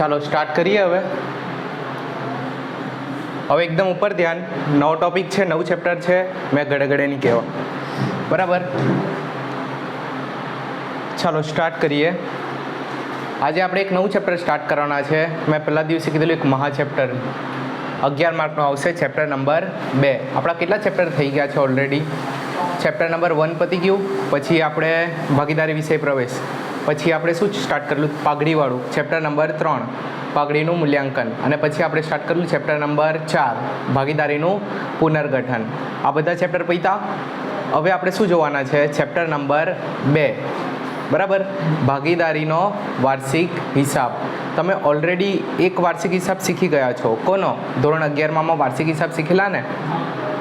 ચાલો સ્ટાર્ટ કરીએ હવે એકદમ ઉપર ધ્યાન. નવો ટોપિક છે, નવું ચેપ્ટર છે, મેં ગડે નહીં કહેવા, બરાબર. ચાલો સ્ટાર્ટ કરીએ. આજે આપણે એક નવું ચેપ્ટર સ્ટાર્ટ કરવાના છે. મેં પહેલા દિવસે કીધેલું એક મહા ચેપ્ટર 11 માર્કનો આવશે, ચેપ્ટર નંબર 2. આપણા કેટલા ચેપ્ટર થઈ ગયા છે ઓલરેડી? ચેપ્ટર નંબર 1 પતી ગયું, પછી આપણે ભાગીદારી વિષય પ્રવેશ, પછી આપણે શું સ્ટાર્ટ કરેલું? પાઘડીવાળું, ચેપ્ટર નંબર 3 પાઘડીનું મૂલ્યાંકન, અને પછી આપણે સ્ટાર્ટ કરેલું ચેપ્ટર નંબર 4 ભાગીદારીનું પુનર્ગઠન. આ બધા ચેપ્ટર પૈતા. હવે આપણે શું જોવાના છે? ચેપ્ટર નંબર 2, બરાબર, ભાગીદારીનો વાર્ષિક હિસાબ. તમે ઓલરેડી એક વાર્ષિક હિસાબ શીખી ગયા છો. કોનો? ધોરણ 11માં વાર્ષિક હિસાબ શીખેલા ને?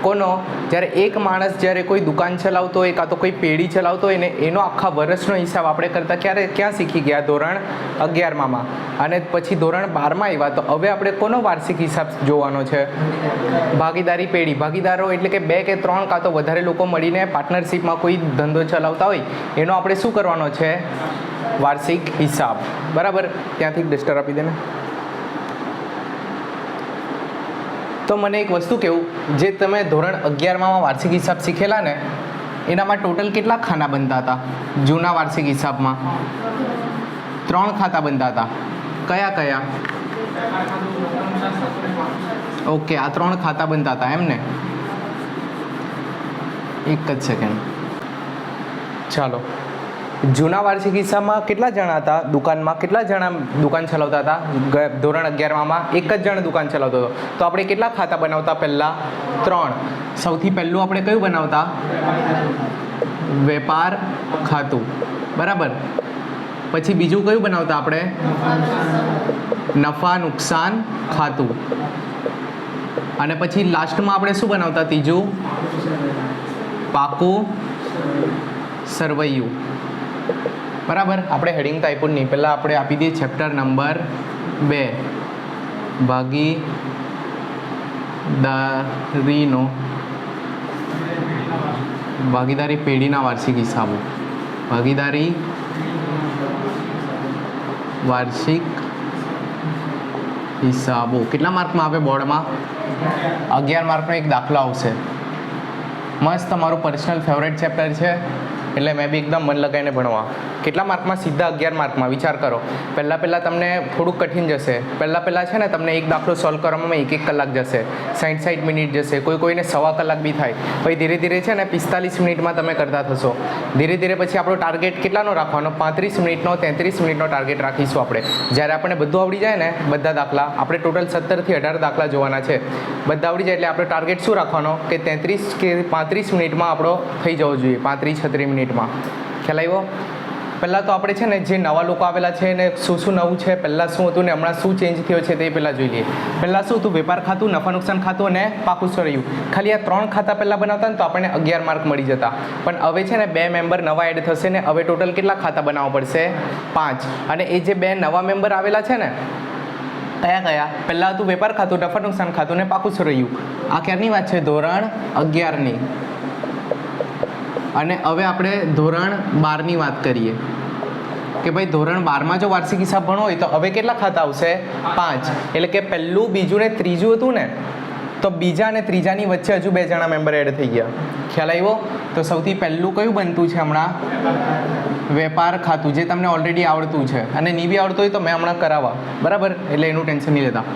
કોનો? જ્યારે એક માણસ જ્યારે કોઈ દુકાન ચલાવતો હોય કાં તો કોઈ પેઢી ચલાવતો હોય ને, એનો આખા વર્ષનો હિસાબ આપણે કરતા ક્યાં શીખી ગયા? ધોરણ 11માં. અને પછી ધોરણ 12માં આવ્યા તો હવે આપણે કોનો વાર્ષિક હિસાબ જોવાનો છે? ભાગીદારી પેઢી. ભાગીદારો એટલે કે 2 કે 3 કાં તો વધારે લોકો મળીને પાર્ટનરશિપમાં કોઈ ધંધો ચલાવતા હોય, એનો આપણે શું કરવાનો છે? વાર્ષિક હિસાબ, બરાબર. ત્યાંથી ડસ્ટર આપી દે ને. તો મને એક વસ્તુ કહેવું, જે તમે ધોરણ 11માં વાર્ષિક હિસાબ શીખેલા ને, એનામાં ટોટલ કેટલા ખાના બનતા હતા? જૂના વાર્ષિક હિસાબમાં 3 ખાતા બનતા હતા. કયા કયા? ઓકે, આ 3 ખાતા બનતા હતા એમ ને? એક જ સેકન્ડ. ચાલો, જૂના વાર્ષિક હિસાબમાં કેટલા જણા હતા? દુકાનમાં કેટલા જણા દુકાન ચલાવતા હતા? ધોરણ 11માં એક જ જણ દુકાન ચલાવતો હતો. તો આપણે કેટલા ખાતા બનાવતા? પહેલાં 3. સૌથી પહેલું આપણે કયું બનાવતા? વેપાર ખાતું, બરાબર. પછી બીજું કયું બનાવતા આપણે? નફા નુકસાન ખાતું. અને પછી લાસ્ટમાં આપણે શું બનાવતા? ત્રીજું પાકું સરવૈયું, બરાબર. આપણે હેડિંગ તો આપ્યું નહીં, પહેલાં આપણે આપી દઈએ ચેપ્ટર નંબર 2 ભાગીદારી પેઢીના વાર્ષિક હિસાબો. ભાગીદારી વાર્ષિક હિસાબો કેટલા માર્કમાં આવે બોર્ડમાં? 11 માર્કનો એક દાખલો આવશે. મસ્ત, મારું પર્સનલ ફેવરેટ ચેપ્ટર છે, એટલે મેં બી એકદમ મન લગાવીને ભણવા. કેટલા માર્કમાં? સીધા 11 માર્કમાં. વિચાર કરો. પહેલાં તમને થોડુંક કઠિન જશે. પહેલાં છે ને તમને એક દાખલો સોલ્વ કરવામાં 1 કલાક જશે, 60 મિનિટ જશે, કોઈને સવા કલાક બી થાય. પછી ધીરે ધીરે છે ને 45 મિનિટમાં તમે કરતા થશો. ધીરે ધીરે પછી આપણો ટાર્ગેટ કેટલાનો રાખવાનો? 35 મિનિટનો, 33 મિનિટનો ટાર્ગેટ રાખીશું આપણે. જ્યારે આપણને બધું આવડી જાય ને, બધા દાખલા, આપણે ટોટલ 17 થી 18 દાખલા જોવાના છે. બધા આવડી જાય એટલે આપણે ટાર્ગેટ શું રાખવાનો? કે 33 કે 35 મિનિટમાં આપણો થઈ જવો જોઈએ. 35-36 મિનિટમાં. ખ્યાલ આવ્યો? પહેલાં તો આપણે છે ને જે નવા લોકો આવેલા છે ને શું નવું છે, પહેલાં શું હતું ને હમણાં શું ચેન્જ થયો છે તે પહેલાં જોઈ લઈએ. પહેલાં શું હતું? વેપાર ખાતું, નફા નુકસાન ખાતું અને પાકું સરવૈયું. ખાલી આ 3 ખાતા પહેલાં બનાવતા ને તો આપણને 11 માર્ક મળી જતા. પણ હવે છે ને 2 મેમ્બર નવા એડ થશે ને હવે ટોટલ કેટલા ખાતા બનાવવા પડશે? 5. અને એ જે 2 નવા મેમ્બર આવેલા છે ને, કયા? પહેલાં હતું વેપાર ખાતું, નફા નુકસાન ખાતું ને પાકું સરવૈયું. આ ક્યારની વાત છે? ધોરણ 11ની. અને હવે આપણે ધોરણ 12ની વાત કરીએ કે ભાઈ ધોરણ 12માં જો વાર્ષિક હિસાબ ભણવો હોય તો હવે કેટલા ખાતા આવશે? 5. એટલે કે પહેલું, બીજું ને ત્રીજું હતું ને, તો બીજા અને ત્રીજાની વચ્ચે હજુ 2 જણા મેમ્બર એડ થઈ ગયા. ખ્યાલ આવ્યો? તો સૌથી પહેલું કયું બનતું છે હમણાં? વેપાર ખાતું, જે તમને ઓલરેડી આવડતું છે. અને નહીં બી આવડતું હોય તો મેં હમણાં કરાવવા, બરાબર. એટલે એનું ટેન્શન નહીં લેતા.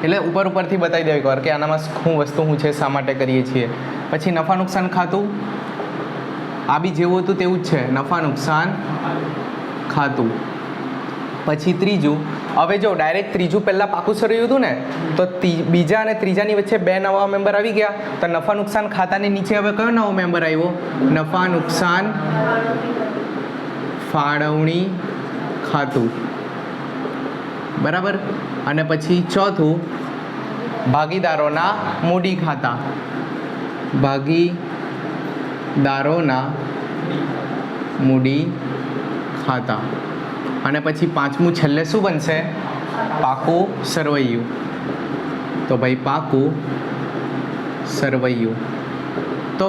એટલે ઉપરથી બતાવી દઉં એકવાર કે આનામાં શું વસ્તુ શું છે, શા માટે કરીએ છીએ. પછી નફા નુકસાન ખાતું, આ બી જેવું હતું તેવું જ છે, નફા નુકસાન ખાતું. પછી ત્રીજું, હવે જો ડાયરેક્ટ ત્રીજું પહેલાં પાકું સરવૈયું હતું ને, તો બીજા અને ત્રીજાની વચ્ચે 2 નવા મેમ્બર આવી ગયા. તો નફા નુકસાન ખાતાની નીચે હવે કયો નવો મેમ્બર આવ્યો? નફા નુકસાન ફાળવણી ખાતું, બરાબર. અને પછી ચોથું ભાગીદારોના મૂડી ખાતા. ભાગીદારોના મૂડી ખાતા. અને પછી 5મું છેલ્લે શું બનશે? પાકું સરવૈયું. તો ભાઈ પાકું સરવૈયું. તો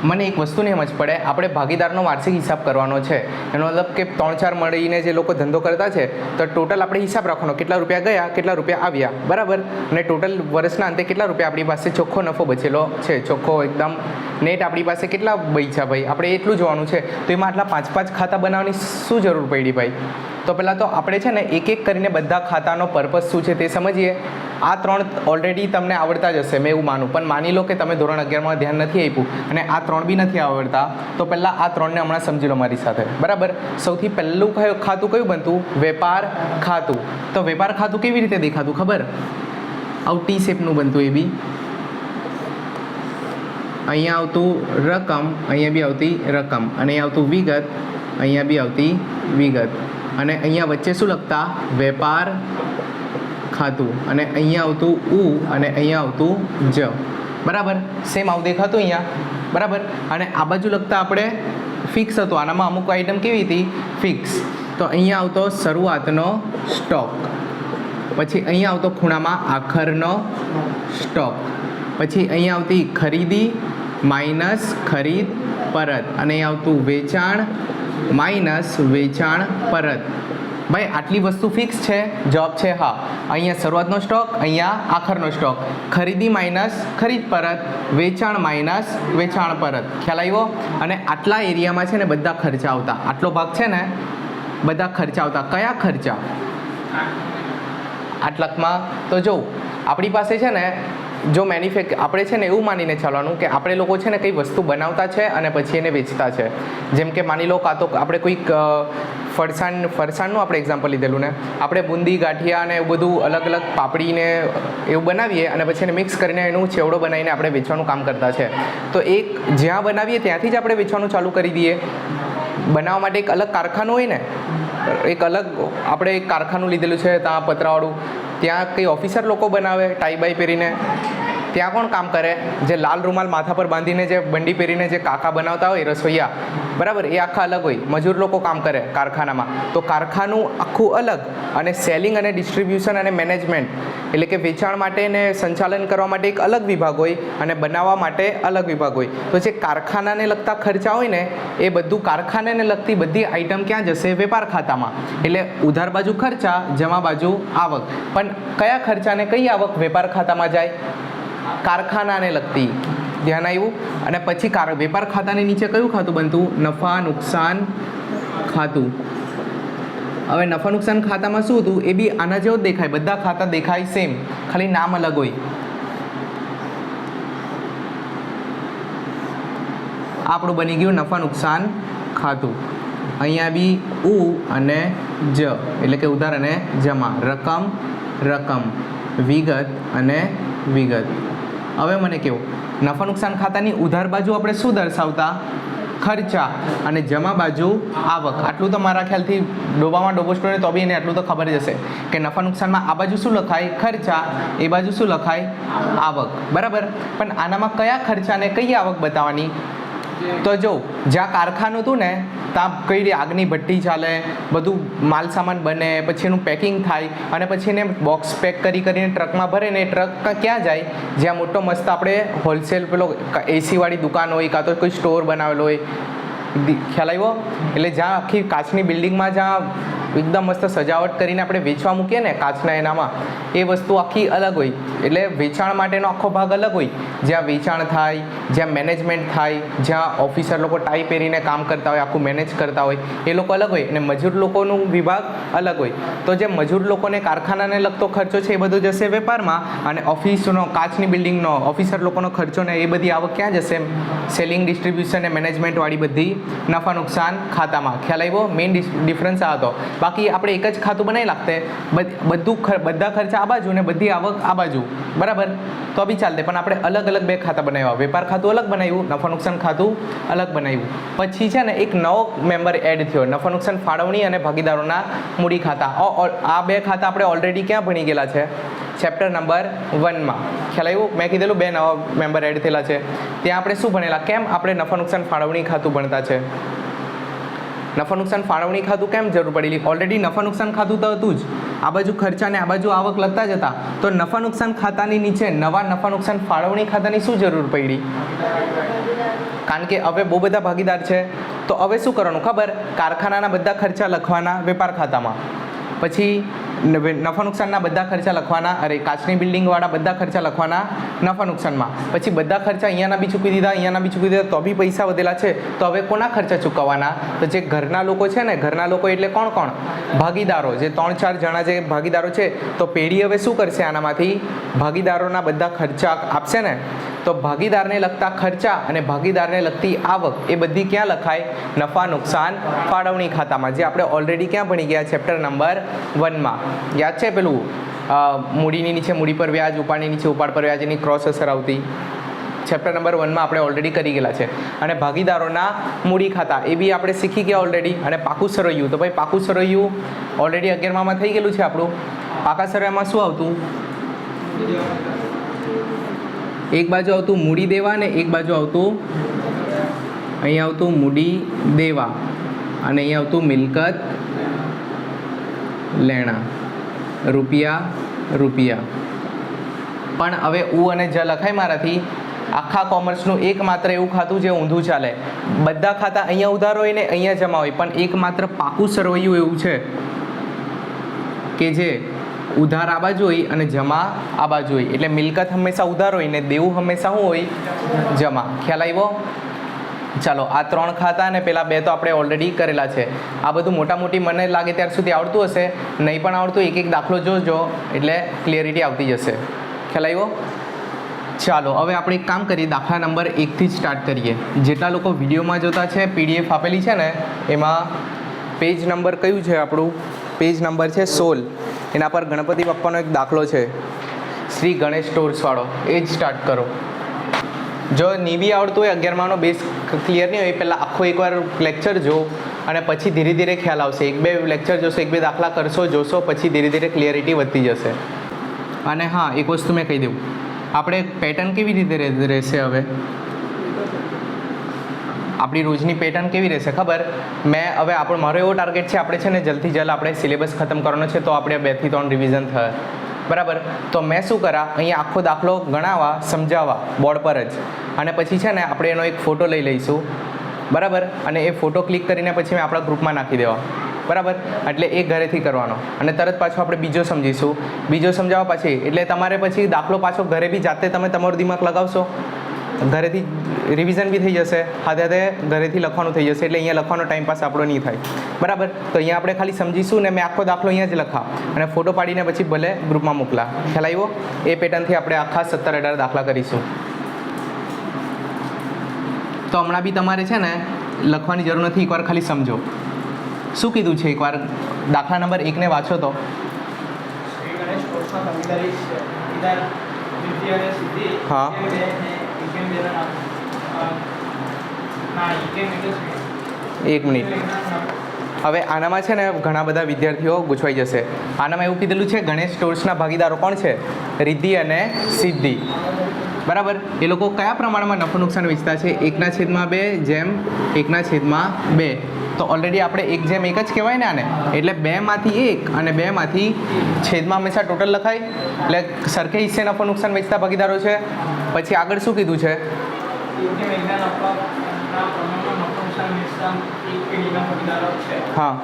મને એક વસ્તુની સમજ પડે, આપણે ભાગીદારનો વાર્ષિક હિસાબ કરવાનો છે. એનો મતલબ કે 3-4 મળીને જે લોકો ધંધો કરતા છે તો ટોટલ આપણે હિસાબ રાખવાનો, કેટલા રૂપિયા ગયા, કેટલા રૂપિયા આવ્યા, બરાબર. અને ટોટલ વર્ષના અંતે કેટલા રૂપિયા આપણી પાસે ચોખ્ખો નફો બચેલો છે, ચોખ્ખો એકદમ નેટ આપણી પાસે કેટલા બચ્યા ભાઈ, આપણે એટલું જોવાનું છે. તો એમાં આટલા 5-5 ખાતા બનાવવાની શું જરૂર પડી ભાઈ? તો પહેલાં તો આપણે છે ને એક એક કરીને બધા ખાતાનો પર્પઝ શું છે તે સમજીએ. આ 3 ઓલરેડી તમને આવડતા જ હશે, મેં એવું માનું. પણ માની લો કે તમે ધોરણ 11માં ધ્યાન નથી આપ્યું અને આ 3 બી નથી આવડતા, તો પહેલાં આ 3ને હમણાં સમજી લો મારી સાથે, બરાબર. સૌથી પહેલું ખાતું કયું બનતું? વેપાર ખાતું. તો વેપાર ખાતું કેવી રીતે દેખાતું ખબર? આવું ટી શેપનું બનતું. એ બી અહીંયા આવતું રકમ, અહીંયા બી આવતી રકમ, અને અહીંયા આવતું વિગત, અહીંયા બી આવતી વિગત, અને અહીંયા વચ્ચે શું લખતા? વેપાર ખાતું. અને અહીંયા આવતું ઉ અને અહીંયા આવતું જ, બરાબર. સેમ આવું દેખાતું અહીંયા, બરાબર. અને આ બાજુ લખતા આપણે ફિક્સ હતું. આનામાં અમુક આઈટમ કેવી હતી? ફિક્સ. તો અહીંયા આવતો શરૂઆતનો સ્ટોક, પછી અહીંયા આવતો ખૂણામાં આખરનો સ્ટોક, પછી અહીંયા આવતી ખરીદી માઇનસ ખરીદ પરત, અને અહીંયા આવતું વેચાણ માઇનસ વેચાણ પરત. ભાઈ આટલી વસ્તુ ફિક્સ છે? જવાબ છે હા. અહીંયા શરૂઆતનો સ્ટોક, અહીંયા આખરનો સ્ટોક, ખરીદી માઇનસ ખરીદ પરત, વેચાણ માઇનસ વેચાણ પરત. ખ્યાલ આવ્યો? અને આટલા એરિયામાં છે ને બધા ખર્ચા આવતા. આટલો ભાગ છે ને બધા ખર્ચા આવતા. કયા ખર્ચા? આટલાકમાં તો જો આપણી પાસે છે ને, જો આપણે છે ને એવું માનીને ચાલવાનું કે આપણે લોકો છે ને કઈ વસ્તુ બનાવતા છે અને પછી એને વેચતા છે. જેમ કે માની લો કાં તો આપણે કોઈક ફરસાણનું આપણે એક્ઝામ્પલ લીધેલું ને, આપણે બુંદી ગાંઠિયા ને એવું બધું અલગ અલગ પાપડીને એવું બનાવીએ અને પછી એને મિક્સ કરીને એનું ચેવડો બનાવીને આપણે વેચવાનું કામ કરતા છે. તો એક જ્યાં બનાવીએ ત્યાંથી જ આપણે વેચવાનું ચાલુ કરી દઈએ. બનાવવા માટે એક અલગ કારખાનું હોય ને, એક અલગ આપણે એક કારખાનું લીધેલું છે ત્યાં પતરાવાળું, ત્યાં કંઈ ઓફિસર લોકો બનાવે ટાઈ બાઈ પહેરીને, ત્યાં કોણ કામ કરે? જે લાલ રૂમાલ માથા પર બાંધીને જે બંડી પહેરીને જે કાકા બનાવતા હોય રસોઈયા, બરાબર, એ આખા અલગ હોય. મજૂર લોકો કામ કરે કારખાનામાં. તો કારખાનું આખું અલગ, અને સેલિંગ અને ડિસ્ટ્રીબ્યુશન અને મેનેજમેન્ટ એટલે કે વેચાણ માટે ને સંચાલન કરવા માટે એક અલગ વિભાગ હોય અને બનાવવા માટે અલગ વિભાગ હોય. તો જે કારખાનાને લગતા ખર્ચા હોય ને એ બધું કારખાનાને લગતી બધી આઈટમ ક્યાં જશે? વેપાર ખાતામાં. એટલે ઉધાર બાજુ ખર્ચા, જમા બાજુ આવક. પણ કયા ખર્ચાને કઈ આવક વેપાર ખાતામાં જાય? કારખાનાને લગતી. ધ્યાન આવ્યું? અને પછી વેપાર ખાતાની નીચે કયું ખાતું બનતું? નફા નુકસાન ખાતું. હવે નફા નુકસાન ખાતામાં શું હતું? એ બી આના જેવો જ દેખાય, બધા ખાતા દેખાય સેમ, ખાલી નામ અલગ હોય. આપણું બની ગયું નફા નુકસાન ખાતું. અહીંયા બી ઉ અને જ એટલે કે ઉધાર અને જમા, રકમ રકમ, વિગત અને વિગત. હવે મને કેવું, નફા નુકસાન ખાતાની ઉધાર બાજુ આપણે શું દર્શાવતા? ખર્ચા, અને જમા બાજુ આવક. આટલું તો મારા ખ્યાલથી ડોબામાં ડોબો સ્ટોરે તો બી એને આટલું તો ખબર જ હશે કે નફા નુકસાનમાં આ બાજુ શું લખાય? ખર્ચા, એ બાજુ શું લખાય? આવક, બરાબર. પણ આનામાં કયા ખર્ચાને કઈ આવક બતાવવાની? તો જો જ્યાં કારખાનું હતું ને ત્યાં કઈ આગની ભઠ્ઠી ચાલે, બધું માલ સામાન બને, પછી એનું પેકિંગ થાય અને પછી એને બોક્સ પેક કરીને ટ્રકમાં ભરે ને એ ટ્રક ક્યાં જાય? જ્યાં મોટો મસ્ત આપણે હોલસેલ પેલો એસીવાળી દુકાન હોય કાં તો કોઈ સ્ટોર બનાવેલો હોય. ખ્યાલ આવ્યો? એટલે જ્યાં આખી કાચની બિલ્ડિંગમાં જ્યાં એકદમ મસ્ત સજાવટ કરીને આપણે વેચવા મૂકીએ ને કાચના એનામાં, એ વસ્તુ આખી અલગ હોય. એટલે વેચાણ માટેનો આખો ભાગ અલગ હોય, જ્યાં વેચાણ થાય, જ્યાં મેનેજમેન્ટ થાય, જ્યાં ઓફિસર લોકો ટાઈ પહેરીને કામ કરતા હોય, આખું મેનેજ કરતા હોય, એ લોકો અલગ હોય. અને મજૂર લોકોનું વિભાગ અલગ હોય. તો જે મજૂર લોકોને કારખાનાને લગતો ખર્ચો છે એ બધો જશે વેપારમાં, અને ઓફિસનો કાચની બિલ્ડિંગનો ઓફિસર લોકોનો ખર્ચો ને એ બધી આવક ક્યાં જશે? સેલિંગ ડિસ્ટ્રીબ્યુશન અને મેનેજમેન્ટવાળી બધી નફા નુકસાન ખાતામાં. ખ્યાલ આવ્યો? મેઇન ડિફરન્સ આ હતો. બાકી આપણે એક જ ખાતું બનાવી લાગતે, બધા ખર્ચા આ બાજુ ને બધી આવક આ બાજુ, બરાબર, તો બી ચાલતે. પણ આપણે અલગ અલગ બે ખાતા બનાવ્યા. વેપાર ખાતું અલગ બનાવ્યું, નફા નુકસાન ખાતું અલગ બનાવ્યું. પછી છે ને એક નવો મેમ્બર એડ થયો, નફા નુકસાન ફાળવણી અને ભાગીદારોના મૂડી ખાતા. આ બે ખાતા આપણે ઓલરેડી ક્યાં ભણી ગયેલા છે? ચેપ્ટર નંબર 1માં. ખ્યાલ આવ્યું? મેં કીધેલું બે નવા મેમ્બર એડ થયેલા છે. ત્યાં આપણે શું ભણેલા? કેમ આપણે નફા નુકસાન ફાળવણી ખાતું ભણતા છે? નફા નુકસાન ફાળવણી ખાતું કેમ જરૂર પડેલી? ઓલરેડી નફા નુકસાન ખાતું તો હતું જ. આ બાજુ ખર્ચા ને આ બાજુ આવક લખતા જ હતા, તો નફા નુકસાન ખાતાની નીચે નવા નફા નુકસાન ફાળવણી ખાતાની શું જરૂર પડી? કારણ કે હવે બહુ બધા ભાગીદાર છે, તો હવે શું કરવાનું ખબર? કારખાનાના બધા ખર્ચા લખવાના વેપાર ખાતામાં, પછી નફા નુકસાનના બધા ખર્ચા લખવાના, અરે કાચની બિલ્ડિંગવાળા બધા ખર્ચા લખવાના નફા નુકસાનમાં, પછી બધા ખર્ચા અહીંયાના બી ચૂકવી દીધા, અહીંયાના બી ચૂકવી દીધા, તો બી પૈસા વધેલા છે, તો હવે કોના ખર્ચા ચૂકવવાના? તો જે ઘરના લોકો છે ને, ઘરના લોકો એટલે કોણ કોણ? ભાગીદારો, જે 3-4 જણા જે ભાગીદારો છે, તો પેઢી હવે શું કરશે? આનામાંથી ભાગીદારોના બધા ખર્ચા આપશે ને, તો ભાગીદારને લગતા ખર્ચા અને ભાગીદારને લગતી આવક એ બધી ક્યાં લખાય? નફા નુકસાન ફાળવણી ખાતામાં, જે આપણે ઓલરેડી ક્યાં ભણી ગયા? ચેપ્ટર નંબર 1માં. યાદ છે પેલું મૂડીની નીચે મૂડી પર વ્યાજ, ઉપાડની નીચે ઉપાડ પર વ્યાજ, એની ક્રોસ અસર આવતી? ચેપ્ટર નંબર 1માં આપણે ઓલરેડી કરી ગયેલા છે. અને ભાગીદારોના મૂડી ખાતા એ બી આપણે શીખી ગયા ઓલરેડી. અને પાકું સરવૈયું, તો ભાઈ પાકું સરવૈયું ઓલરેડી 11માં થઈ ગયેલું છે આપણું. પાકા સરવૈયામાં શું આવતું? એક બાજુ આવતું મૂડી દેવા ને એક બાજુ આવતું, અહીંયા આવતું મૂડી દેવા અને અહીંયા આવતું મિલકત લેણા, રૂપિયા રૂપિયા. પણ હવે ઉ અને જ લખાય મારાથી. આખા કોમર્સનું એકમાત્ર એવું ખાતું જે ઊંધું ચાલે. બધા ખાતા અહીંયા ઉધાર હોય ને અહીંયા જમા હોય, પણ એકમાત્ર પાકું સરવૈયું એવું છે કે જે ઉધાર આ બાજુ હોય અને જમા આ બાજુ હોય. એટલે મિલકત હંમેશા ઉધાર હોય ને દેવું હંમેશા શું હોય? જમા. ખ્યાલ આવ્યો? ચાલો, આ 3 ખાતા અને પેલા 2 તો આપણે ઓલરેડી કરેલા છે. આ બધું મોટા મોટી મને લાગે ત્યાર સુધી આવડતું હશે, નહીં પણ આવડતું એક એક દાખલો જોજો એટલે ક્લિયરિટી આવતી જશે. ખ્યાલ આવ્યો? ચાલો, હવે આપણે એક કામ કરીએ, દાખલા નંબર 1થી જ સ્ટાર્ટ કરીએ. જેટલા લોકો વિડીયોમાં જોતા છે, PDF આપેલી છે ને, એમાં પેજ નંબર કયું છે આપણું? પેજ નંબર છે 16. એના પર ગણપતિ બાપ્પાનો એક દાખલો છે, શ્રી ગણેશ સ્ટોર્સવાળો, એ જ સ્ટાર્ટ કરો. જો નીવી આવડતું હોય, 11માનો બેઝ ક્લિયર નહીં હોય, પહેલાં આખો એકવાર લેક્ચર જો અને પછી ધીરે ધીરે ખ્યાલ આવશે. 1-2 લેક્ચર જોશો, 1-2 દાખલા કરશો, જોશો, પછી ધીરે ધીરે ક્લિયરિટી વધતી જશે. અને હા, એક વસ્તુ મેં કહી દઉં, આપણે પેટર્ન કેવી રીતે રહેશે? હવે આપણી રોજની પેટર્ન કેવી રહેશે ખબર? મારો એવો ટાર્ગેટ છે, આપણે છે ને જલ્દથી જલ્દ આપણે સિલેબસ ખતમ કરવાનો છે, તો આપણે 2 થી 3 રિવિઝન થાય. બરાબર? તો મેં શું કરા, અહીંયા આખો દાખલો ગણાવવા, સમજાવવા બોર્ડ પર જ, અને પછી છે ને આપણે એનો એક ફોટો લઈ લઈશું. બરાબર? અને એ ફોટો ક્લિક કરીને પછી મેં આપણા ગ્રુપમાં નાખી દેવા. બરાબર? એટલે એ ઘરેથી કરવાનો, અને તરત પાછો આપણે બીજો સમજીશું. બીજો સમજાવવા પછી એટલે તમારે પછી દાખલો પાછો ઘરે બી જાતે તમે તમારું દિમાગ લગાવશો, ઘરેથી રિવિઝન બી થઈ જશે, હાથે હાથે ઘરેથી લખવાનું થઈ જશે. એટલે અહીંયા લખવાનો ટાઈમ પાસ આપણો નહીં થાય. બરાબર? તો અહીંયા આપણે ખાલી સમજીશું ને મેં આખો દાખલો અહીંયા જ લખા અને ફોટો પાડીને પછી ભલે ગ્રુપમાં મોકલા. ખ્યાલ આવ્યો? એ પેટર્નથી આપણે આખા 17-18 દાખલા કરીશું. તો હમણાં બી તમારે છે ને લખવાની જરૂર નથી, એકવાર ખાલી સમજો શું કીધું છે. એકવાર દાખલા નંબર 1ને વાંચો તો. હા, એક મિનિટ. હવે આનામાં છે ને ઘણા બધા વિદ્યાર્થીઓ ગૂંચવાઈ જશે. આનામાં એવું કીધેલું છે, ગણેશ સ્ટોર્સના ભાગીદારો કોણ છે? રિદ્ધિ અને સિદ્ધિ. બરાબર? એ લોકો કયા પ્રમાણમાં નફો નુકસાન વેચતા છે? 1/2 જેમ 1/2. તો ઓલરેડી આપણે 1/1 જ કહેવાય ને આને. એટલે 2માંથી 1 અને 2માંથી છેદમાં હંમેશા ટોટલ લખાય. એટલે સરખે હિસ્સે નફો નુકસાન વેચતા ભાગીદારો છે. પછી આગળ શું કીધું છે? હા,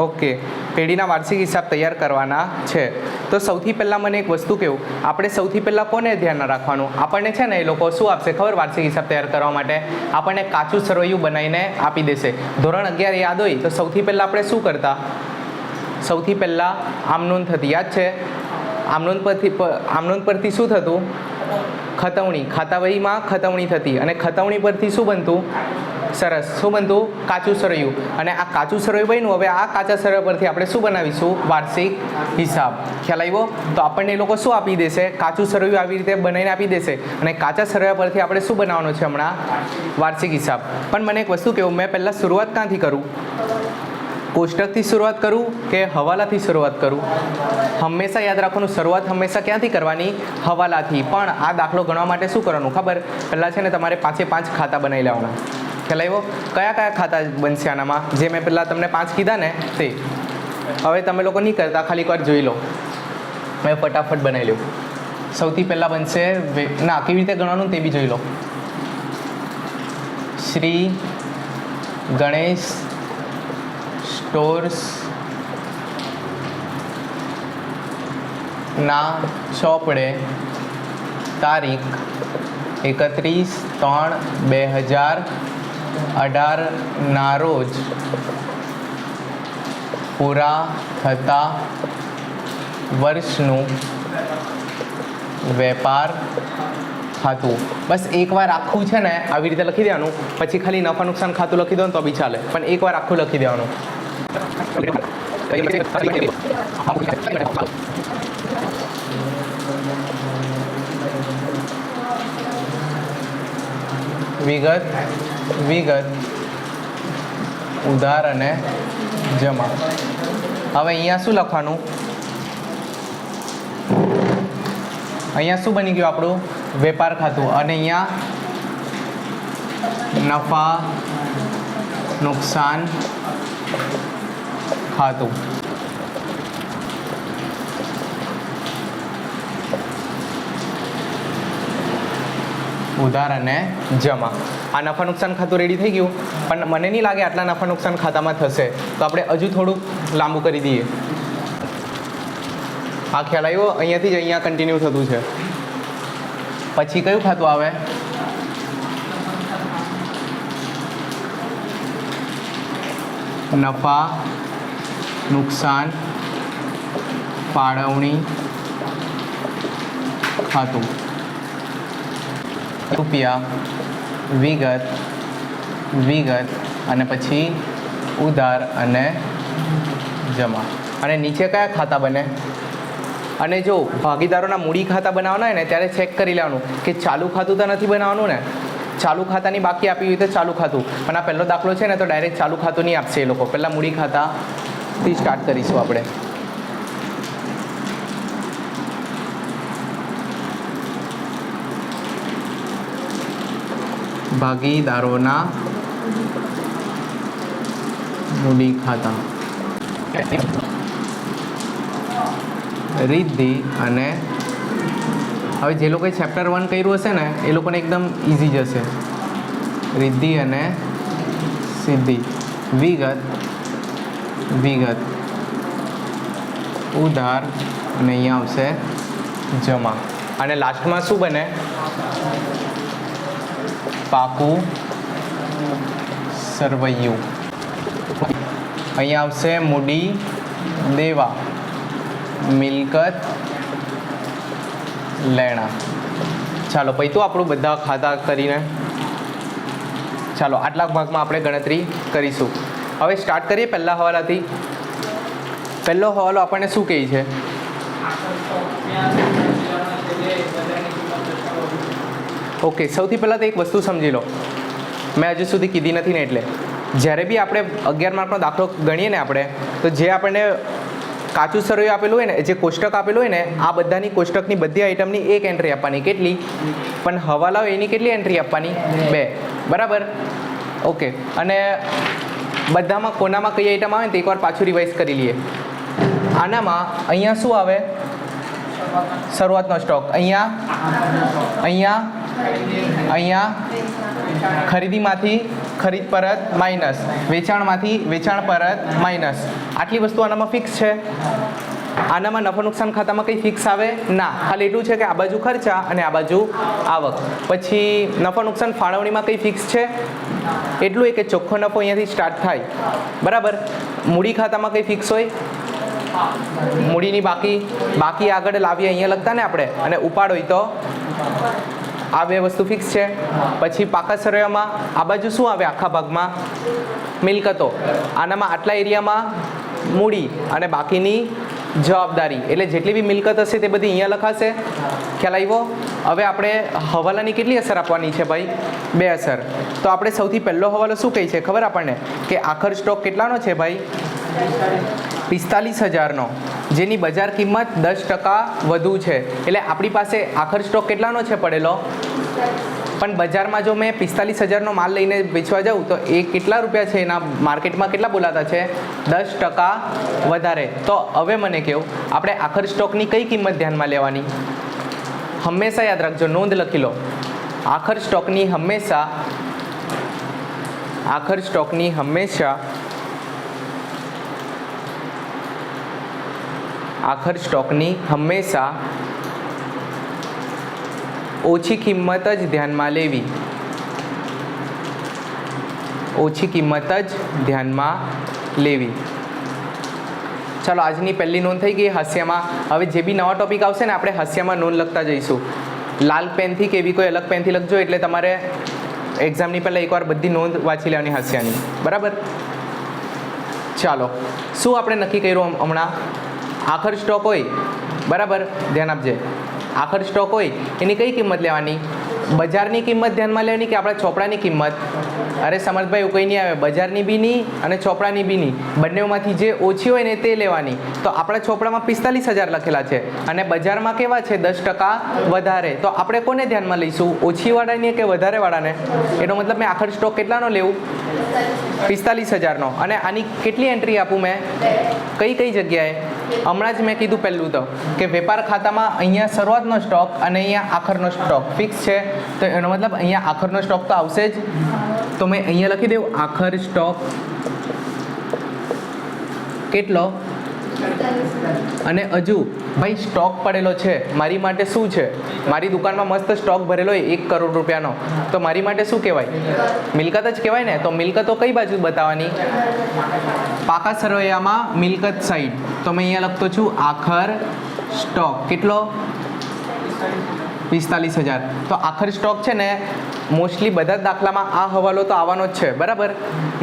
ઓકે. પેઢીના વાર્ષિક હિસાબ તૈયાર કરવાના છે. તો સૌથી પહેલાં મને એક વસ્તુ કહું, આપણે સૌથી પહેલાં કોને ધ્યાનમાં રાખવાનું? આપણને છે ને એ લોકો શું આપશે ખબર? વાર્ષિક હિસાબ તૈયાર કરવા માટે આપણને કાચું સરવૈયું બનાવીને આપી દેશે. ધોરણ 11 યાદ હોય તો સૌથી પહેલાં આપણે શું કરતા? સૌથી પહેલાં આમનોંધ થતી, યાદ છે? આમનોંધ પરથી શું થતું? ખતવણી. ખાતાવહીમાં ખતવણી થતી, અને ખતવણી પરથી શું બનતું? સરસ. શું બનતું? કાચું સરવૈયું. અને આ કાચું સરવૈયું બન્યું. હવે આ કાચા સરવૈયા પરથી આપણે શું બનાવીશું? વાર્ષિક હિસાબ. ખ્યાલ આવ્યો? તો આપણને એ લોકો શું આપી દેશે? કાચું સરવૈયું આવી રીતે બનાવીને આપી દેશે, અને કાચા સરવૈયા પરથી આપણે શું બનાવવાનું છે હમણાં? વાર્ષિક હિસાબ. પણ મને એક વસ્તુ કહું, મેં પહેલાં શરૂઆત ક્યાંથી કરું? કોષ્ટકથી શરૂઆત કરું કે હવાલાથી શરૂઆત કરું? હંમેશા યાદ રાખવાનું, શરૂઆત હંમેશા ક્યાંથી કરવાની? હવાલાથી. પણ આ દાખલો ગણવા માટે શું કરવાનું ખબર? પહેલાં છે ને તમારે 5 ખાતા બનાવી લેવાના. ખ્યાલ આવ્યો? કયા કયા ખાતા બનશે આનામાં? જે મેં પહેલાં તમને 5 કીધા ને તે. હવે તમે લોકો નહીં કરતા, ખાલી એકવાર જોઈ લો. મેં ફટાફટ બનાવી લઉં. સૌથી પહેલાં બનશે ના, કેવી રીતે ગણવાનું તે બી જોઈ લો. શ્રી ગણેશ સ્ટોર્સ ના ચોપડે તારીખ 31/3/2018 ના રોજ પૂરા થતા વર્ષનું વેપાર ખાતું. બસ એકવાર આખું છે ને આવી રીતે લખી દેવાનું, પછી ખાલી નફા નુકસાન ખાતું લખી દો ને તો બી ચાલે, પણ એકવાર આખું લખી દેવાનું. વિગત ઉધાર અને જમા. હવે અહીંયા શું લખવાનું? અહીંયા શું બની ગયું આપણું? વેપાર ખાતું. અને અહીંયા નફા નુકસાન ખાતું. ઉધાર અને જમા. આ નફા નુકસાન ખાતું રેડી થઈ ગયું, પણ મને નહીં લાગે આટલા નફા નુકસાન ખાતામાં થશે, તો આપણે હજુ થોડુંક લાંબુ કરી દઈએ. આ ખ્યાલ આવ્યો? અહીંયાથી જ અહીંયા કન્ટિન્યુ થતું છે. પછી કયું ખાતું આવે? નફા નુકસાન ફાળવણી ખાતું. રૂપિયા વિગત અને પછી ઉધાર અને જમા. અને નીચે કયા ખાતા બને? અને જો ભાગીદારોના મૂડી ખાતા બનાવવાના હોય ને ત્યારે ચેક કરી લેવાનું કે ચાલુ ખાતું તો નથી બનાવવાનું ને. ચાલુ ખાતાની બાકી આપી હોય તો ચાલુ ખાતું, પણ આ પહેલો દાખલો છે ને તો ડાયરેક્ટ ચાલુ ખાતું નહીં આપશે એ લોકો. પહેલાં મૂડી ખાતાથી સ્ટાર્ટ કરીશું આપણે. ભાગીદારોના મૂડી ખાતા, રિદ્ધિ અને હવે જે લોકોએ ચેપ્ટર 1 કર્યું હશે ને એ લોકોને એકદમ ઇઝી જશે. રિદ્ધિ અને સિદ્ધિ. વિગત ઉધાર અને અહીંયા આવશે જમા. અને લાસ્ટમાં શું બને? પાકું સરવૈયું. અહીંયા આવશે મૂડી દેવા, મિલકત લેણા. ચાલો પછી તો આપણું બધા ખાતા કરીને ચાલો આટલા ભાગમાં આપણે ગણતરી કરીશું. હવે સ્ટાર્ટ કરીએ પહેલા હવાલાથી. પહેલો હવાલો આપણને શું કહે છે? ઓકે, સૌથી પહેલાં તો એક વસ્તુ સમજી લો, મેં હજુ સુધી કીધી નથી ને, એટલે જ્યારે બી આપણે 11 માર્કનો દાખલો ગણીએ ને આપણે, તો જે આપણને કાચું સરવૈયું આપેલું હોય ને, જે કોષ્ટક આપેલું હોય ને, આ બધાની કોષ્ટકની બધી આઈટમની એક એન્ટ્રી આપવાની. કેટલી? પણ હવાલા હોય એની કેટલી એન્ટ્રી આપવાની? 2. બરાબર? ઓકે. અને બધામાં કોનામાં કઈ આઈટમ આવે ને તો એકવાર પાછું રિવાઇઝ કરી લઈએ. આનામાં અહીંયા શું આવે? શરૂઆતનો સ્ટોક. અહીંયા ખરીદીમાંથી ખરીદ પરત માઇનસ, વેચાણમાંથી વેચાણ પરત માઇનસ. આટલી વસ્તુ આનામાં ફિક્સ છે. આનામાં નફા નુકસાન ખાતામાં કંઈ ફિક્સ આવે ના, ખાલી એટલું છે કે આ બાજુ ખર્ચા અને આ બાજુ આવક. પછી નફા નુકસાન ફાળવણીમાં કંઈ ફિક્સ છે એટલું કે ચોખ્ખો નફો અહીંયાથી સ્ટાર્ટ થાય. બરાબર? મૂડી ખાતામાં કંઈ ફિક્સ હોય? મૂડીની બાકી આગળ લાવીએ અહીંયા લખતા ને આપણે, અને ઉપાડ હોય તો આ 2 વસ્તુ ફિક્સ છે. પછી પાકા સરવૈયામાં આ બાજુ શું આવે? આખા ભાગમાં મિલકતો. આનામાં આટલા એરિયામાં મૂડી અને બાકીની જવાબદારી, એટલે જેટલી બી મિલકત હશે તે બધી અહીંયા લખાશે. ખ્યાલ આવ્યો? હવે આપણે હવાલાની કેટલી અસર આપવાની છે ભાઈ? 2 અસર. તો આપણે સૌથી પહેલો હવાલો શું કહે છે ખબર આપણને? કે આખર સ્ટોક કેટલાનો છે ભાઈ? 45,000નો, જેની બજાર કિંમત 10% વધુ છે. એટલે આપણી પાસે આખર સ્ટોક કેટલાનો છે પડેલો? પણ બજારમાં જો મેં 45,000નો માલ લઈને વેચવા જાઉં તો એ કેટલા રૂપિયા છે એના માર્કેટમાં કેટલા બોલાતા છે? 10% વધારે. તો હવે મને કહો, આપણે આખર સ્ટોકની કઈ કિંમત ધ્યાનમાં લેવાની? હંમેશા યાદ રાખજો, નોંધ લખી લો. આખર સ્ટોકની હંમેશા ઓછી કિંમત જ ધ્યાનમાં લેવી. ચાલો, આજની પહેલી નોંધ થઈ ગઈ હાસ્યમાં. હવે જે બી નવા ટોપિક આવશે ને આપણે હાસ્યમાં નોંધ લખતા જઈશું. લાલ પેનથી કે એવી કોઈ અલગ પેનથી લખજો, એટલે તમારે એક્ઝામની પહેલાં એકવાર બધી નોંધ વાંચી લેવાની હાસ્યની. બરાબર? ચાલો, શું આપણે નક્કી કર્યું હમણાં? આખર સ્ટોક હોય, બરાબર, ધ્યાન આપજે. આખર સ્ટોક હોય એની કઈ કિંમત લેવાની? બજારની કિંમત ધ્યાનમાં લેવાની કે આપણા ચોપડાની કિંમત? અરે સમર્થભાઈ, એવું કંઈ નહીં આવે. બજારની બી નહીં અને ચોપડાની બી નહીં, બંનેમાંથી જે ઓછી હોય ને તે લેવાની. તો આપણા ચોપડામાં 45,000 લખેલા છે અને બજારમાં કેવા છે? 10% વધારે. તો આપણે કોને ધ્યાનમાં લઈશું? ઓછીવાળાને કે વધારેવાળાને? એનો મતલબ મેં આખર સ્ટોક કેટલાનો લેવું? 45,000નો. અને આની કેટલી એન્ટ્રી આપું મેં? કઈ જગ્યાએ? હમણાં જ મેં કીધું પહેલું તો કે વેપાર ખાતામાં અહીંયા શરૂઆતનો સ્ટોક અને અહીંયા આખરનો સ્ટોક ફિક્સ છે. તો એનો મતલબ અહીંયા આખરનો સ્ટોક તો આવશે જ. તો મેં અહીંયા લખી દઉં આખર સ્ટોક કેટલો? અને હજુ ભાઈ સ્ટોક પડેલો છે મારી માટે શું છે? મારી દુકાનમાં મસ્ત સ્ટોક ભરેલો હોય 1 કરોડ રૂપિયાનો, તો મારી માટે શું કહેવાય? મિલકત જ કહેવાય ને. તો મિલકતો કઈ બાજુ બતાવવાની? પાકા સરવૈયામાં મિલકત સાઈડ. તો મેં અહીંયા લખતો છું આખર સ્ટોક કેટલો? 45,000. તો આખર સ્ટોક છે ને, મોસ્ટલી બધા જ દાખલામાં આ હવાલો તો આવવાનો જ છે. બરાબર?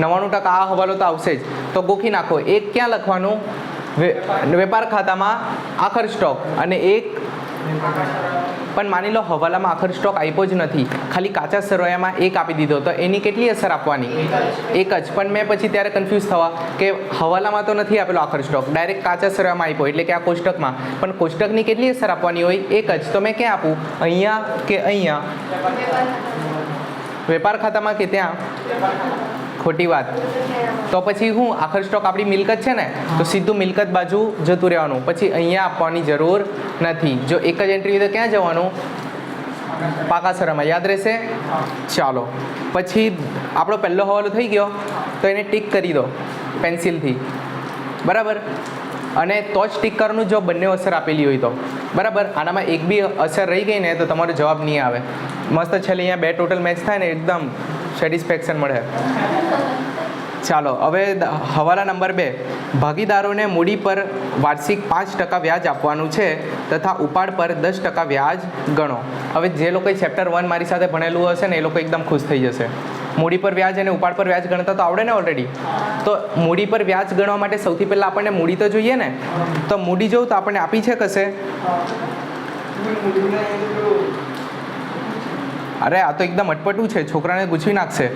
99% આ હવાલો તો આવશે જ. તો ગોખી નાખો. એક ક્યાં લખવાનું? વેપાર ખાતામાં આખર સ્ટોક, અને એક પણ માની લો હવાલામાં આખર સ્ટોક આપ્યો જ નથી, ખાલી કાચા સરવૈયામાં એક આપી દીધો, તો એની કેટલી અસર આપવાની? એક જ. પણ મેં પછી ત્યારે કન્ફ્યુઝ થવા કે હવાલામાં તો નથી આપેલો આખર સ્ટોક, ડાયરેક્ટ કાચા સરવૈયામાં આપ્યો, એટલે કે આ કોષ્ટકમાં. પણ કોષ્ટકની કેટલી અસર આપવાની હોય? એક જ. તો મેં ક્યાં આપું? અહીંયા કે અહીંયા? વેપાર ખાતામાં કે ત્યાં? ખોટી વાત. તો પછી હું આખર સ્ટોક આપણી મિલકત છે ને, તો સીધું મિલકત બાજુ જતું રહેવાનું. પછી અહીંયા આપવાની જરૂર નથી. જો એક જ એન્ટ્રી હોય તો ક્યાં જવાનું? પાકા સરવૈયામાં. યાદ રહેશે? ચાલો, પછી આપણો પહેલો હવાલો થઈ ગયો, તો એને ટીક કરી દો પેન્સિલથી. બરાબર? અને તો જ ટીક કરવાનું જો બંને અસર આપેલી હોય તો. બરાબર? આનામાં એક બી અસર રહી ગઈ ને તો તમારો જવાબ નહીં આવે. મસ્ત છેલ્લે અહીંયા 2 ટોટલ મેચ થાય ને, એકદમ સેટિસ્ફેક્શન મળે. ચાલો, હવે હવાલા નંબર 2. ભાગીદારોને મૂડી પર વાર્ષિક 5% વ્યાજ આપવાનું છે તથા ઉપાડ પર 10% વ્યાજ ગણો. હવે જે લોકોએ ચેપ્ટર 1 મારી સાથે ભણેલું હશે ને એ લોકો એકદમ ખુશ થઈ જશે. મૂડી પર વ્યાજ અને ઉપાડ પર વ્યાજ ગણતા તો આવડે ને ઓલરેડી. તો મૂડી પર વ્યાજ ગણવા માટે સૌથી પહેલાં આપણને મૂડી તો જોઈએ ને. તો મૂડી જોઉં તો આપણને આપી છે કશે? અરે આ તો એકદમ અટપટું છે, છોકરાને ગૂંચવી નાખશે.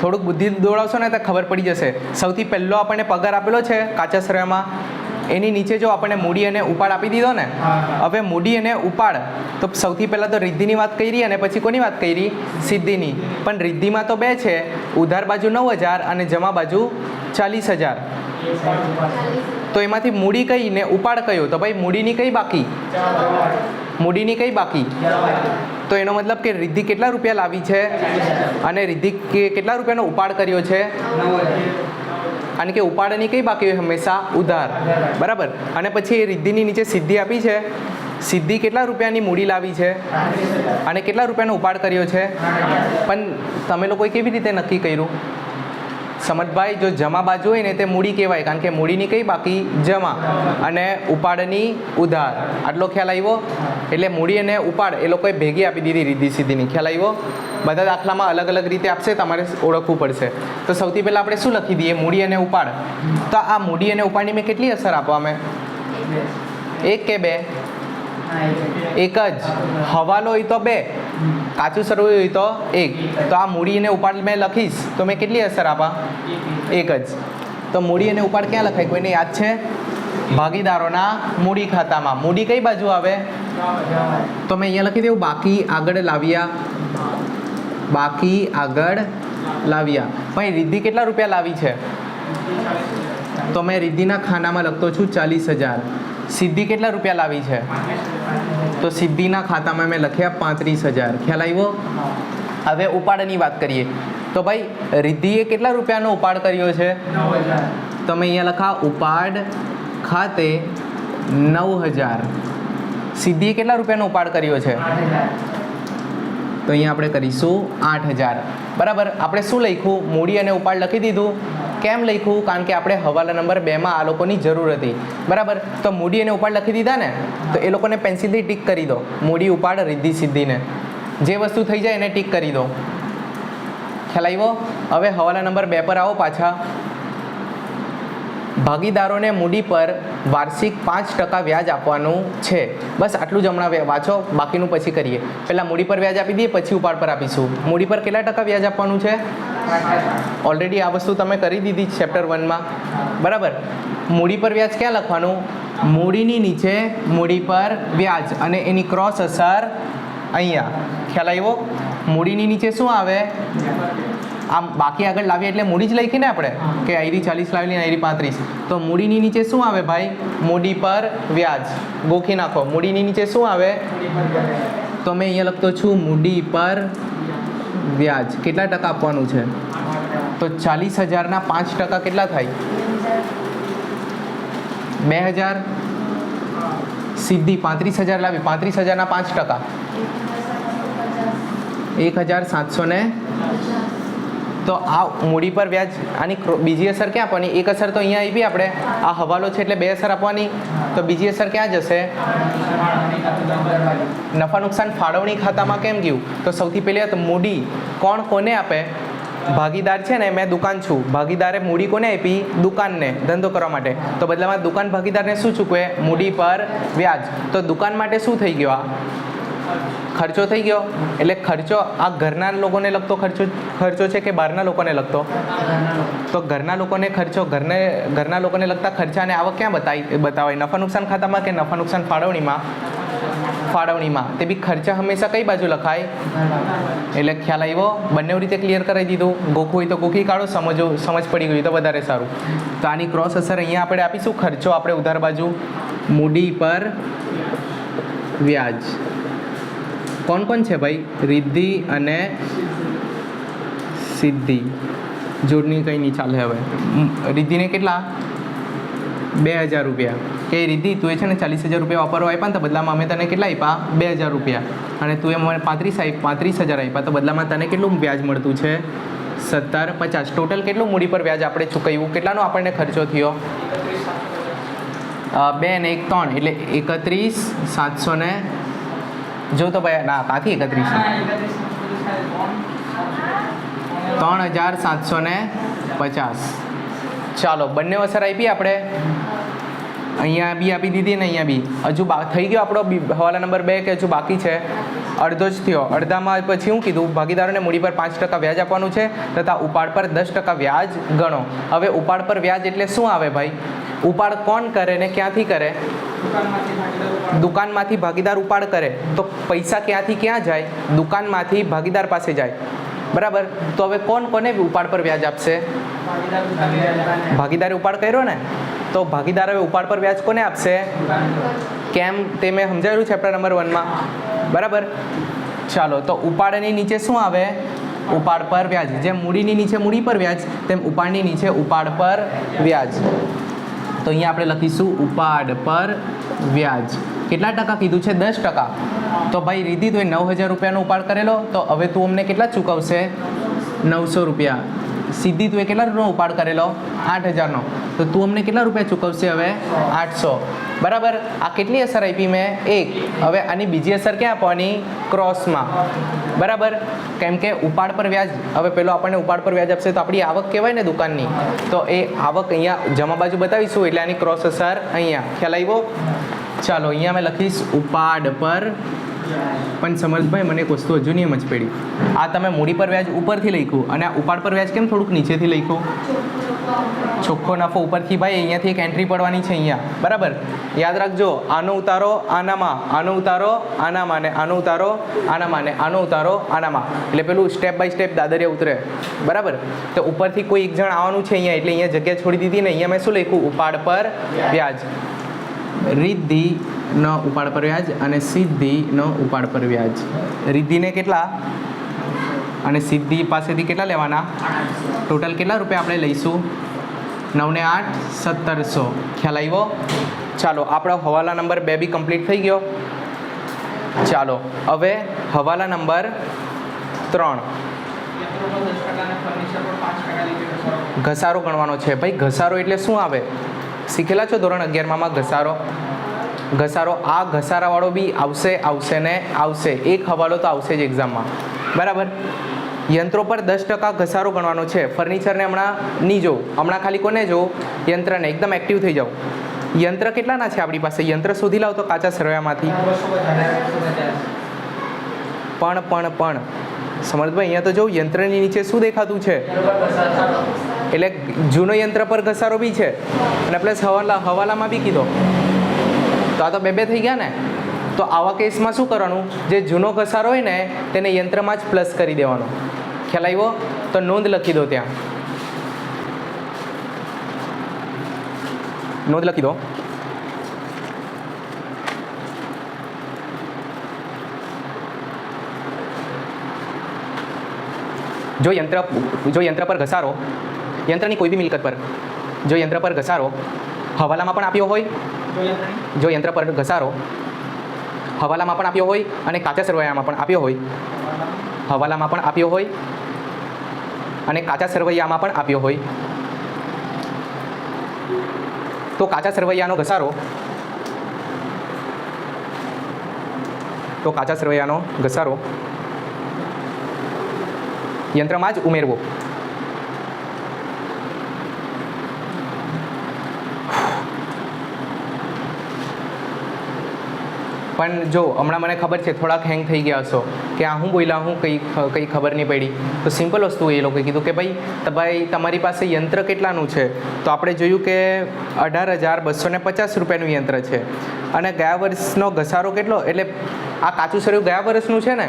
થોડુંક બુદ્ધિ દોડાવશો ને તો ખબર પડી જશે. સૌથી પહેલો આપણને પગાર આપેલો છે કાચા સરવૈયામાં, એની નીચે જો આપણને મૂડી અને ઉપાડ આપી દીધો ને. હવે મૂડી અને ઉપાડ તો સૌથી પહેલાં તો રિદ્ધિની વાત કરી અને પછી કોની વાત કરી? સિદ્ધિની. પણ રિદ્ધિમાં તો 2 છે, ઉધાર બાજુ 9,000 અને જમા બાજુ 40,000. તો એમાંથી મૂડી કઈ ને ઉપાડ કયો? તો ભાઈ મૂડીની કઈ બાકી? મૂડીની કઈ બાકી? તો એનો મતલબ કે રિદ્ધિ કેટલા રૂપિયા લાવી છે અને રિદ્ધિ કેટલા રૂપિયાનો ઉપાડ કર્યો છે? અને કે ઉપાડની કઈ બાકી હોય? હંમેશા ઉધાર. બરાબર? અને પછી એ રિદ્ધિની નીચે સિદ્ધિ આપી છે. સિદ્ધિ કેટલા રૂપિયાની મૂડી લાવી છે અને કેટલા રૂપિયાનો ઉપાડ કર્યો છે? પણ તમે લોકોએ કેવી રીતે નક્કી કર્યું? સમજભાઈ, જો જમા બાજુ હોય ને તે મૂડી કહેવાય, કારણ કે મૂડીની કઈ બાકી? જમા, અને ઉપાડની ઉધાર. આટલો ખ્યાલ આવ્યો? એટલે મૂડી અને ઉપાડ એ લોકોએ ભેગી આપી દીધી રિદ્ધિ સિદ્ધિની. ખ્યાલ આવ્યો? બધા દાખલામાં અલગ અલગ રીતે આપશે, તમારે ઓળખવું પડશે. તો સૌથી પહેલાં આપણે શું લખી દઈએ? મૂડી અને ઉપાડ. તો આ મૂડી અને ઉપાડની મેં કેટલી અસર આપવા? મેં 1 કે 2? એક જ. હવાલો હોય તો 2, કાચું સરવૈયું હોય તો 1. તો આ મૂડી અને ઉપાડ મેં લખીશ તો મેં કેટલી અસર આપા? 1 જ. તો મૂડી અને ઉપાડ ક્યાં લખાય? કોઈને યાદ છે? ભાગીદારોના મૂડી ખાતામાં. મૂડી કઈ બાજુ આવે? તો મેં અહીંયા લખી દઉં બાકી આગળ લાવ્યા. બાકી આગળ લાવ્યા. ભાઈ રિદ્ધિ કેટલા રૂપિયા લાવી છે? તો મેં રિદ્ધિના ખાનામાં લખતો છું 40,000. સિદ્ધિ કેટલા રૂપિયા લાવી છે? તો સિદ્ધિના ખાતામાં મેં લખ્યા 35,000. ખ્યાલ આવ્યો? હવે ઉપાડની વાત કરીએ તો ભાઈ રિદ્ધિએ કેટલા રૂપિયાનો ઉપાડ કર્યો છે? તો મેં અહીંયા લખા ઉપાડ ખાતે 9,000. સિદ્ધિએ કેટલા રૂપિયાનો ઉપાડ કર્યો છે? તો અહીંયા આપણે કરીશું 8,000. બરાબર. આપણે શું લખ્યું? મૂડી અને ઉપાડ લખી દીધું. કેમ લખ્યું? કારણ કે આપણે હવાલા નંબર 2માં આ લોકોની જરૂર હતી. બરાબર. તો મૂડી અને ઉપાડ લખી દીધા ને, તો એ લોકોને પેન્સિલથી ટીક કરી દો. મૂડી ઉપાડ રિદ્ધિ સિદ્ધિને જે વસ્તુ થઈ જાય એને ટીક કરી દો. ખ્યાલ આવ્યો? હવે હવાલા નંબર 2 પર આવો પાછા. ભાગીદારોને મૂડી પર વાર્ષિક 5% વ્યાજ આપવાનું છે. બસ આટલું જ હમણાં વાંચો, બાકીનું પછી કરીએ. પહેલાં મૂડી પર વ્યાજ આપી દઈએ, પછી ઉપાડ પર આપીશું. મૂડી પર કેટલા ટકા વ્યાજ આપવાનું છે? ઓલરેડી આ વસ્તુ તમે કરી દીધી ચેપ્ટર 1માં. બરાબર. મૂડી પર વ્યાજ ક્યાં લખવાનું? મૂડીની નીચે મૂડી પર વ્યાજ અને એની ક્રોસ અસર અહીંયા. ખ્યાલ આવ્યો? મૂડીની નીચે શું આવે? આમ બાકી આગળ લાવીએ એટલે મૂડી જ લખીને આપણે કે આયરી 40 લાવેલી ને આયરી 35. તો મૂડીની નીચે શું આવે ભાઈ? મૂડી પર વ્યાજ. ગોખી નાખો. મૂડીની નીચે શું આવે? તો મેં અહીંયા લખતો છું મૂડી પર વ્યાજ. કેટલા ટકા આપવાનું છે? તો 40,000ના 5% કેટલા થાય? 2,000. સિદ્ધિ 35,000 લાવી. 35,000ના 5% 1,700. તો આ મૂડી પર વ્યાજ. આની બીજી અસર ક્યાં આપવાની? એક અસર તો અહીંયા આવી. આપણે આ હવાલો છે એટલે 2 અસર આપવાની. તો બીજી અસર ક્યાં જશે? નફા નુકસાન ફાળવણી ખાતામાં. કેમ ગયું? તો સૌથી પહેલી મૂડી કોણ કોને આપે? ભાગીદાર છે ને, મેં દુકાન છું. ભાગીદારે મૂડી કોને આપી? દુકાનને, ધંધો કરવા માટે. તો બદલામાં દુકાન ભાગીદારને શું ચૂકવે? મૂડી પર વ્યાજ. તો દુકાન માટે શું થઈ ગયો? આ ખર્ચો થઈ ગયો. એટલે ખર્ચો આ ઘરના લોકોને લગતો ખર્ચો છે કે બહારના લોકોને લગતો? તો ઘરના લોકોને ખર્ચો, ઘરના લોકોને લગતા ખર્ચાને આવક ક્યાં બતાવાય? નફા નુકસાન ખાતામાં કે નફા નુકસાન ફાળવણીમાં? ફાળવણીમાં. તે બી ખર્ચા હંમેશા કઈ બાજુ લખાય? એટલે ખ્યાલ આવ્યો? બંને રીતે ક્લિયર કરાવી દીધું. ગોખવું હોય તો ગોખી કાઢો, સમજ પડી ગઈ તો વધારે સારું. તો આની ક્રોસ અસર અહીંયા આપણે આપીશું. ખર્ચો આપણે ઉધાર બાજુ, મૂડી પર વ્યાજ. કોણ કોણ છે ભાઈ? રિદ્ધિ અને સિદ્ધિ. જોડણી કંઈ નહીં ચાલે. હવે રિદ્ધિને કેટલા? 2,000 રૂપિયા. કે રિદ્ધિ તું એ છે ને 40,000 રૂપિયા વાપરવા આપ્યા ને, તો બદલામાં અમે તને કેટલા આપ્યા? 2,000 રૂપિયા. અને તું એ મને 35,000 આપ્યા, તો બદલામાં તને કેટલું વ્યાજ મળતું છે? 17,50. ટોટલ કેટલું મૂડી પર વ્યાજ આપણે ચૂકવ્યું? કેટલાનો આપણને ખર્ચો થયો? 2 ને 1 3 એટલે 31,700 ને જો તો ભાઈ ના કાથી 31 3,750. ચાલો બંને અસર આપી આપણે. અહીંયા બી આપી દીધી ને અહીંયા બી. હજુ થઈ ગયો આપણો હવાલા નંબર 2 કે હજુ બાકી છે? અડધો જ થયો. અડધામાં પછી હું કીધું? ભાગીદારોને મૂડી પર 5% વ્યાજ આપવાનું છે તથા ઉપાડ પર 10% વ્યાજ ગણો. હવે ઉપાડ પર વ્યાજ એટલે શું આવે ભાઈ? ઉપાડ કોણ કરે ને ક્યાંથી કરે? દુકાનમાંથી ભાગીદાર ઉપાડ કરે તો પૈસા ક્યાંથી ક્યાં જાય? દુકાનમાંથી ભાગીદાર પાસે જાય. બરાબર. તો હવે કોણ કોને ઉપાડ પર વ્યાજ આપશે? ભાગીદારે ઉપાડ કર્યો ને, તો ભાગીદાર હવે ઉપાડ પર વ્યાજ કોને આપશે? કેમ તે મેં સમજાવ્યું ચેપ્ટર નંબર 1માં. બરાબર. ચાલો તો ઉપાડની નીચે શું આવે? ઉપાડ પર વ્યાજ. જેમ મૂડીની નીચે મૂડી પર વ્યાજ, તેમ ઉપાડની નીચે ઉપાડ પર વ્યાજ. તો અહીંયા આપણે લખીશું ઉપાડ પર વ્યાજ. કેટલા ટકા કીધું છે? 10%. તો ભાઈ રિદ્ધિ તું 9,000 રૂપિયાનો ઉપાડ કરેલો, તો હવે તું અમને કેટલા ચૂકવશે? 900 રૂપિયા. સિદ્ધિ તું કેટલાનો ઉપાડ કરેલો? 8,000નો. તો તું અમને કેટલા રૂપિયા ચૂકવશે હવે? 800. બરાબર. આ કેટલી અસર આપી મેં? 1. હવે આની બીજી અસર ક્યાં આપવાની? ક્રોસમાં. બરાબર. કેમ કે ઉપાડ પર વ્યાજ, હવે પેલો આપણને ઉપાડ પર વ્યાજ આપશે તો આપણી આવક કહેવાય ને દુકાનની, તો એ આવક અહીંયા જમા બાજુ બતાવીશું એટલે આની ક્રોસ અસર અહીંયા. ખ્યાલ આવ્યો? ચાલો અહીંયા મેં લખીશ ઉપાડ પર, પણ સમર્થભાઈ મને એક વસ્તુ હજુ નહીં સમજ પડી. આ તમે મૂડી પર વ્યાજ ઉપરથી લખ્યું અને આ ઉપાડ પર વ્યાજ કેમ થોડુંક નીચેથી લખ્યું? ચોખ્ખો નફો ઉપરથી ભાઈ અહીંયાથી એક એન્ટ્રી પડવાની છે અહીંયા, બરાબર? યાદ રાખજો, આનો ઉતારો આનામાં, આનો ઉતારો આનામાં, ને આનો ઉતારો આનામાં, ને આનો ઉતારો આનામાં, એટલે પેલું સ્ટેપ બાય સ્ટેપ દાદરિયા ઉતરે, બરાબર? તો ઉપરથી કોઈ એક જણ આવવાનું છે અહીંયા, એટલે અહીંયા જગ્યા છોડી દીધી ને અહીંયા મેં શું લખ્યું? ઉપાડ પર વ્યાજ. રિદ્ધિ ન ઉપાડ પર વ્યાજ અને સિદ્ધિ ન ઉપાડ પર વ્યાજ. રિદ્ધિને કેટલા અને સિદ્ધિ પાસેથી કેટલા લેવાના? ટોટલ કેટલા રૂપિયા આપણે લઈશું? 9 ને 8 1700. ખ્યાલ આવ્યો? ચાલો આપણો હવાલા નંબર 2 બી કમ્પ્લીટ થઈ ગયો. ચાલો હવે હવાલા નંબર 3, ઘસારો ગણવાનો છે. ભાઈ ઘસારો એટલે શું આવે? શીખેલા છો ધોરણ 11માં ઘસારો? ઘસારો આ ઘસારાવાળો બી આવશે ને આવશે. એક હવાલો તો આવશે જ એક્ઝામમાં, બરાબર? યંત્રો પર 10% ઘસારો ગણવાનો છે. ફર્નિચરને હમણાં નહીં જોઉં, હમણાં ખાલી કોને જોઉં? યંત્રને. એકદમ એક્ટિવ થઈ જાઓ. યંત્ર કેટલાના છે આપણી પાસે? યંત્ર શોધી લાવ તો કાચા સરવૈયામાંથી. પણ સમર્થભાઈ અહીંયા તો જોઉં યંત્રની નીચે શું દેખાતું છે? એટલે જૂનો યંત્ર પર ઘસારો બી છે અને પ્લસ હવાલામાં બી કીધો, તો આ તો બે થઈ ગયા ને. તો આવા કેસમાં શું કરવાનું? જે જૂનો ઘસારો હોય ને તેને યંત્રમાં જ પ્લસ કરી દેવાનો. ખ્યાલ આવ્યો? તો નોંધ લખી દો, ત્યાં નોંધ લખી દો. જો યંત્ર પર ઘસારો, યંત્રની કોઈ બી મિલકત પર જો યંત્ર પર ઘસારો હવાલામાં પણ આપ્યો હોય, જો યંત્ર પર ઘસારો હવાલામાં પણ આપ્યો હોય અને કાચા સરવૈયામાં પણ આપ્યો હોય, હવાલામાં પણ આપ્યો હોય અને કાચા સરવૈયામાં પણ આપ્યો હોય, તો કાચા સરવૈયાનો ઘસારો યંત્રમાં જ ઉમેરવો. પણ જો હમણાં મને ખબર છે થોડાક હેંગ થઈ ગયા હશો કે આ હું બોલ્યા, હું કંઈ ખબર નહીં પડી. તો સિમ્પલ વસ્તુ એ લોકોએ કીધું કે ભાઈ તમારી પાસે યંત્ર કેટલાનું છે? તો આપણે જોયું કે 18,250 રૂપિયાનું યંત્ર છે અને ગયા વર્ષનો ઘસારો કેટલો? એટલે આ કાચું સરયું ગયા વર્ષનું છે ને,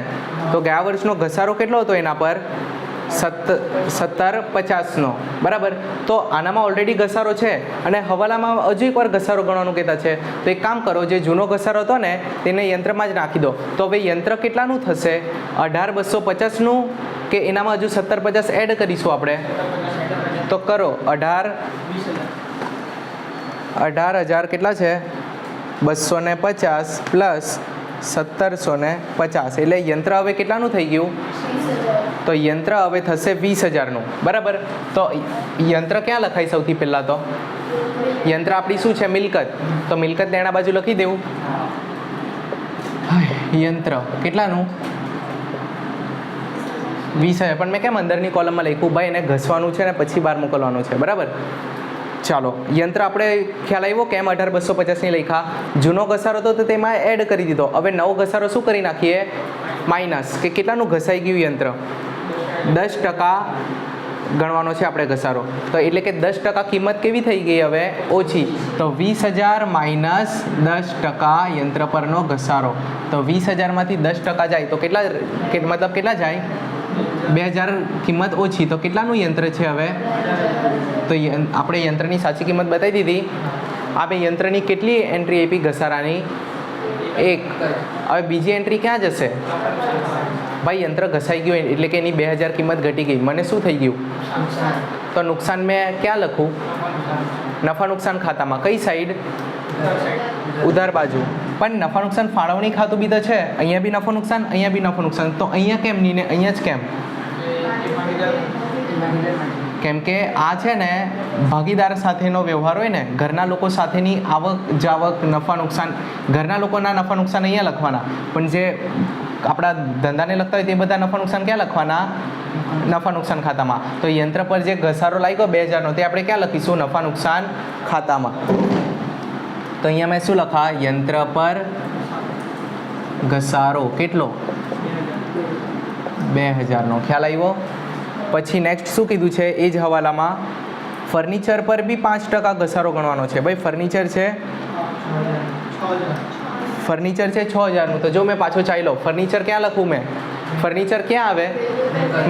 તો ગયા વર્ષનો ઘસારો કેટલો હતો એના પર? 1750નો, બરાબર? તો આનામાં ઓલરેડી ઘસારો છે અને હવાલામાં હજુ એકવાર ઘસારો ગણવાનું કહેતા છે. તો એક કામ કરો, જે જૂનો ઘસારો હતો ને તેને યંત્રમાં જ નાખી દો. તો હવે યંત્ર કેટલાનું થશે? 18,250નું કે એનામાં હજુ 1750 એડ કરીશું આપણે? તો કરો 18,000 કેટલા છે? 250 પ્લસ 1750, એટલે યંત્ર હવે કેટલાનું થઈ ગયું? તો યંત્ર હવે થશે 20,000નું, બરાબર? તો યંત્ર ક્યાં લખાય? સૌથી પહેલાં તો યંત્ર આપણી શું છે? મિલકત. તો મિલકત એના બાજુ લખી દેવું. યંત્ર કેટલાનું? 20,000. પણ મેં કેમ અંદરની કોલમમાં લખ્યું? ભાઈ એને ઘસવાનું છે ને પછી બહાર મોકલવાનું છે, બરાબર? ચાલો યંત્ર આપણે ખ્યાલ આવ્યો કેમ 18,250ની લખ્યા? જૂનો ઘસારો હતો તો તેમાં એડ કરી દીધો. હવે નવો ઘસારો શું કરી નાખીએ? માઇનસ. કે કેટલાનું ઘસાઈ ગયું યંત્ર? 10% ગણવાનો છે આપણે ઘસારો. તો એટલે કે 10% કિંમત કેવી થઈ ગઈ હવે? ઓછી. તો 20,000 માઇનસ 10% યંત્ર પરનો ઘસારો. તો 20,000માંથી 10% જાય તો કેટલા, મતલબ કેટલા જાય? 2,000 કિંમત ઓછી. તો કેટલાનું યંત્ર છે હવે? તો આપણે યંત્રની સાચી કિંમત બતાવી દીધી. આ બે યંત્રની કેટલી એન્ટ્રી આપી ઘસારાની? 1. હવે બીજી એન્ટ્રી ક્યાં જશે? ભાઈ યંત્ર ઘસાઈ ગયું એટલે કે એની 2,000 કિંમત ઘટી ગઈ. મને શું થઈ ગયું? તો નુકસાન મેં ક્યાં લખું? નફા નુકસાન ખાતામાં. કઈ સાઈડ? ઉધાર બાજુ. પણ નફા નુકસાન ફાળવણી ખાતું બી તો છે. અહીંયા બી નફો નુકસાન, અહીંયા બી નફો નુકસાન. તો અહીંયા કેમ નહીં ને અહીંયા જ કેમ? કેમ કે આ છે ને ભાગીદાર સાથેનો વ્યવહાર હોય ને, ઘરના લોકો સાથેની આવક જાવક નફા નુકસાન, ઘરના લોકોના નફા નુકસાન અહીંયા લખવાના, પણ જે આપણા ધંધાને લગતા હોય તે બધા નફા નુકસાન ક્યાં લખવાના? નફા નુકસાન ખાતામાં. તો યંત્ર પર જે ઘસારો લાગ્યો 2,000નો તે આપણે ક્યાં લખીશું? નફા નુકસાન ખાતામાં. તો અહીંયા મેં શું લખા, યંત્ર પર ઘસારો કેટલો, 2000નો. ખ્યાલ આવ્યો? પછી નેક્સ્ટ શું કીધું છે એ જ હવાલામાં, ફર્નિચર પર બી 5% ઘસારો ગણવાનો છે. ભાઈ ફર્નિચર છે 6000નું. તો જો મેં પાછો ચાલ્યો, ફર્નિચર ક્યાં લખું મેં, ફર્નિચર ક્યાં આવે,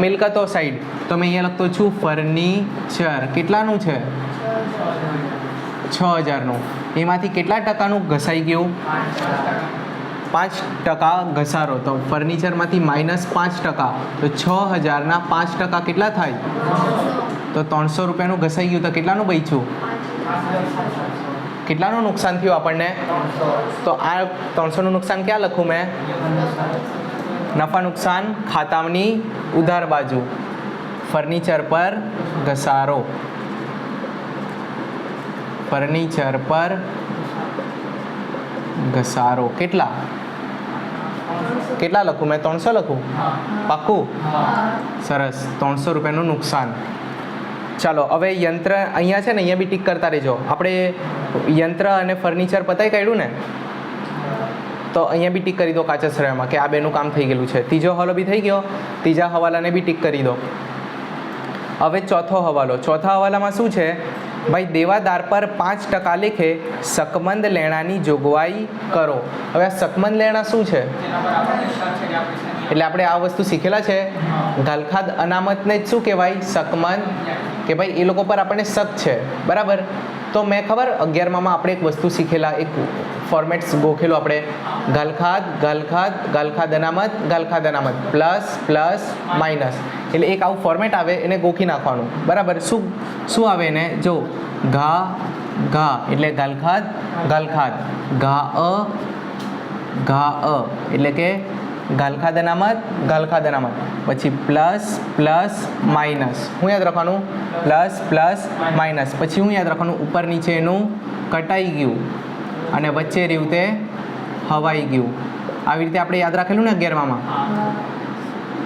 મિલકતો સાઈડ. તો મેં અહીંયા લખતો છું ફર્નિચર કેટલાનું છે, 6000નું. એમાંથી કેટલા ટકાનું ઘસાઈ ગયું, 5% ઘસારો. તો ફર્નિચરમાંથી -5%, તો 6000ના 5% કેટલા થાય, તો 300 રૂપિયાનું ઘસાઈ ગયું. તો કેટલાનું બચ્યું, કેટલાનું નુકસાન થયું આપણને, તો આ 300નું નુકસાન ક્યાં લખું મેં, નફા નુકસાન ખાતાની ઉધાર બાજુ. ફર્નિચર પર ઘસારો, ફર્નિચર પર ઘસારો કેટલા, કેટલા લખું મેં, 300 લખું, પાક્કું? સરસ, 300 રૂપિયાનું નુકસાન. ચાલો હવે યંત્ર અહીંયા છે ને, અહીંયા બી ટીક કરતા રહેજો. આપણે યંત્ર અને ફર્નિચર પતાવી કાઢ્યું ને, તો અહીંયા બી ટીક કરી દો કાચા સરળામાં કે આ બેનું કામ થઈ ગયેલું છે. ત્રીજો હવાલો બી થઈ ગયો, ત્રીજા હવાલાને બી ટીક કરી દો. હવે ચોથો હવાલો, ચોથા હવાલામાં શું છે ભાઈ, દેવાદાર પર 5% લેખે શકમંદ લેણાની જોગવાઈ કરો. હવે આ શકમંદ લેણા શું છે, એટલે આપણે આ વસ્તુ શીખેલા છે, ગાલખાદ અનામતને જ શું કહેવાય, શકમંદ, કે ભાઈ એ લોકો પર આપણને શક છે, બરાબર. તો મેં ખબર 11માં આપણે એક વસ્તુ શીખેલા, એક ફોર્મેટ્સ ગોખેલું આપણે, ગાલખાદ ગાલખાદ ગાલખાદ અનામત પ્લસ પ્લસ માઇનસ. એટલે એક આવું ફોર્મેટ આવે, એને ગોખી નાખવાનું, બરાબર. શું શું આવે એને જો, ઘા ઘા એટલે ગાલખાદ ગાલખાદ, ઘા એટલે કે ગાલખાદ અનામત, પછી પ્લસ પ્લસ માઇનસ. શું યાદ રાખવાનું, પ્લસ પ્લસ માઇનસ. પછી શું યાદ રાખવાનું, ઉપર નીચે એનું કટાઈ ગયું અને વચ્ચે રહ્યું તે હવાઈ ગયું. આવી રીતે આપણે યાદ રાખેલું ને 11માં.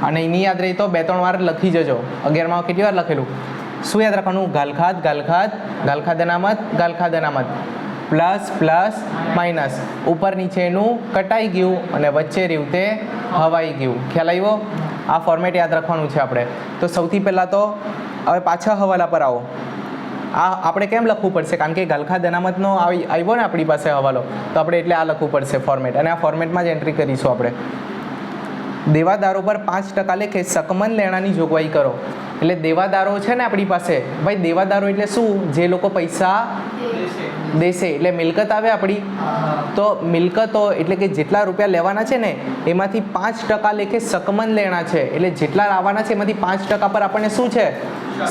અને એની યાદ રહી તો 2-3 વાર લખી જજો. 11માં કેટલી વાર લખેલું, શું યાદ રાખવાનું, ગાલખાદ ગાલખાદ ગાલખાદ અનામત પ્લસ પ્લસ માઇનસ, ઉપર નીચેનું કટાઈ ગયું અને વચ્ચે રહ્યું તે હવાઈ ગયું. ખ્યાલ આવ્યો? આ ફોર્મેટ યાદ રાખવાનું છે આપણે. તો સૌથી પહેલાં તો હવે પાછા હવાલા પર આવો. આ આપણે કેમ લખવું પડશે, કારણ કે ગાલખાદ અનામતનો આવ્યો ને આપણી પાસે હવાલો, તો આપણે એટલે આ લખવું પડશે ફોર્મેટ, અને આ ફોર્મેટમાં જ એન્ટ્રી કરીશું આપણે. દેવાદારો પર 5% લેખે શકમંદ લેણાની જોગવાઈ કરો. એટલે દેવાદારો છે ને આપણી પાસે, ભાઈ દેવાદારો એટલે શું, જે લોકો પૈસા દેશે, એટલે મિલકત આવે આપણી. તો મિલકતો એટલે કે જેટલા રૂપિયા લેવાના છે ને, એમાંથી 5% લેખે શકમંદ લેણા છે. એટલે જેટલા આવવાના છે એમાંથી 5% પર આપણને શું છે,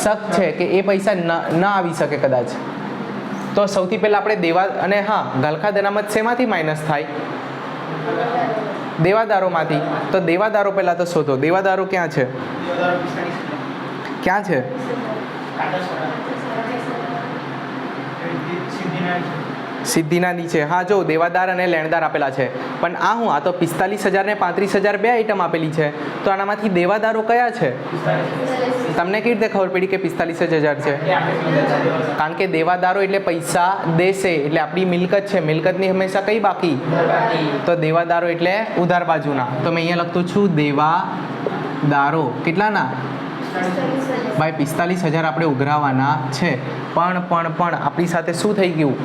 શક છે કે એ પૈસા ન આવી શકે કદાચ. તો સૌથી પહેલાં આપણે અને હા, ગાલખાદ અનામત શેમાંથી માઇનસ થાય, દેવાદારોમાંથી. તો દેવાદારો પહેલાં તો શોધો, દેવાદારો ક્યાં છે, ક્યાં છે, સિદ્ધિના નીચે. હા જો દેવાદાર અને લેણદાર આપેલા છે, પણ આ હું, આ તો 45000 ને 35000 બે આઈટમ આપેલી છે. તો આનામાંથી દેવાદારો કયા છે, તમને કેવી રીતે ખબર પડી કે 45000 છે, કારણ કે દેવાદારો એટલે પૈસા દેશે, એટલે આપણી મિલકત છે, મિલકતની હંમેશા કઈ બાકી, તો દેવાદારો એટલે ઉધાર બાજુના. તો મેં અહીંયા લખતો છું દેવાદારો કેટલાના, ભાઈ 45000 આપણે ઉઘરાવાના છે. પણ આપણી સાથે શું થઈ ગયું,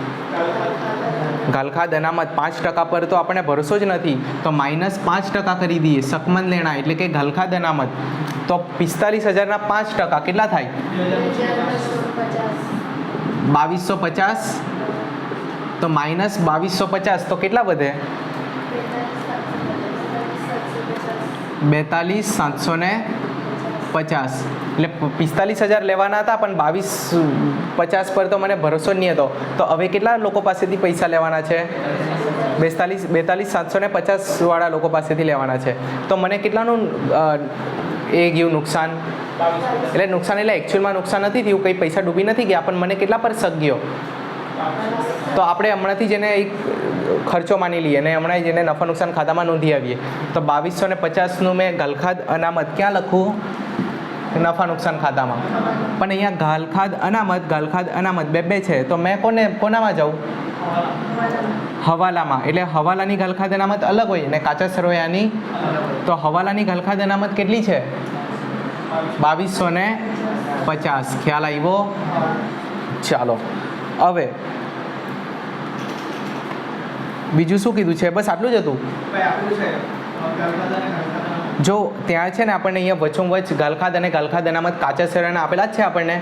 ગાલખાદ અનામત 5% પર તો આપણને ભરોસો જ નથી, તો -5% કરી દઈએ. શકમંદ લેણા એટલે કે ગાલખાદ અનામત, તો 45000ના 5% કેટલા થાય, 2250. તો -2250 તો કેટલા વધે, 42750. એટલે 45000 લેવાના હતા, પણ 2250 પર તો મને ભરોસો જ નહીં હતો. તો હવે કેટલા લોકો પાસેથી પૈસા લેવાના છે, 42750 વાળા લોકો પાસેથી લેવાના છે. તો મને કેટલાનું એ ગયું નુકસાન, એટલે નુકસાન એટલે એકચ્યુઅલમાં નુકસાન નથી થયું, કંઈ પૈસા ડૂબી નથી ગયા, પણ મને કેટલા પર શક ગયો. તો આપણે હમણાંથી જેને એક ખર્ચો માની લઈએ અને હમણાં જેને નફા નુકસાન ખાતામાં નોંધી આવીએ. તો 2250નું મેં ગાલખાદ અનામત ક્યાં લખું, નફા નુકસાન ખાતામાં. પણ અહીંયા ગાલખાદ અનામત બે છે, તો મેં કોનામાં જાઉં, હવાલામાં, એટલે હવાલાની ગલખાદ અનામત અલગ હોય અને કાચા સરવૈયાની. તો હવાલાની ગલખાદ અનામત કેટલી છે? 2250. ખ્યાલ આવ્યો? ચાલો હવે બીજું શું કીધું છે? બસ આટલું જ હતું. જો ત્યાં છે ને આપણને અહીંયા વચ્ચોવચ્ચ ગલખાદ અને ગલખાદ અનામત કાચા સરવૈયાના આપેલા જ છે આપણને.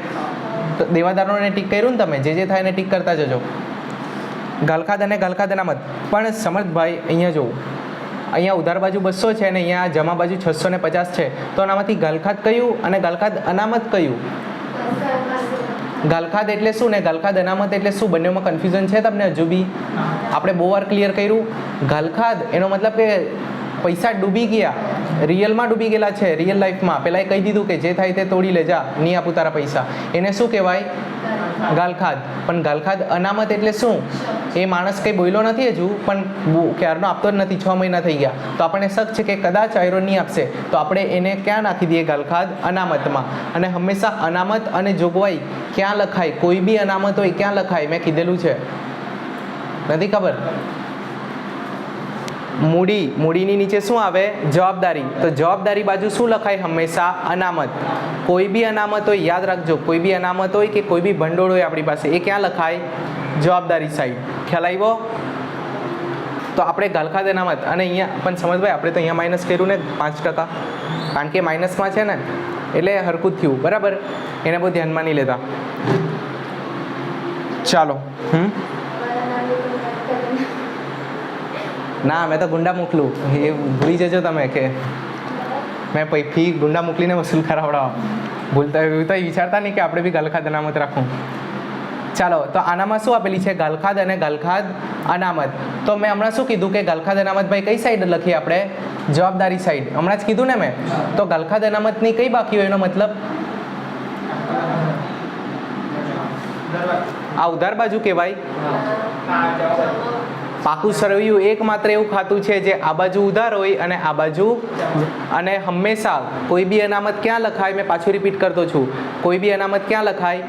તો દેવાદારોને ટીક કર્યું ને તમે, જે થાય એને ટીક કરતા જજો. ગલખાદ અને ગલખાદ અનામત. પણ સમર્થભાઈ અહીંયા જુઓ, અહીંયા ઉધાર બાજુ 200 છે અને અહીંયા જમા બાજુ 650 છે. તો આનામાંથી ગલખાદ કયું અને ગલખાદ અનામત કયું? ગલખાદ એટલે શું ને ગલખાદ અનામત એટલે શું? બંનેમાં કન્ફ્યુઝન છે તમને હજુ બી? આપણે બહુ વાર ક્લિયર કર્યું. ગલખાદ એનો મતલબ કે પૈસા ડૂબી ગયા, રિયલમાં ડૂબી ગયેલા છે, રિયલ લાઈફમાં. પહેલાં એ કહી દીધું કે જે થાય તે તોડી લેજા, નહીં આપું તારા પૈસા. એને શું કહેવાય? ગલખાદ. પણ ગલખાદ અનામત એટલે શું? એ માણસ કંઈ બોલ્યો નથી હજુ, પણ ક્યારનો આપતો જ નથી, 6 મહિના થઈ ગયા. તો આપણને શક છે કે કદાચ આયરો નહીં આપશે, તો આપણે એને ક્યાં નાખી દઈએ? ગલખાદ અનામતમાં. અને હંમેશા અનામત અને જોગવાઈ ક્યાં લખાય? કોઈ બી અનામત હોય ક્યાં લખાય? મેં કીધેલું છે, નથી ખબર? મૂડીની નીચે શું આવે? જવાબદારી. તો જવાબદારી બાજુ શું લખાય? હંમેશા અનામત. કોઈ બી અનામત હોય, યાદ રાખજો, કોઈ બી અનામત હોય કે કોઈ બી ભંડોળ હોય આપણી પાસે, એ ક્યાં લખાય? જવાબદારી સાઈડ. ખ્યાલ આવ્યો? તો આપણે ગલખાદ અનામત અને અહીંયા પણ સમજભાઈ આપણે તો અહીંયા માઇનસ કર્યું ને 5%, કારણ કે માઇનસમાં છે ને એટલે હરખું જ થયું, બરાબર? એને બહુ ધ્યાનમાં નહીં લેતા. ચાલો. ના, મેં તો ગુંડા મોકલું, એ ભૂલી જજો તમે કે મેં ફી ગુંડા મોકલીને વસૂલ કરાવડાવો. ભૂલતા એવું તો વિચારતા નહીં કે આપણે બી ગલખાદ અનામત રાખવું. ચાલો, તો આનામાં શું આપેલી છે? ગલખાદ અને ગલખાદ અનામત. તો મેં હમણાં શું કીધું કે ગલખાદ અનામત ભાઈ કઈ સાઈડ લખીએ આપણે? જવાબદારી સાઈડ. હમણાં જ કીધું ને મેં. તો ગલખાદ અનામતની કઈ બાકી હોય એનો મતલબ? આ ઉધાર બાજુ કહેવાય. પાકું સરવૈયું એકમાત્ર એવું ખાતું છે જે આ બાજુ ઉધાર હોય અને આ બાજુ. અને હંમેશા કોઈ બી અનામત ક્યાં લખાય? મેં પાછું રિપીટ કરતો છું, કોઈ બી અનામત ક્યાં લખાય?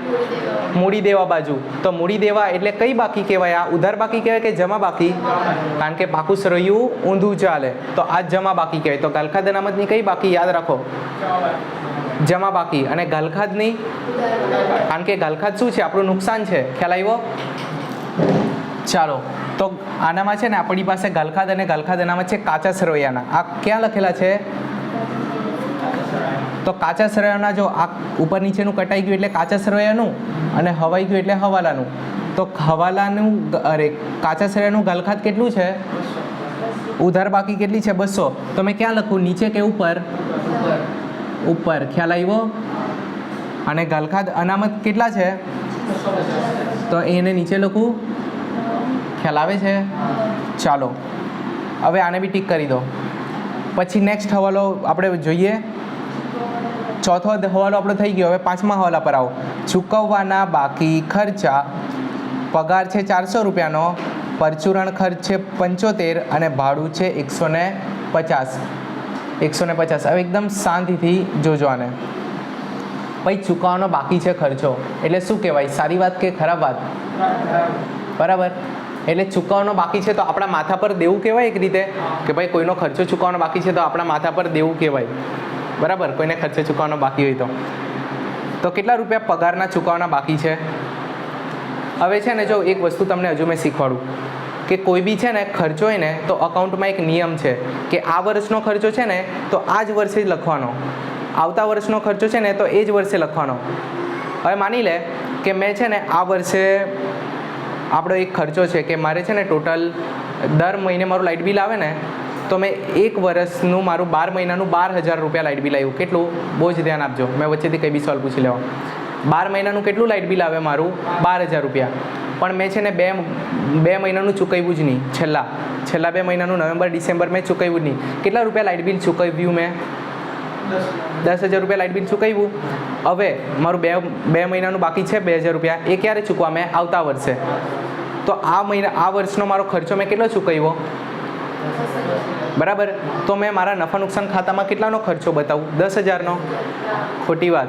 મૂડી દેવા બાજુ. તો મૂડી દેવા એટલે કઈ બાકી કહેવાય? આ ઉધાર બાકી કહેવાય કે જમા બાકી? કારણ કે પાકું સરવૈયું ઊંધું ચાલે, તો આ જમા બાકી કહેવાય. તો ગલખાદ અનામતની કઈ બાકી? યાદ રાખો, જમા બાકી. અને ગલખાદની? કારણ કે ગલખાદ શું છે? આપણું નુકસાન છે. ખ્યાલ આવ્યો? ચાલો, તો આનામાં છે ને આપણી પાસે ગલખાદ અને ગલખાદ અનામત છે કાચા સરવૈયાના. આ ક્યાં લખેલા છે? તો કાચા સરવૈયાના જો આ ઉપર નીચેનું કટાઈ ગયું એટલે કાચા સરવૈયાનું, અને હવાઈ ગયું એટલે હવાલાનું. તો હવાલાનું કાચા સરવૈયાનું ગલખાદ કેટલું છે? ઉધાર બાકી કેટલી છે? 200. તો મેં ક્યાં લખું? નીચે કે ઉપર? ઉપર. ખ્યાલ આવ્યો? અને ગલખાદ અનામત કેટલા છે? તો એને નીચે લખું. ખ્યાલ આવે છે? ચાલો, હવે આને બી ટીક કરી દો. પછી નેક્સ્ટ હવાલો આપણે જોઈએ. ચોથો હવાલો આપણો થઈ ગયો. હવે 5મા હવાલા પર આવો. ચૂકવવાના બાકી ખર્ચા. પગાર છે 400 રૂપિયાનો, પરચુરણ ખર્ચ છે 75 અને ભાડું છે 150. 150. હવે એકદમ શાંતિથી જોજો આને. પછી ચૂકવવાનો બાકી છે ખર્ચો એટલે શું કહેવાય? સારી વાત કે ખરાબ વાત? બરાબર. એટલે ચૂકવવાનો બાકી છે તો આપણા માથા પર દેવું કહેવાય એક રીતે, કે ભાઈ કોઈનો ખર્ચો ચૂકવવાનો બાકી છે તો આપણા માથા પર દેવું કહેવાય, બરાબર? કોઈને ખર્ચો ચૂકવવાનો બાકી હોય તો કેટલા રૂપિયા પગારના ચૂકવવાના બાકી છે? હવે છે ને જો એક વસ્તુ તમને હજુ મેં શીખવાડું કે કોઈ બી છે ને ખર્ચો હોય ને તો અકાઉન્ટમાં એક નિયમ છે કે આ વર્ષનો ખર્ચો છે ને તો આ જ વર્ષે જ લખવાનો, આવતા વર્ષનો ખર્ચો છે ને તો એ જ વર્ષે લખવાનો. હવે માની લે કે મેં છે ને આ વર્ષે આપણો એક ખર્ચો છે કે મારે છે ને ટોટલ દર મહિને મારું લાઇટ બિલ આવે ને, તો મેં એક વર્ષનું મારું 12 મહિનાનું 12,000 રૂપિયા લાઇટ બિલ આવ્યું. કેટલું? બહુ જ ધ્યાન આપજો, મેં વચ્ચેથી કંઈ બી સવાલ પૂછી લેવા. 12 મહિનાનું કેટલું લાઇટ બિલ આવે મારું? 12,000 રૂપિયા. પણ મેં છે ને બે મહિનાનું ચૂકવ્યું જ નહીં. છેલ્લા 2 મહિનાનું નવેમ્બર ડિસેમ્બર મેં ચૂકવ્યું જ નહીં. કેટલા રૂપિયા લાઇટ બિલ ચૂકવ્યું મેં? 10,000 રૂપિયા લાઇટ બિલ ચૂકવ્યું. હવે મારું બે મહિનાનું બાકી છે 2,000 રૂપિયા, એ ક્યારે ચૂકવા? મેં આવતા વર્ષે. તો આ વર્ષનો મારો ખર્ચો મેં કેટલો ચૂકવ્યો? બરાબર. તો મેં મારા નફા નુકસાન ખાતામાં કેટલાનો ખર્ચો બતાવું? 10,000નો. ખોટી વાત.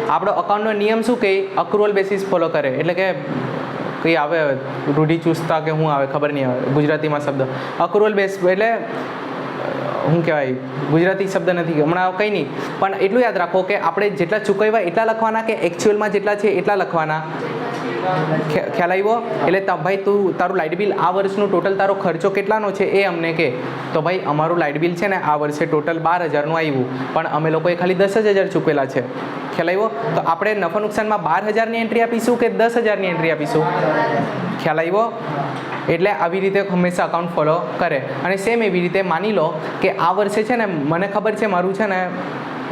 આપણો અકાઉન્ટનો નિયમ શું કહે? અક્રુઅલ બેસિસ ફોલો કરે, એટલે કે કંઈ આવે રૂઢિચુસ્તતા કે શું આવે ખબર નહીં આવે ગુજરાતીમાં શબ્દ. અક્રુઅલ બેસ એટલે શું કહેવાય, ગુજરાતી શબ્દ નથી હમણાં કંઈ નહીં, પણ એટલું યાદ રાખો કે આપણે જેટલા ચૂકવ્યા એટલા લખવાના કે એકચ્યુઅલમાં જેટલા છે એટલા લખવાના. ખ્યાલ આવ્યો? એટલે ભાઈ તું તારું લાઇટ બિલ આ વર્ષનું ટોટલ તારો ખર્ચો કેટલાનો છે એ અમને કહે. તો ભાઈ અમારું લાઇટ બિલ છે ને આ વર્ષે ટોટલ 12,000નું આવ્યું, પણ અમે લોકોએ ખાલી 10,000 ચૂકવેલા છે. ખ્યાલ આવ્યો? તો આપણે નફા નુકસાનમાં 12,000ની એન્ટ્રી આપીશું કે 10,000ની એન્ટ્રી આપીશું? ખ્યાલ આવ્યો? એટલે આવી રીતે હંમેશા અકાઉન્ટ ફોલો કરે. અને સેમ એવી રીતે માની લો કે આ વર્ષે છે ને મને ખબર છે મારું છે ને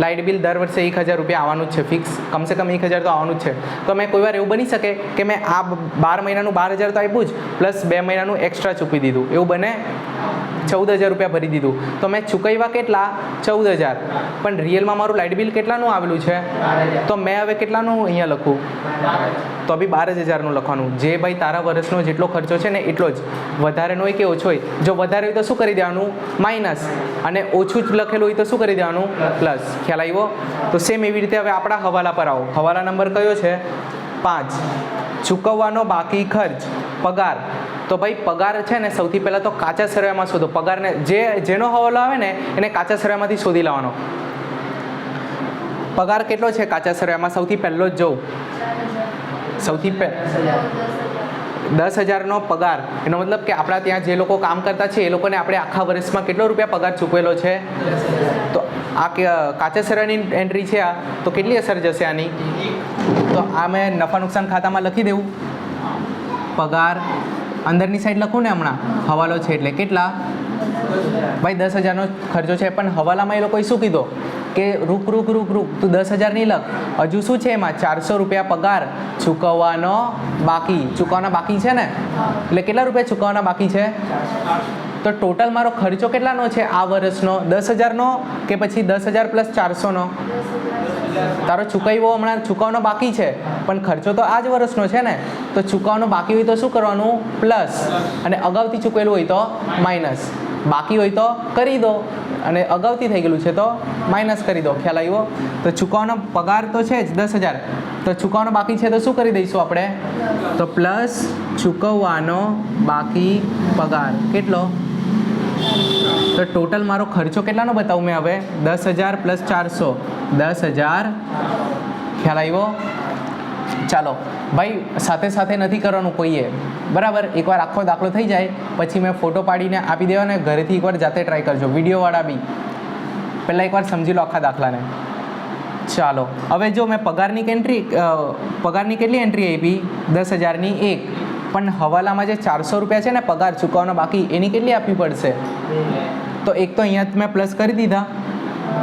લાઇટ બિલ દર વર્ષે 1,000 રૂપિયા આવવાનું જ છે, ફિક્સ કમસે કમ 1,000 તો આવવાનું જ છે. તો મેં કોઈ વાર એવું બની શકે કે મેં આ 12 મહિનાનું 12,000 તો આપ્યું જ, પ્લસ 2 મહિનાનું એક્સ્ટ્રા ચૂકવી દીધું, એવું બને 14,000 રૂપિયા ભરી દીધું. તો મેં ચૂકવ્યા કેટલા? 14,000, પણ રિયલમાં મારું લાઇટ બિલ કેટલાનું આવેલું છે? તો મેં હવે કેટલાનું અહીંયા લખું? તો બી 12,000નું લખવાનું. જે ભાઈ તારા વર્ષનો જેટલો ખર્ચો છે ને એટલો જ, વધારેનો હોય કે ઓછો હોય. જો વધારે હોય તો શું કરી દેવાનું? માઇનસ. અને ઓછું જ લખેલું હોય તો શું કરી દેવાનું? પ્લસ. ખ્યાલ આવ્યો? તો સેમ એવી રીતે હવે આપણા હવાલા પર આવો. હવાલા નંબર કયો છે? 5. ચૂકવવાનો બાકી ખર્ચ પગાર. તો ભાઈ પગાર છે ને સૌથી પહેલાં તો કાચા સરવાળામાં શોધો. પગારને જેનો હવાલો આવે ને એને કાચા સરવાળામાંથી શોધી લેવાનો. પગાર કેટલો છે કાચા સરવાળામાં? સૌથી પહેલો જ જોઉં, સૌથી 10,000નો પગાર. એનો મતલબ કે આપણા ત્યાં જે લોકો કામ કરતા છે એ લોકોને આપણે આખા વર્ષમાં કેટલો રૂપિયા પગાર ચૂકવેલો છે? તો આ કાચા સરવાળાની એન્ટ્રી છે આ, તો કેટલી અસર જશે આની? તો આ મેં નફા નુકસાન ખાતામાં લખી દેવું. પગાર અંદરની સાઈડ લખું ને હમણાં, હવાલો છે એટલે કેટલા? ભાઈ 10,000નો ખર્ચો છે, પણ હવાલામાં એ લોકોએ શું કીધો કે રૂક તું 10,000 નહીં લખ, હજુ શું છે એમાં? 400 રૂપિયા પગાર ચૂકવવાનો બાકી. ચૂકવવાના બાકી છે ને, એટલે કેટલા રૂપિયા ચૂકવવાના બાકી છે? તો ટોટલ મારો ખર્ચો કેટલાનો છે આ વર્ષનો? 10,000નો કે પછી 10,000 પ્લસ 400નો? તારો ચૂકવ્યો હમણાં ચૂકવવાનો બાકી છે, પણ ખર્ચો તો આ જ વર્ષનો છે ને, તો ચૂકવવાનો બાકી હોય તો શું કરવાનું? પ્લસ. અને અગાઉથી ચૂકવેલું હોય તો માઇનસ. બાકી હોય તો કરી દો, અને અગાઉથી થઈ ગયેલું છે તો માઇનસ કરી દો. ખ્યાલ આવ્યો? તો ચૂકવવાનો પગાર તો છે જ 10,000, તો ચૂકવવાનો બાકી છે તો શું કરી દઈશું આપણે? તો પ્લસ ચૂકવવાનો બાકી પગાર કેટલો? તો ટોટલ મારો ખર્ચો કેટલાનો બતાવું મેં હવે? 10,000 પ્લસ 400, 10,000. ખ્યાલ આવ્યો? ચાલો ભાઈ, સાથે સાથે નથી કરવાનું કોઈએ, બરાબર? એકવાર આખો દાખલો થઈ જાય પછી મેં ફોટો પાડીને આપી દેવાનો, ઘરેથી એકવાર જાતે ટ્રાય કરજો, વિડીયોવાળા બી. પહેલાં એકવાર સમજી લો આખા દાખલાને. ચાલો હવે જો મેં પગારની કેટલી એન્ટ્રી આપી? 10,000ની 1, પણ હવાલામાં જે 400 રૂપિયા છે ને પગાર ચૂકવવાનો બાકી, એની કેટલી આપવી પડશે? તો એક તો અહીંયા મેં પ્લસ કરી દીધા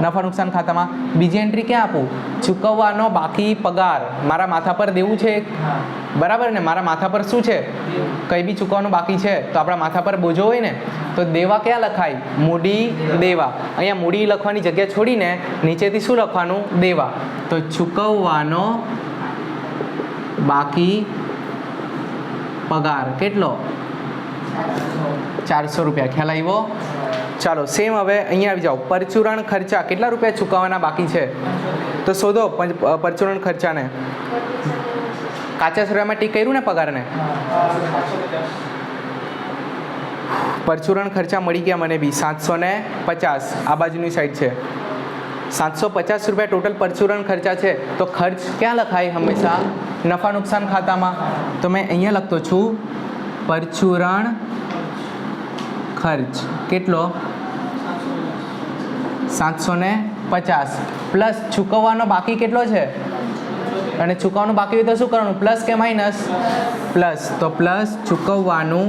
નફા નુકસાન ખાતામાં. બીજી એન્ટ્રી ક્યાં આપું? ચૂકવવાનો બાકી પગાર. મારા માથા પર દેવું છે, બરાબર ને? મારા માથા પર શું છે? કંઈ બી ચૂકવવાનું બાકી છે તો આપણા માથા પર બોજો હોય ને, તો દેવા ક્યાં લખાય? મૂડી દેવા. અહીંયા મૂડી લખવાની જગ્યા છોડીને નીચેથી શું લખવાનું? દેવા. તો ચૂકવવાનો બાકી પગાર કેટલો? 400 રૂપિયા. ખ્યાલ આવ્યો? ચાલો સેમ હવે અહીંયા આવી જાઓ. પરચુરણ ખર્ચા કેટલા રૂપિયા ચૂકવવાના બાકી છે? તો શોધો પરચુરણ ખર્ચાને. કાચા સરવાળામાં ટીક કર્યું ને પગારને? પરચુરણ ખર્ચા મળી ગયા મને બી 750. આ બાજુની સાઈડ છે 750 રૂપિયા ટોટલ પરચુરણ ખર્ચા છે. તો ખર્ચ ક્યાં લખાય? હંમેશા નફા નુકસાન ખાતામાં. તો મેં અહીંયા લખતો છું પરચુરણ ખર્ચ કેટલો? 750 પ્લસ ચૂકવવાનો બાકી કેટલો છે? અને ચૂકવવાનું બાકી હોય તો શું કરવાનું? પ્લસ કે માઇનસ? પ્લસ. તો પ્લસ ચૂકવવાનું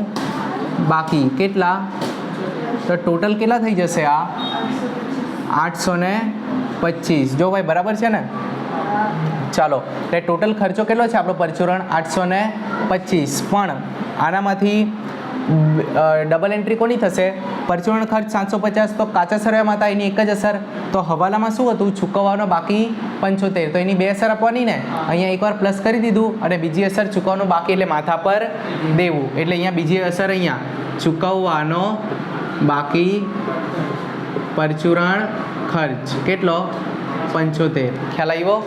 બાકી કેટલા? તો ટોટલ કેટલા થઈ જશે આ? 825. જો ભાઈ બરાબર છે ને? ચાલો એટલે ટોટલ ખર્ચો કેટલો છે આપણો પરચુરણ? 825. પણ આનામાંથી ડબલ એન્ટ્રી કોની થશે? પરચુરણ ખર્ચ 750 તો કાચા સરવાળામાં હતા, એની એક જ અસર. તો હવાલામાં શું હતું? ચૂકવવાનો બાકી 75, તો એની 2 અસર આપવાની ને. અહીંયા એકવાર પ્લસ કરી દીધું, અને બીજી અસર ચૂકવવાનું બાકી એટલે માથા પર દેવું, એટલે અહીંયા બીજી અસર અહીંયા ચૂકવવાનો બાકી પરચુરણ ખર્ચ કેટલો? 75. ખ્યાલ આવ્યો?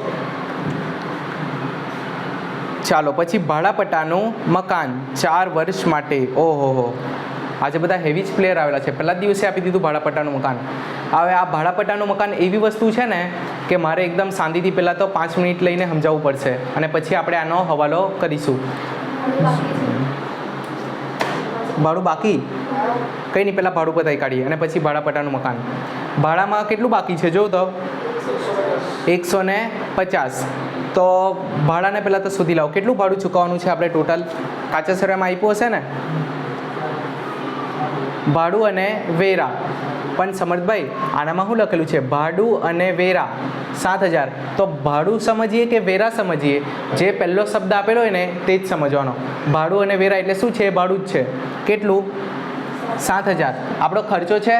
ચાલો પછી ભાડાપટ્ટાનું મકાન 4 વર્ષ માટે. ઓહો, આજે બધા હેવી જ પ્લેયર આવેલા છે. પહેલા જ દિવસે આપી દીધું ભાડાપટ્ટાનું મકાન. હવે આ ભાડાપટ્ટાનું મકાન એવી વસ્તુ છે ને કે મારે એકદમ શાંતિથી પહેલાં તો 5 મિનિટ લઈને સમજાવવું પડશે અને પછી આપણે આનો હવાલો કરીશું. ભાડું બાકી કંઈ નહીં, પહેલાં ભાડું પતાવી કાઢીએ અને પછી ભાડાપટ્ટાનું મકાન. ભાડામાં કેટલું બાકી છે જો તો 150. તો ભાડાને પહેલાં તો શોધી લાવો. કેટલું ભાડું ચૂકવવાનું છે આપણે ટોટલ? કાચા સરનામાં આપ્યું હશે ને ભાડું અને વેરા. પણ સમર્થભાઈ આનામાં શું લખેલું છે? ભાડું અને વેરા 7000. તો ભાડું સમજીએ કે વેરા સમજીએ? જે પહેલો શબ્દ આપેલો હોય ને તે જ સમજવાનો. ભાડું અને વેરા એટલે શું છે? ભાડું જ છે. કેટલું? 7000. આપણો ખર્ચો છે,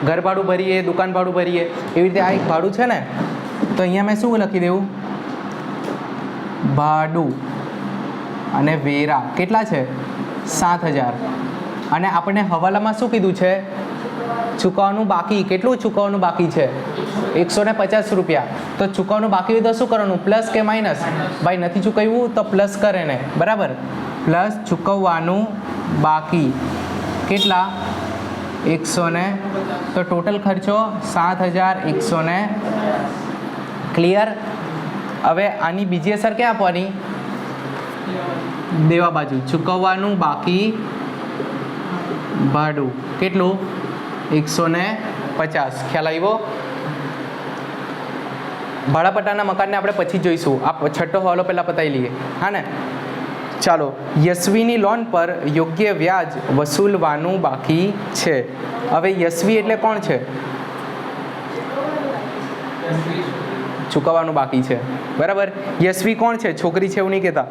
ઘર ભાડું ભરીએ, દુકાન ભાડું ભરીએ, એવી રીતે આ એક ભાડું છે ને. તો અહીંયા મેં શું લખી દેવું? ભાડું અને વેરા કેટલા છે? 7000. અને આપણને હવાલામાં શું કીધું છે? ચૂકવવાનું બાકી. કેટલું ચૂકવવાનું બાકી છે? 150 રૂપિયા. તો ચૂકવવાનું બાકી હોય તો શું કરવાનું? પ્લસ કે માઇનસ? ભાઈ નથી ચૂકવ્યું તો પ્લસ કરે ને, બરાબર? પ્લસ ચૂકવવાનું બાકી કેટલા? 100. તો ટોટલ ખર્ચો 7100. ક્લિયર? હવે આની બીજી અસર ક્યાં આપવાની? દેવા બાજુ. ચૂકવવાનું બાકી ભાડું કેટલું? 150. ખ્યાલ આવ્યો? ભાડાપટ્ટાના મકાનને આપણે પછી જોઈશું. આ છઠ્ઠો હવાલો પહેલાં પતાવી લઈએ, હા ને? ચાલો. યશવીની લોન પર યોગ્ય વ્યાજ વસૂલવાનું બાકી છે. હવે યશવી એટલે કોણ છે? ચૂકવવાનું બાકી છે, બરાબર? યશવી કોણ છે? છોકરી છે એવું નહીં કહેતા.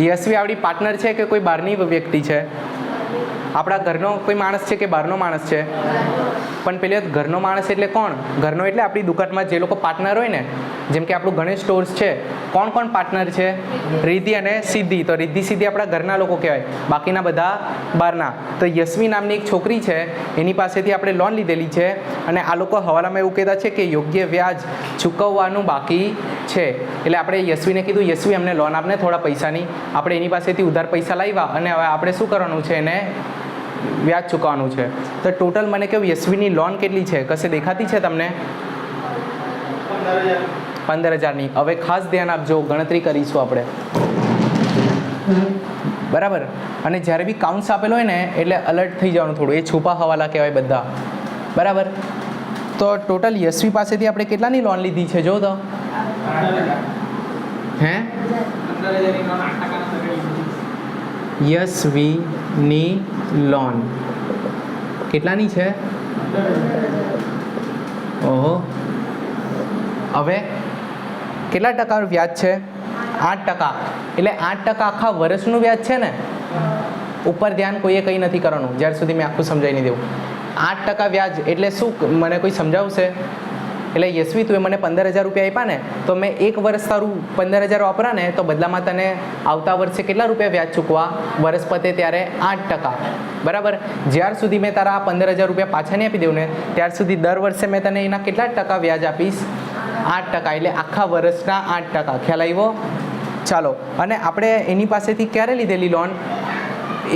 યશવી આપણી પાર્ટનર છે કે કોઈ બહારની વ્યક્તિ છે? આપણા ઘરનો કોઈ માણસ છે કે બહારનો માણસ છે? પણ પેલી ઘરનો માણસ એટલે કોણ? ઘરનો એટલે આપણી દુકાનમાં જે લોકો પાર્ટનર હોય ને, જેમ કે આપણું ગણેશ સ્ટોર્સ છે, કોણ કોણ પાર્ટનર છે? રિદ્ધિ અને સિદ્ધિ. તો રિદ્ધિ સિદ્ધિ આપણા ઘરના લોકો કહેવાય, બાકીના બધા બહારના. તો યશવી નામની એક છોકરી છે, એની પાસેથી આપણે લોન લીધેલી છે અને આ લોકો હવાલામાં એવું કહેતા છે કે યોગ્ય વ્યાજ ચૂકવવાનું બાકી છે. એટલે આપણે યશવીને કીધું, યશવી અમને લોન આપને થોડા પૈસાની. આપણે એની પાસેથી ઉધાર પૈસા લાવ્યા અને હવે આપણે શું કરવાનું છે? એને વ્યાજ ચૂકવવાનું છે. તો ટોટલ મને કહ્યું યશવીની લોન કેટલી છે? કશે દેખાતી છે તમને? 15000ની. હવે ખાસ ધ્યાન આપજો, ગણતરી કરીશું આપણે, બરાબર? અને જ્યારે બી કાઉન્ટ્સ આપેલો હોય ને એટલે અલર્ટ થઈ જવાનું થોડું. એ છુપા હવાલા કહેવાય બધા, બરાબર? તો ટોટલ યશવી પાસેથી આપણે કેટલાની લોન લીધી છે જો તો? હે? યશવીની લોન કેટલાની છે? ઓહો. હવે કેટલા ટકા વ્યાજ છે? 8%. એટલે 8% આખા વર્ષનું વ્યાજ છે ને? ઉપર ધ્યાન કોઈએ કંઈ નથી કરવાનું જ્યાર સુધી મેં આખું સમજાવી નહીં દેવું. 8% વ્યાજ એટલે શું? મને કોઈ સમજાવશે? એટલે યશવી તું મને 15000 રૂપિયા આપ્યા ને, તો મેં એક વર્ષ તારું 15000 વાપરા ને, તો બદલામાં તને આવતા વર્ષે કેટલા રૂપિયા વ્યાજ ચૂકવા? વર્ષ પતે ત્યારે 8%, બરાબર? જ્યાર સુધી મેં તારા 15000 રૂપિયા પાછા નહીં આપી દઉં ને, ત્યાર સુધી દર વર્ષે મેં તને એના કેટલા ટકા વ્યાજ આપીશ? 8%. એટલે આખા વર્ષના 8%. ખ્યાલ આવ્યો? ચાલો. અને આપણે એની પાસેથી ક્યારે લીધેલી લોન?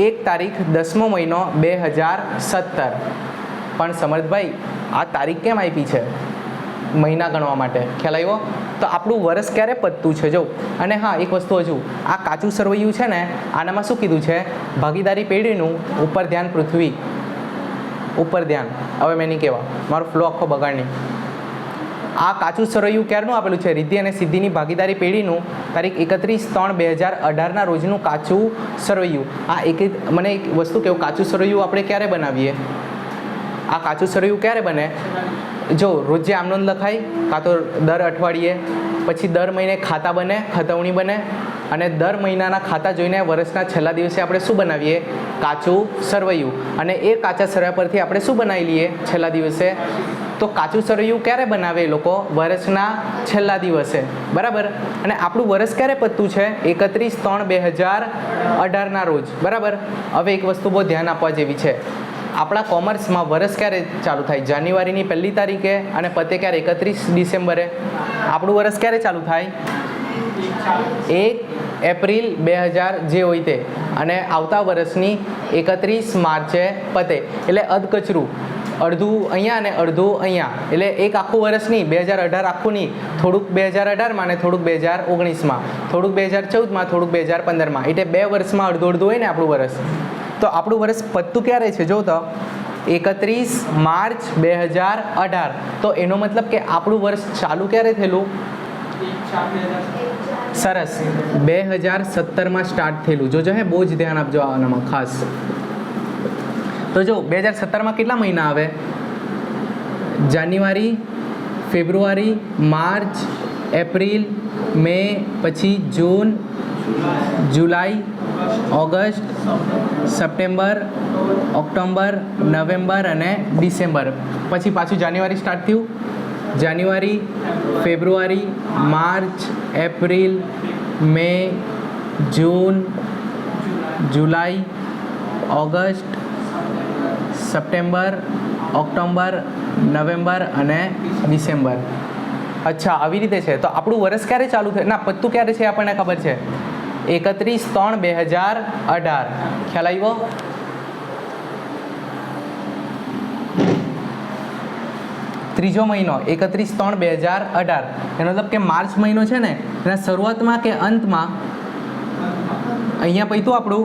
1 તારીખ 10મો મહિનો 2017. પણ સમર્થભાઈ આ તારીખ કેમ આપી છે? મહિના ગણવા માટે. ખ્યાલ આવ્યો? તો આપણું વર્ષ ક્યારે પતતું છે જો. અને હા, એક વસ્તુ હજુ, આ કાચું સરવૈયું છે ને, આનામાં શું કીધું છે? ભાગીદારી પેઢીનું ઉપર ધ્યાન પૃથ્વી. ઉપર ધ્યાન. હવે મેં નહીં કહેવા, મારો ફ્લો આખો બગાડ નહીં. આ કાચું સરવૈયું ક્યારનું આપેલું છે? રિદ્ધિ અને સિદ્ધિની ભાગીદારી પેઢીનું તારીખ 31/3/2018ના રોજનું કાચું સરવૈયું. મને એક વસ્તુ કહું, કાચું સરવૈયું આપણે ક્યારે બનાવીએ? આ કાચું સરવૈયું ક્યારે બને? જો રોજે આમનોંધ લખાય, કાં તો દર અઠવાડિયે, પછી દર મહિને ખાતા બને, ખતવણી બને, અને દર મહિનાના ખાતા જોઈને વર્ષના છેલ્લા દિવસે આપણે શું બનાવીએ? કાચું સરવૈયું. અને એ કાચા સરવૈયા પરથી આપણે શું બનાવી લઈએ છેલ્લા દિવસે? તો કાચું સરવૈયું ક્યારે બનાવે એ લોકો? વર્ષના છેલ્લા દિવસે, બરાબર? અને આપણું વર્ષ ક્યારે પતતું છે? 31/3/2018ના રોજ, બરાબર? હવે એક વસ્તુ બહુ ધ્યાન આપવા જેવી છે. આપણા કોમર્સમાં વર્ષ ક્યારે ચાલુ થાય? જાન્યુઆરીની 1લી તારીખે અને પતે ક્યારે? 31 ડિસેમ્બરે. આપણું વર્ષ ક્યારે ચાલુ થાય? 1 એપ્રિલ 2000 જે હોય તે, અને આવતા વર્ષની 31 માર્ચે પતે. એટલે અધકચરું અડધું અહીંયા અને અડધું અહીંયા, એટલે એક આખું વર્ષ નહીં, 2018 આખું નહીં, થોડુંક 2018માં અને થોડુંક 2019માં, થોડુંક 2014માં, થોડુંક 2015માં, એટલે 2 વર્ષમાં અડધું અડધું હોય ને આપણું વર્ષ. તો આપણું વર્ષ પતતું ક્યારે છે જો તો 31 માર્ચ 2018. તો એનો મતલબ કે આપણું વર્ષ ચાલુ ક્યારે થયેલું? સરસ, 2017માં સ્ટાર્ટ થયેલું. જોજો હે, બહુ જ ધ્યાન આપજો આનામાં ખાસ. તો જો 2017માં કેટલા મહિના આવે? જાન્યુઆરી, ફેબ્રુઆરી, માર્ચ, એપ્રિલ, મે, પછી જૂન, July, August, September, October, November અને ડિસેમ્બર. પછી પાછું જાન્યુઆરી સ્ટાર્ટ થયું. જાન્યુઆરી, February, March, April, May, June, July, August, September, October, November અને ડિસેમ્બર. અચ્છા, આવી રીતે છે. તો આપણું વર્ષ ક્યારે ચાલુ થયું, ના પત્તું ક્યારે છે આપણને ખબર છે, 31/3/2018. ખ્યાલ આવ્યો? ત્રીજો મહિનો 31/3/2018. એનો મતલબ કે માર્ચ મહિનો છે ને, એના શરૂઆતમાં કે અંતમાં અહીંયા પૈતું આપણું,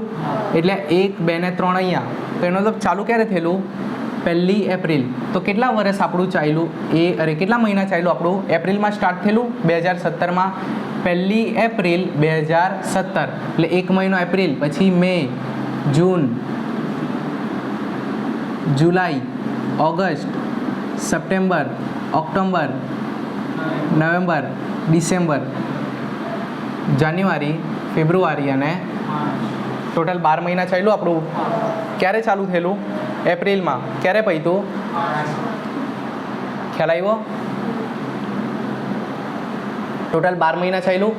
એટલે 1, 2 ને 3 અહીંયા. તો એનો મતલબ ચાલુ ક્યારે થયેલું? 1 એપ્રિલ. તો કેટલા વર્ષ આપણું ચાલ્યું? કેટલા મહિના ચાલ્યું આપણું? એપ્રિલમાં સ્ટાર્ટ થયેલું 2017માં. 1 એપ્રિલ 2017, એટલે 1 મહિનો એપ્રિલ, પછી May, June, July, August, September, October, November, December, January, February અને ટોટલ 12 મહિના ચાલ્યું આપણું. ક્યારે ચાલુ થયેલું? એપ્રિલમાં. ક્યારે પૈતું? ખ્યાલ આવ્યો? ટોટલ 12 મહિના ચાલ્યું.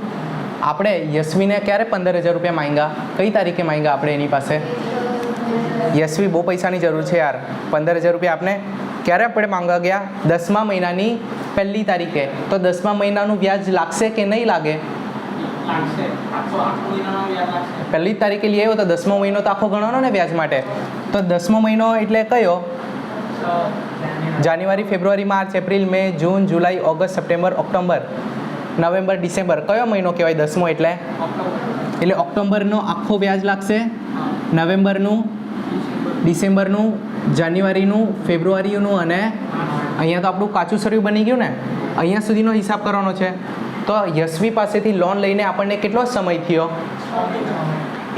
આપણે યશવીને ક્યારે 15,000 રૂપિયા માંગ્યા? કઈ તારીખે માંગ્યા આપણે એની પાસે? યશવી, બહુ પૈસાની જરૂર છે યાર. 15,000 રૂપિયા આપણે ક્યારે આપણે માંગવા ગયા? 10મા મહિનાની 1લી તારીખે. તો 10મા મહિનાનું વ્યાજ લાગશે કે નહીં લાગે? પહેલી તારીખે લઈ આવ્યો તો 10મો મહિનો તો આખો ગણવાનો ને વ્યાજ માટે. તો 10મો મહિનો એટલે કયો? January, February, March, April, May, June, July, August, September, October, November, December. કયો મહિનો કહેવાય 10મો? એટલે ઓક્ટોબરનો આખો વ્યાજ લાગશે, નવેમ્બરનું, ડિસેમ્બરનું, જાન્યુઆરીનું, ફેબ્રુઆરીનું, અને અહીંયા તો આપણું કાચું સર્યું બની ગયું ને, અહીંયા સુધીનો હિસાબ કરવાનો છે. તો યશવી પાસેથી લોન લઈને આપણને કેટલો સમય થયો?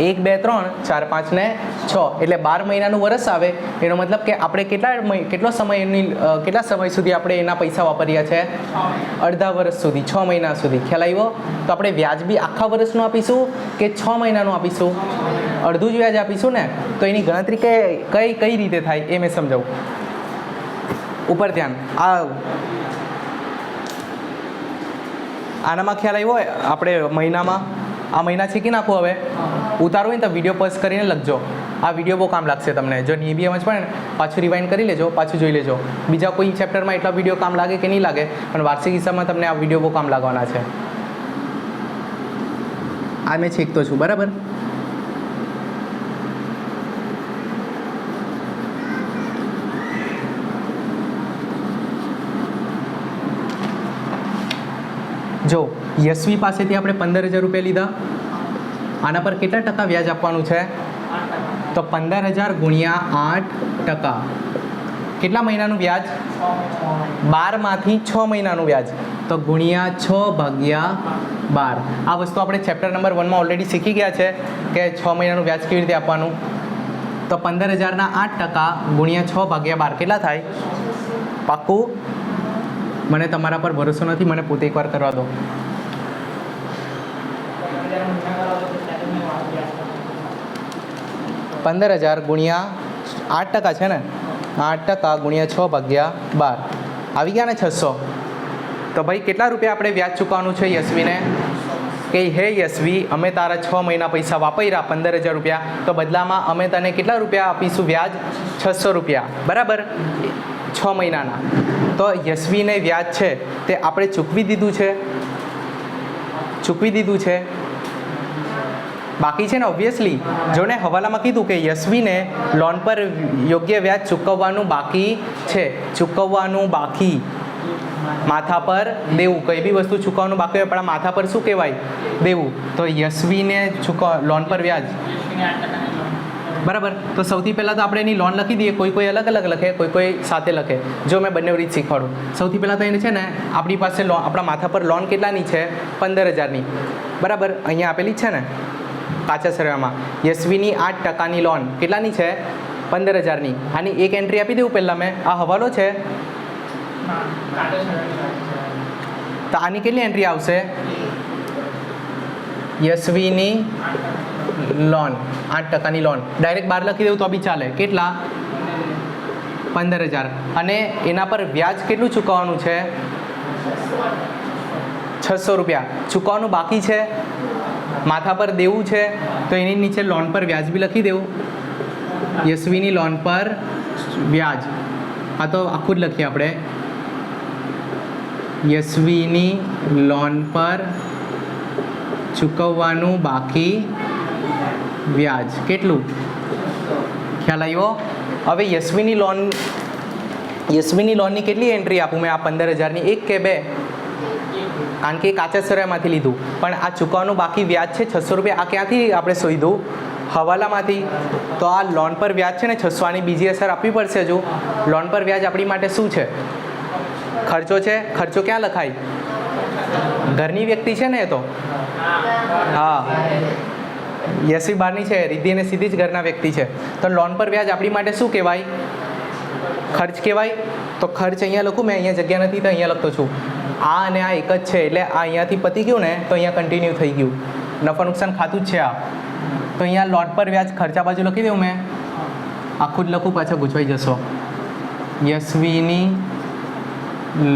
1, 2, 3, 4, 5 ને 6, એટલે 12 મહિનાનું વર્ષ આવે. એનો મતલબ કે આપણે કેટલા સમય સુધી આપણે એના પૈસા વાપર્યા છે? અડધા વર્ષ સુધી, 6 મહિના સુધી. ખ્યાલ આવ્યો? તો આપણે વ્યાજ બી આખા વર્ષનું આપીશું કે 6 મહિનાનું આપીશું? અડધું જ વ્યાજ આપીશું ને. તો એની ગણતરી કઈ રીતે થાય એ મેં સમજાવું. ઉપર ધ્યાન. આનામાં ખ્યાલ આવ્યો હોય? આપણે મહિનામાં આ મહિના શીખી નાખો. હવે ઉતારો હોય ને તો વિડીયો પોઝ કરીને લખજો. આ વિડીયો બહુ કામ લાગશે તમને. જો નહીં બી સમજ પડે ને, પાછું રિવાઇન્ડ કરી લેજો, પાછું જોઈ લેજો. બીજા કોઈ ચેપ્ટરમાં એટલા વિડીયો કામ લાગે કે નહીં લાગે, પણ વાર્ષિક હિસાબમાં તમને આ વિડીયો બહુ કામ લાગવાના છે. આ મેં શીખતો છું, બરાબર? જો યશવી પાસેથી આપણે 15,000 રૂપિયા લીધા. આના પર કેટલા ટકા વ્યાજ આપવાનું છે? તો 15,000 ગુણ્યા 8%. કેટલા મહિનાનું વ્યાજ? 12માંથી 6 મહિનાનું વ્યાજ. તો ગુણ્યા 6/12. આ વસ્તુ આપણે ચેપ્ટર નંબર 1માં ઓલરેડી શીખી ગયા છે કે 6 મહિનાનું વ્યાજ કેવી રીતે આપવાનું. તો 15,000ના 8% ગુણ્યા 6/12 કેટલા થાય? પાક્કું? મને તમારા પર ભરોસો નથી, મને પોતે એકવાર કરવા દો. $15,000 ગુણ્યા 8% છે ને, 8% ગુણ્યા 6/12 આવી ગયા ને 600. તો ભાઈ કેટલા રૂપિયા આપણે વ્યાજ ચૂકવવાનું છે યશવીને? કે હે યશવી, અમે તારા 6 મહિના પૈસા વાપર્યા 15,000 રૂપિયા, તો બદલામાં અમે તને કેટલા રૂપિયા આપીશું વ્યાજ? 600 રૂપિયા, બરાબર? 6 મહિનાના. તો યશવીને વ્યાજ છે તે આપણે ચૂકવી દીધું છે. ચૂકવી દીધું છે, બાકી છે ને ઓબ્વિયસલી. જોને હવાલામાં કીધું કે યશવીને લોન પર યોગ્ય વ્યાજ ચૂકવવાનું બાકી છે, ચૂકવવાનું બાકી, માથા પર દેવું. કઈ બી વસ્તુ ચૂકવવાનું બાકી હોય પણ માથા પર શું કહેવાય? દેવું. તો યશવીને લોન પર વ્યાજ, બરાબર. તો સૌથી પહેલાં તો આપણે એની લોન લખી દઈએ. કોઈ અલગ અલગ લખે, કોઈ સાથે લખે. જો મેં બંને રીત શીખવાડું. સૌથી પહેલાં તો એને છે ને આપણી પાસે આપણા માથા પર લોન કેટલાની છે? 15,000ની, બરાબર. અહીંયા આપેલી છે ને કાચા સરવાળામાં યશવીની 8%ની લોન કેટલાની છે? 15,000ની. આની એક એન્ટ્રી આપી દઉં પહેલાં મેં. આ હવાલો છે તો આની કેટલી એન્ટ્રી આવશે? યશવીની લોન 8%ની લોન ડાયરેક્ટ 12 લખી દઉં તો બી ચાલે. કેટલા? 15,000. અને એના પર વ્યાજ કેટલું ચૂકવવાનું છે? 600 રૂપિયા ચૂકવવાનું બાકી છે, માથા પર દેવું છે. તો એની નીચે લોન પર વ્યાજ બી લખી દેવું. યશવીની લોન પર વ્યાજ. આ તો આખું જ લખીએ આપણે. યશવીની લોન પર ચૂકવવાનું બાકી વ્યાજ કેટલું? ખ્યાલ આવ્યો? હવે યશવીની લોનની કેટલી એન્ટ્રી આપું મેં? આ 15,000ની એક કે બે? કારણ કે કાચા સરવાળામાંથી લીધું. પણ આ ચૂકવવાનું બાકી વ્યાજ છે 600 રૂપિયા. આ ક્યાંથી આપણે શોધ્યું? હવાલામાંથી. તો આ લોન પર વ્યાજ છે ને 600. આની બીજી અસર આપવી પડશે હજુ. લોન પર વ્યાજ આપણી માટે શું છે? ખર્ચો છે. ખર્ચો ક્યાં લખાય? ઘરની વ્યક્તિ છે ને એ તો. હા, યશવી બહારની છે, રિદ્ધિ અને સીધી જ ઘરના વ્યક્તિ છે. તો લોન પર વ્યાજ આપણી માટે શું કહેવાય? ખર્ચ કહેવાય. તો ખર્ચ અહીંયા લખું મેં. અહીંયા જગ્યા નથી તો અહીંયા લખતો છું. આ અને આ એક જ છે એટલે આ અહીંયાથી પતી ગયું ને તો અહીંયા કન્ટિન્યુ થઈ ગયું. નફા નુકસાન ખાતું જ છે આ. તો અહીંયા લોન પર વ્યાજ ખર્ચા બાજુ લખી દઉં મેં. આખું જ લખું, પાછા ગૂંચવાઈ જશો. યશવીની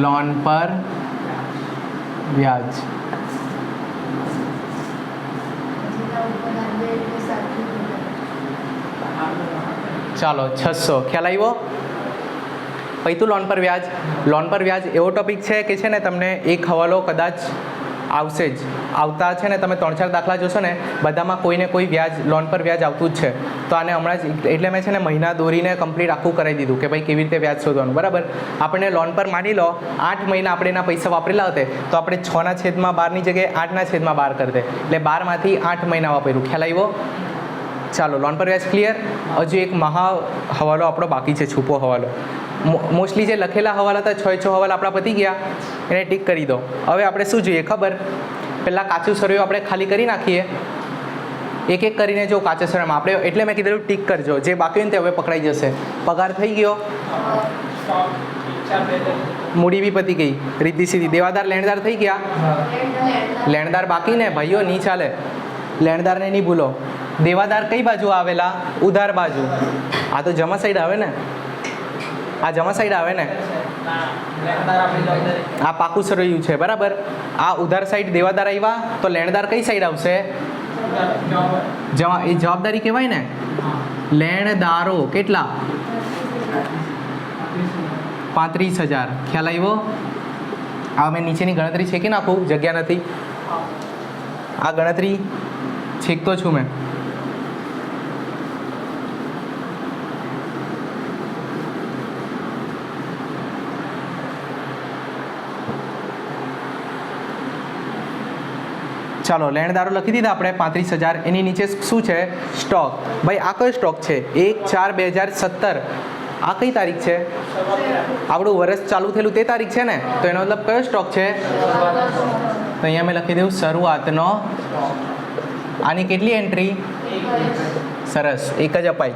લોન પર વ્યાજ. ચાલો 600. ખ્યાલ આવ્યો? પૈતું લોન પર વ્યાજ. લોન પર વ્યાજ એવો ટોપિક છે કે છે ને તમને એક હવાલો કદાચ આવશે જ. આવતા છે ને તમે 3-4 દાખલા જોશો ને બધામાં કોઈને કોઈ વ્યાજ, લોન પર વ્યાજ આવતું જ છે. તો આને હમણાં જ એટલે મેં છે ને મહિના દોરીને કમ્પ્લીટ આખું કરાવી દીધું કે ભાઈ કેવી રીતે વ્યાજ શોધવાનું, બરાબર. આપણે લોન પર માની લો 8 મહિના આપણે એના પૈસા વાપરેલા હતા તો આપણે 6/12ની જગ્યાએ 8/12 કરી દે. એટલે 12માંથી 8 મહિના વાપર્યું. ખ્યાલ આવ્યો? ચાલો, લોન પર વ્યાજ ક્લિયર. હજુ એક મહા હવાલો આપણો બાકી છે, છૂપો હવાલો. મોસ્ટલી જે લખેલા હવાલા હતા 6 હવાલા આપણા પતી ગયા, એને ટીક કરી દો. હવે આપણે શું જોઈએ ખબર? પહેલાં કાચું સરવૈયું આપણે ખાલી કરી નાખીએ. એક એક કરીને જો કાચા સરવૈયામાં આપણે, એટલે મેં કીધું ટીક કરજો. જે બાકી હોય ને તે હવે પકડાઈ જશે. પગાર થઈ ગયો, મૂડી બી પતી ગઈ, રીતિ સીધી. દેવાદાર લેણદાર થઈ ગયા. લેણદાર બાકી ને ભાઈઓ, નહીં ચાલે. લેણદારને નહીં ભૂલો. દેવાદાર કઈ બાજુ આવેલા? ઉધાર બાજુ. આ તો જમા સાઈડ આવે ને, આ જમા સાઈડ આવે ને. આ પાકું સરવૈયું છે, બરાબર. આ ઉધાર સાઈડ દેવાદાર આવ્યા તો લેણદાર કઈ સાઈડ આવશે? જમા. એ જવાબદારી કહેવાય ને. લેણદારો કેટલા? 35,000. ખ્યાલ આવ્યો? આ મેં નીચેની ગણતરી છેકી નાખું, જગ્યા નથી. આ ગણતરી છેકતો છું મેં. ચાલો, લેણદારો લખી દીધા આપણે 35,000. એની નીચે શું છે? સ્ટોક. ભાઈ આ કયો સ્ટોક છે? 1/4/2017. આ કઈ તારીખ છે? આપણું વર્ષ ચાલુ થયેલું તે તારીખ છે ને. તો એનો મતલબ કયો સ્ટોક છે? તો અહીંયા મેં લખી દઉં શરૂઆતનો. આની કેટલી એન્ટ્રી? સરસ, એક જ અપાઈ.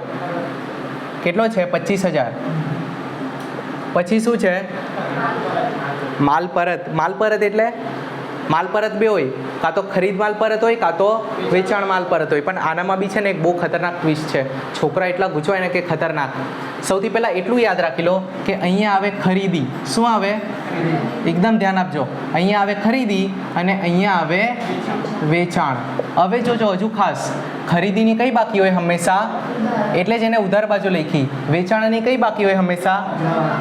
કેટલો છે? 25,000. પછી શું છે? માલ પરત. માલ પરત એટલે માલ પરત બે હોય, કાં તો ખરીદ માલ પરત હોય કાં તો વેચાણ માલ પરત હોય. પણ આનામાં બી છે ને એક બહુ ખતરનાક ટ્વિસ્ટ છે. છોકરા એટલા ગૂંચવાય ને કે ખતરનાક. સૌથી પહેલાં એટલું યાદ રાખી લો કે અહીંયા આવે ખરીદી. શું આવે? એકદમ ધ્યાન આપજો. અહીંયા આવે ખરીદી અને અહીંયા આવે વેચાણ. હવે જોજો હજુ ખાસ, ખરીદીની કઈ બાકી હોય હંમેશા, એટલે જ એને ઉધાર બાજુ લખી. વેચાણની કઈ બાકી હોય હંમેશા,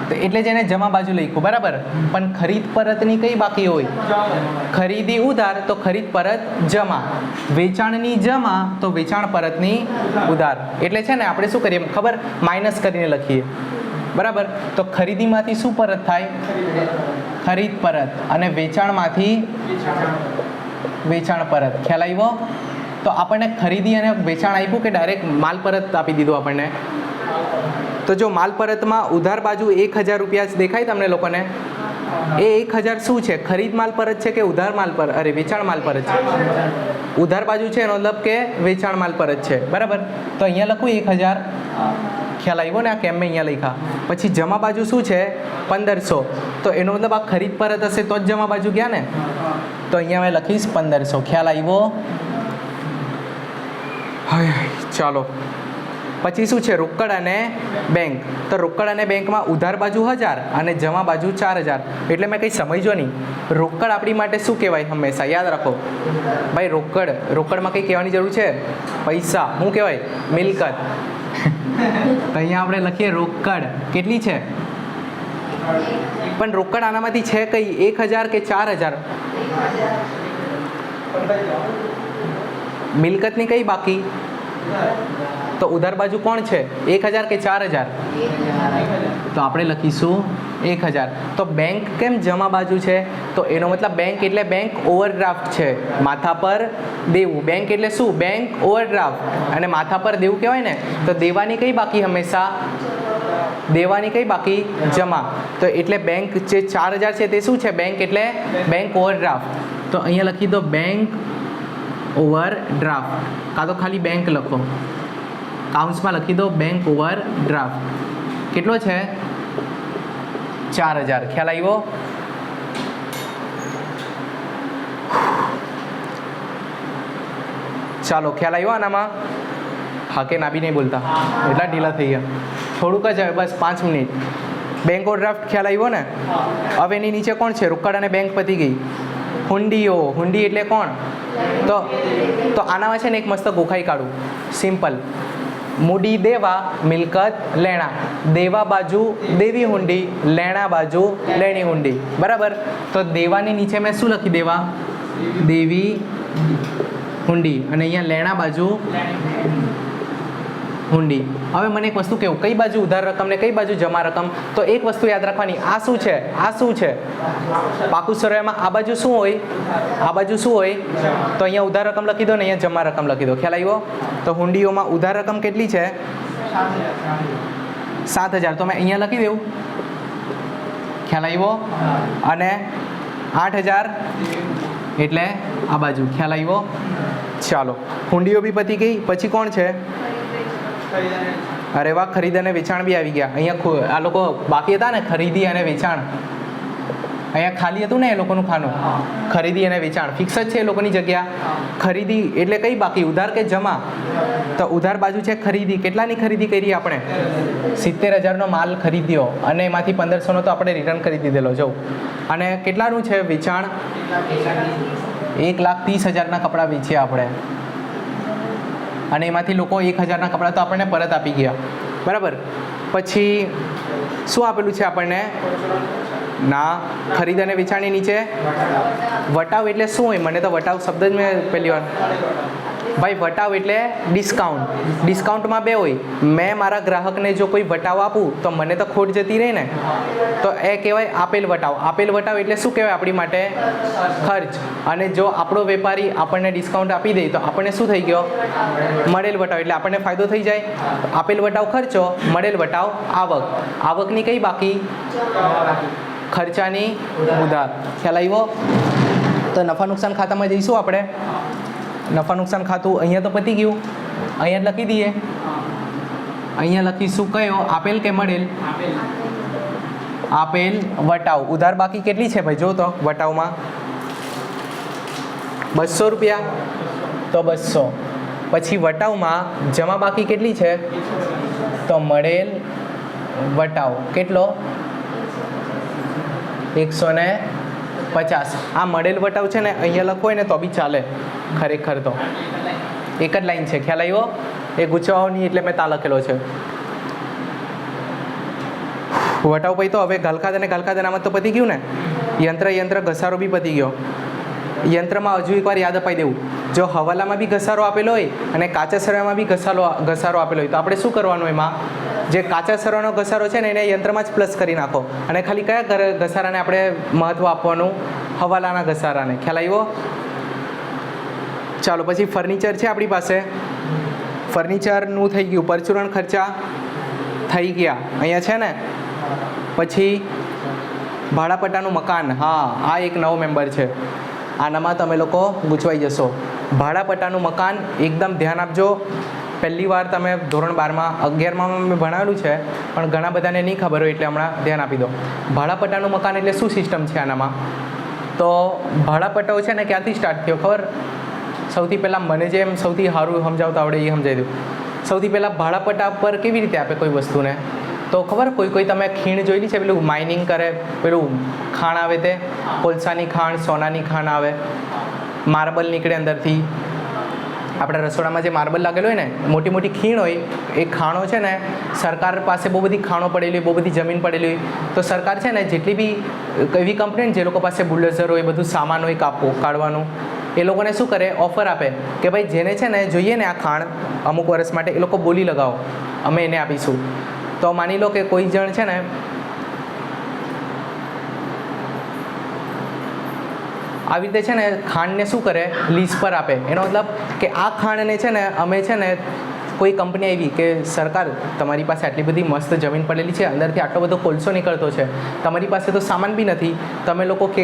તો એટલે જ એને જમા બાજુ લખ્યું, બરાબર. પણ ખરીદ પરતની કઈ બાકી હોય, ખરીદી ઉધાર તો ખરીદ પરત જમા, વેચાણની જમા તો વેચાણ પરતની ઉધાર. એટલે છે ને આપણે શું કરીએ ખબર, માઇનસ કરીને લખીએ, બરાબર. તો ખરીદીમાંથી શું પરત થાય, ખરીદ પરત, અને વેચાણમાંથી વેચાણ પરત. ખ્યાલ આવ્યો? તો આપણને ખરીદી અને વેચાણ આપ્યું કે ડાયરેક્ટ માલ પરત આપી દીધું આપણને? તો જો માલ પરતમાં ઉધાર બાજુ 1000 રૂપિયા જ દેખાય તમને લોકોને? એ 1000 શું છે, ખરીદ માલ પરત છે કે ઉધાર માલ પર, અરે વેચાણ માલ પરત છે? ઉધાર બાજુ છે એનો મતલબ કે વેચાણ માલ પરત છે, બરાબર. તો અહીંયા લખું 1000. ખ્યાલ આવ્યો ને? આ કેમ મેં અહીંયા લખ્યા. પછી જમા બાજુ શું છે, 1500. તો એનો મતલબ આ ખરીદ પરત હશે તો જ જમા બાજુ ગયા ને, તો અહીંયા મેં લખીશ 1500. ખ્યાલ આવ્યો? ચાલો, પછી શું છે, રોકડ અને બેંક. તો રોકડ અને બેંકમાં ઉધાર બાજુ 1000 અને જમા બાજુ 4000. એટલે મેં કંઈ સમજ્યો નહીં. રોકડ આપણી માટે શું કહેવાય હંમેશા, યાદ રાખો ભાઈ. રોકડમાં કંઈ કહેવાની જરૂર છે? પૈસા. શું કહેવાય? મિલકત. તો અહીંયા આપણે લખીએ રોકડ કેટલી છે, પણ રોકડ આનામાંથી છે કઈ, 1000 કે 4000? મિલકતની કઈ બાકી, તો ઉધાર બાજુ કોણ છે, 1000 કે 4000? તો આપણે લખીશું 1000. તો બેંક કેમ જમા બાજુ છે, તો એનો મતલબ બેંક એટલે બેંક ઓવરડ્રાફ્ટ છે, માથા પર દેવું. બેંક એટલે શું, બેંક ઓવરડ્રાફ્ટ, અને માથા પર દેવું કહેવાય ને. તો દેવાની કઈ બાકી હંમેશા, દેવાની કઈ બાકી, જમા. તો એટલે બેંક જે 4000 છે તે શું છે, બેંક એટલે બેંક ઓવરડ્રાફ્ટ. તો અહીંયા લખી દો બેંક ઓવરડ્રાફ્ટ, કાં તો ખાલી બેંક લખો, કાઉન્સમાં લખી દો બેંક ઓવરડ્રાફ્ટ. કેટલો છે, 4000. ખ્યાલ આવ્યો? ચાલો, ખ્યાલ આવ્યો આનામાં? હા કે ના બી નહીં બોલતા, એટલા ઢીલા થઈ ગયા. થોડુંક જ હવે, બસ 5 મિનિટ. બેંક ઓવરડ્રાફ્ટ ખ્યાલ આવ્યો ને? હવે એની નીચે કોણ છે, રોકડ અને બેંક પતી ગઈ. હુંડીઓ. હુંડી એટલે કોણ, તો આનામાં છે ને એક મસ્ત ગોખાઈ કાઢું, સિમ્પલ. મૂડી દેવા, મિલકત લેણા. દેવા બાજુ દેવી હુંડી, લેણા બાજુ લેણી હુંડી, બરાબર. તો દેવાની નીચે મેં શું લખી, દેવા દેવી હુંડી, અને અહીંયા લેણા બાજુ હુંડી. હવે મને એક વસ્તુ કહું, કઈ બાજુ ઉધાર રકમ ને કઈ બાજુ જમા રકમ? તો એક વસ્તુ યાદ રાખવાની, આ શું છે, આ શું છે, પાકું સરવાળામાં આ બાજુ શું હોય, આ બાજુ શું હોય? તો અહીંયા ઉધાર રકમ લખી દો ને અહીંયા જમા રકમ લખી દો. ખ્યાલ આવ્યો? તો હુંડીઓમાં ઉધાર રકમ કેટલી છે, 7000. તો મેં અહીંયા લખી દઉં. ખ્યાલ આવ્યો? અને 8000 એટલે આ બાજુ. ખ્યાલ આવ્યો? ચાલો, હુંડીઓ બી પતી ગઈ. પછી કોણ છે, અરે વાહ, ખરીદ અને વેચાણ બી આવી ગયા. અહીંયા આ લોકો બાકી હતા ને, ખરીદી અને વેચાણ. અહીંયા ખાલી હતું ને એ લોકોનું ખાનું, ખરીદી અને વેચાણ ફિક્સ જ છે એ લોકોની જગ્યા. ખરીદી એટલે કઈ બાકી, ઉધાર કે જમા? તો ઉધાર બાજુ છે ખરીદી. કેટલાની ખરીદી કરી આપણે, 70000નો માલ ખરીદ્યો, અને એમાંથી 1500નો તો આપણે રિટર્ન કરી દીધેલો. જો, અને કેટલાનું છે વેચાણ, 1,30,000ના કપડાં વેચ્યા આપણે, અને એમાંથી લોકો 1000ના કપડાં તો આપણને પરત આપી ગયા, બરાબર. પછી શું આપેલું છે આપણને, ના, ખરીદ અને વેચાણની નીચે વટાવ એટલે શું હોય? મને તો વટાવ શબ્દ જ મેં પહેલી વાર, ભાઈ વટાવ એટલે ડિસ્કાઉન્ટ. ડિસ્કાઉન્ટમાં બે હોય. મેં મારા ગ્રાહકને જો કોઈ વટાવ આપું તો મને તો ખોટ જતી રહે ને, તો એ કહેવાય આપેલ વટાવ. આપેલ વટાવ એટલે શું કહેવાય આપણી માટે, ખર્ચ. અને જો આપણો વેપારી આપણને ડિસ્કાઉન્ટ આપી દે તો આપણને શું થઈ ગયો, મળેલ વટાવ. એટલે આપણને ફાયદો થઈ જાય. આપેલ વટાવ ખર્ચો, મળેલ વટાવ આવક. આવકની કઈ બાકી, ખર્ચાની ઉધાર. ખ્યાલ આવ્યો? તો નફા નુકસાન ખાતામાં જઈશું આપણે. નફા નુકસાન ખાતું અહીંયા તો પતી ગયું, અહીંયા જ લખી દઈએ. અહીંયા લખીશું કયો, આપેલ કે મળેલ, આપેલ વટાવ. ઉધાર બાકી કેટલી છે ભાઈ, જો તો વટાવમાં 200 રૂપિયા, તો 200. પછી વટાવમાં જમા બાકી કેટલી છે, તો મળેલ વટાવ કેટલો, 150. આ મળેલ વટાવ છે ને અહીંયા લખો હોય ને તો બી ચાલે, ખરેખર તો એક જ લાઈન છે. ખ્યાલ આવ્યો? એ ગુચવાઓ નહીં એટલે મેં તા લખેલો છે. વટાવ પછી તો હવે ગલખાદ અને ગલખાદ અનામત તો પતી ગયું ને. યંત્ર ઘસારો બી પતી ગયો. યંત્રમાં હજુ એકવાર યાદ અપાઈ દેવું, જો હવાલામાં બી ઘસારો આપેલો હોય અને કાચા સરવાળામાં બી ઘસારો આપેલો હોય તો આપણે શું કરવાનું? એમાં જે કાચા સરવાનો ઘસારો છે ને એને યંત્રમાં જ પ્લસ કરી નાખો અને ખાલી કયા ઘસારાને આપણે મહત્ત્વ આપવાનું? હવાલાના ઘસારાને. ખ્યાલ આવ્યો? ચાલો પછી ફર્નિચર છે આપણી પાસે. ફર્નિચરનું થઈ ગયું, પરચુરણ ખર્ચા થઈ ગયા અહીંયા છે ને. પછી ભાડાપટ્ટાનું મકાન, હા આ એક નવો મેમ્બર છે, આનામાં તમે લોકો ગૂંચવાઈ જશો. ભાડાપટ્ટાનું મકાન એકદમ ધ્યાન આપજો. પહેલી વાર તમે ધોરણ 12માં 11માં મેં ભણાવેલું છે પણ ઘણા બધાને નહીં ખબર હોય એટલે હમણાં ધ્યાન આપી દો. ભાડાપટ્ટાનું મકાન એટલે શું સિસ્ટમ છે આનામાં? તો ભાડાપટ્ટાઓ છે ને ક્યાંથી સ્ટાર્ટ થયો ખબર? સૌથી પહેલાં મને જેમ સૌથી સારું સમજાવતા આવડે એ સમજાવી દઉં. સૌથી પહેલાં ભાડાપટ્ટા પર કેવી રીતે આપે કોઈ વસ્તુને? તો ખબર કોઈ તમે ખીણ જોયેલી છે? પેલું માઇનિંગ કરે, પેલું ખાણ આવે તે કોલસાની ખાણ, સોનાની ખાણ આવે, માર્બલ નીકળે અંદરથી. આપણા રસોડામાં જે માર્બલ લાગેલો હોય ને, મોટી મોટી ખીણ હોય, એ ખાણો છે ને સરકાર પાસે બહુ બધી ખાણો પડેલી હોય, બહુ બધી જમીન પડેલી હોય. તો સરકાર છે ને જેટલી બી એવી કંપની ને જે લોકો પાસે બુલડોઝર હોય, બધું સામાન હોય કાઢવાનું, એ લોકોને શું કરે? ઓફર આપે કે ભાઈ જેને છે ને જોઈએ ને આ ખાણ અમુક વર્ષ માટે, એ લોકો બોલી લગાવો, અમે એને આપીશું. તો માની લો કે કોઈ જણ છે ને આવી રીતે છે ને ખાંડને શું કરે? લીઝ પર આપે. એનો મતલબ કે આ ખાંડને છે ને અમે છે ને કોઈ કંપની આવી કે સરકાર તમારી પાસે આટલી બધી મસ્ત જમીન પડેલી છે, અંદરથી આટલો બધો કોલસો નીકળતો છે, તમારી પાસે તો સામાન બી નથી, તમે લોકો કે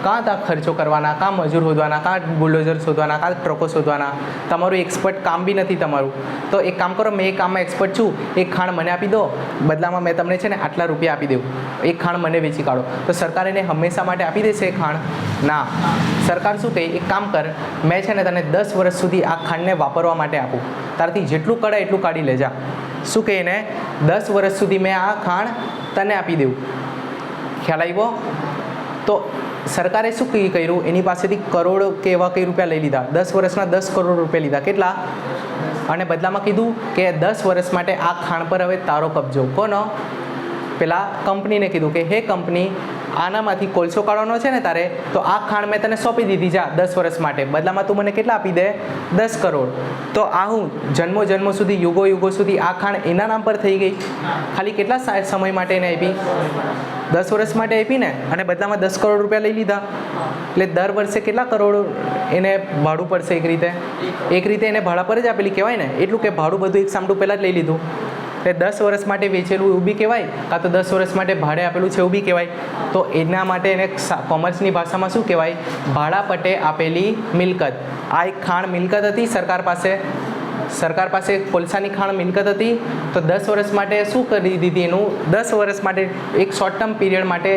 કાં ત્યાં ખર્ચો કરવાના, કાં મજૂર શોધવાના, કાં બુલડોઝર શોધવાના, કાં ટ્રકો શોધવાના, તમારું એક્સપર્ટ કામ બી નથી તમારું. તો એક કામ કરો, મેં એ કામમાં એક્સપર્ટ છું, એક ખાણ મને આપી દો, બદલામાં મેં તમને છે ને આટલા રૂપિયા આપી દઉં, એક ખાણ મને વેચી કાઢો. તો સરકાર એને હંમેશા માટે આપી દેશે એ ખાણ? ના. સરકાર શું કહે? એક કામ કર, મેં છે ને તને 10 વર્ષ સુધી આ ખાંડને વાપરવા માટે આપું, તારથી જેટલું કડાય એટલું કાઢી લેજા. શું કહે એને? 10 વર્ષ સુધી મેં આ ખાણ તને આપી દઉં. ખ્યાલ આવ્યો? તો સરકારે શું કર્યું? એની પાસેથી કરોડ કે એવા કઈ રૂપિયા લઈ લીધા, 10 વર્ષના 10 કરોડ રૂપિયા લીધા. કેટલા? અને બદલામાં કીધું કે 10 વર્ષ માટે આ ખાણ પર હવે તારો કબજો. કોનો? પેલા કંપનીને કીધું કે હે કંપની, આનામાંથી કોલસો કાઢવાનો છે ને તારે, તો આ ખાણ મેં તને સોંપી દીધી, જા 10 વર્ષ માટે, બદલામાં તું મને કેટલા આપી દે? 10 કરોડ. તો આ હું જન્મો સુધી, યુગો સુધી આ ખાણ એના નામ પર થઈ ગઈ. ખાલી કેટલા સમય માટે એને આપી? 10 વર્ષ માટે આપી ને, અને બદલામાં 10 કરોડ રૂપિયા લઈ લીધા. એટલે દર વર્ષે કેટલા કરોડ એને ભાડું પડશે? એક રીતે એને ભાડા પર જ આપેલી કહેવાય ને. એટલું કે ભાડું બધું એક સામટું પહેલાં જ લઈ લીધું. એટલે 10 વર્ષ માટે વેચેલું એવું બી કહેવાય, કાં તો 10 વર્ષ માટે ભાડે આપેલું છે એવું બી કહેવાય. તો એના માટે એને કોમર્સની ભાષામાં શું કહેવાય? ભાડાપટ્ટે આપેલી મિલકત. આ એક ખાણ મિલકત હતી સરકાર પાસે કોલસાની ખાણ મિલકત હતી. તો 10 વર્ષ માટે શું કરી દીધી? એનું 10 વર્ષ માટે એક શોર્ટ ટર્મ પીરિયડ માટે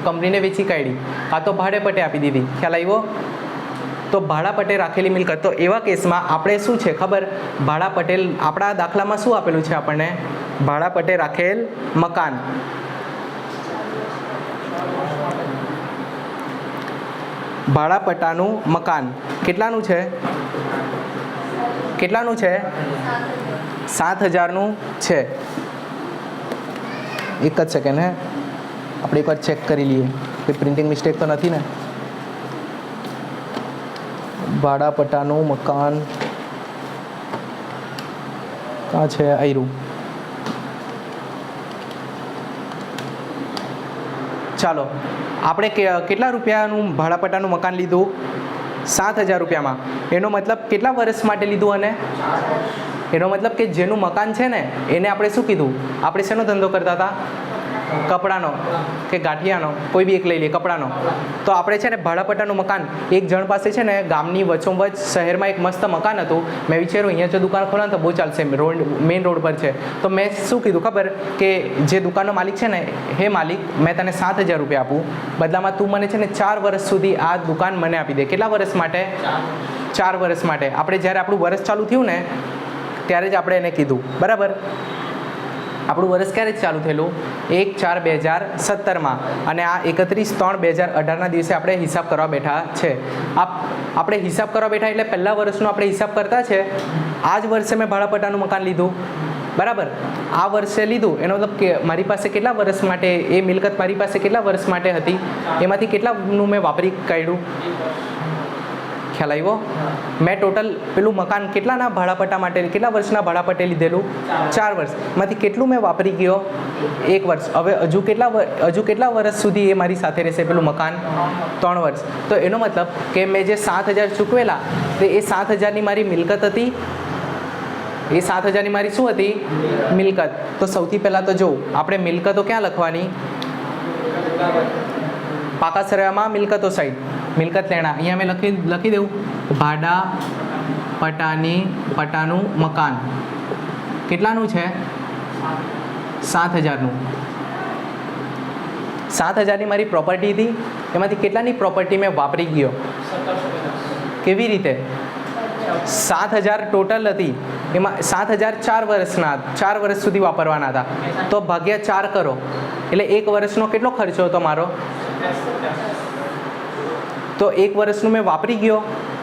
કંપનીને વેચી કાઢી, કાં તો ભાડે પટ્ટે આપી દીધી. ખ્યાલ આવ્યો? તો ભાડાપટ્ટે રાખેલી મિલકત. તો એવા કેસમાં આપણે શું છે ખબર? ભાડાપટ્ટે આપણા દાખલામાં શું આપેલું છે આપણને? ભાડાપટ્ટે રાખેલ મકાન. ભાડાપટ્ટાનું મકાન કેટલાનું છે? 7,000નું છે. એક જ સેકન્ડ, હે આપણે એકવાર ચેક કરી લઈએ કે પ્રિન્ટિંગ મિસ્ટેક તો નથી ને. ભાડાપટ્ટાનું મકાન ક્યાં છે? આયરું. ચાલો, આપણે કેટલા રૂપિયાનું ભાડાપટ્ટાનું મકાન લીધું? 7,000 રૂપિયામાં. એનો મતલબ કેટલા વર્ષ માટે લીધું? અને એનો મતલબ કે જેનું મકાન છે ને એને આપણે શું કીધું? આપણે શેનો ધંધો કરતા હતા? કપડાનો કે ગાંઠિયાનો, કોઈ બી એક લઈ લે, કપડાનો. તો આપણે છે ને ભાડાપટ્ટાનું મકાન, એક જણ પાસે છે ને ગામની વચ્ચોવચ શહેરમાં એક મસ્ત મકાન હતું. મેં વિચાર્યું અહીંયા જો દુકાન ખોલા તો બહુ ચાલશે, મેઇન રોડ પર છે. તો મેં શું કીધું ખબર? કે જે દુકાનનો માલિક છે ને, હે માલિક, મેં તને 7,000 રૂપિયા આપું, બદલામાં તું મને છે ને 4 વર્ષ સુધી આ દુકાન મને આપી દે. કેટલા વર્ષ માટે? 4 વર્ષ માટે. આપણે જ્યારે આપણું વર્ષ ચાલુ થયું ને ત્યારે જ આપણે એને કીધું, બરાબર? આપણું વર્ષ ક્યારે ચાલુ થયેલું? 1/4/2017 અને આ 31/3/2018 દિવસે આપણે હિસાબ કરવા બેઠા છે. આપણે હિસાબ કરવા બેઠા એટલે પહેલા વર્ષનો આપણે હિસાબ કરતા છે. આ જ વર્ષે મેં ભાડાપટ્ટાનું મકાન લીધું, બરાબર. આ વર્ષે લીધું એનો મતલબ કે મારી પાસે કેટલા વર્ષ માટે એ મિલકત મારી પાસે કેટલા વર્ષ માટે હતી, એમાંથી કેટલાનું મેં વાપરી કાઢ્યું? ખ્યાલ આવ્યો? મેં ટોટલ પેલું મકાન કેટલાના ભાડાપટ્ટા માટે, કેટલા વર્ષના ભાડાપટ્ટે લીધેલું? 4 વર્ષ. એમાંથી કેટલું મેં વાપરી ગયો? 1 વર્ષ. હવે હજુ કેટલા વર્ષ સુધી એ મારી સાથે રહેશે પેલું મકાન? 3 વર્ષ. તો એનો મતલબ કે મેં જે 7,000 ચૂકવેલા તો એ 7,000ની મારી મિલકત હતી. એ 7,000ની મારી શું હતી? મિલકત. તો સૌથી પહેલાં તો જો આપણે મિલકતો ક્યાં લખવાની? પાકા સરવાળામાં મિલકતો સાઈડ મિલકત લેણા. અહીંયા મેં લખી દઉં પટ્ટાનું મકાન કેટલાનું છે? 7,000નું. 7,000ની મારી પ્રોપર્ટી હતી, એમાંથી કેટલાની પ્રોપર્ટી મેં વાપરી ગયો? કેવી રીતે? 7,000 ટોટલ હતી, એમાં 7,000 4 વર્ષના 4 વર્ષ સુધી વાપરવાના હતા. તો ભાગ્યા 4 કરો એટલે 1 વર્ષનો કેટલો ખર્ચો હતો મારો? તો 1 વર્ષનું મેં વાપરી ગયો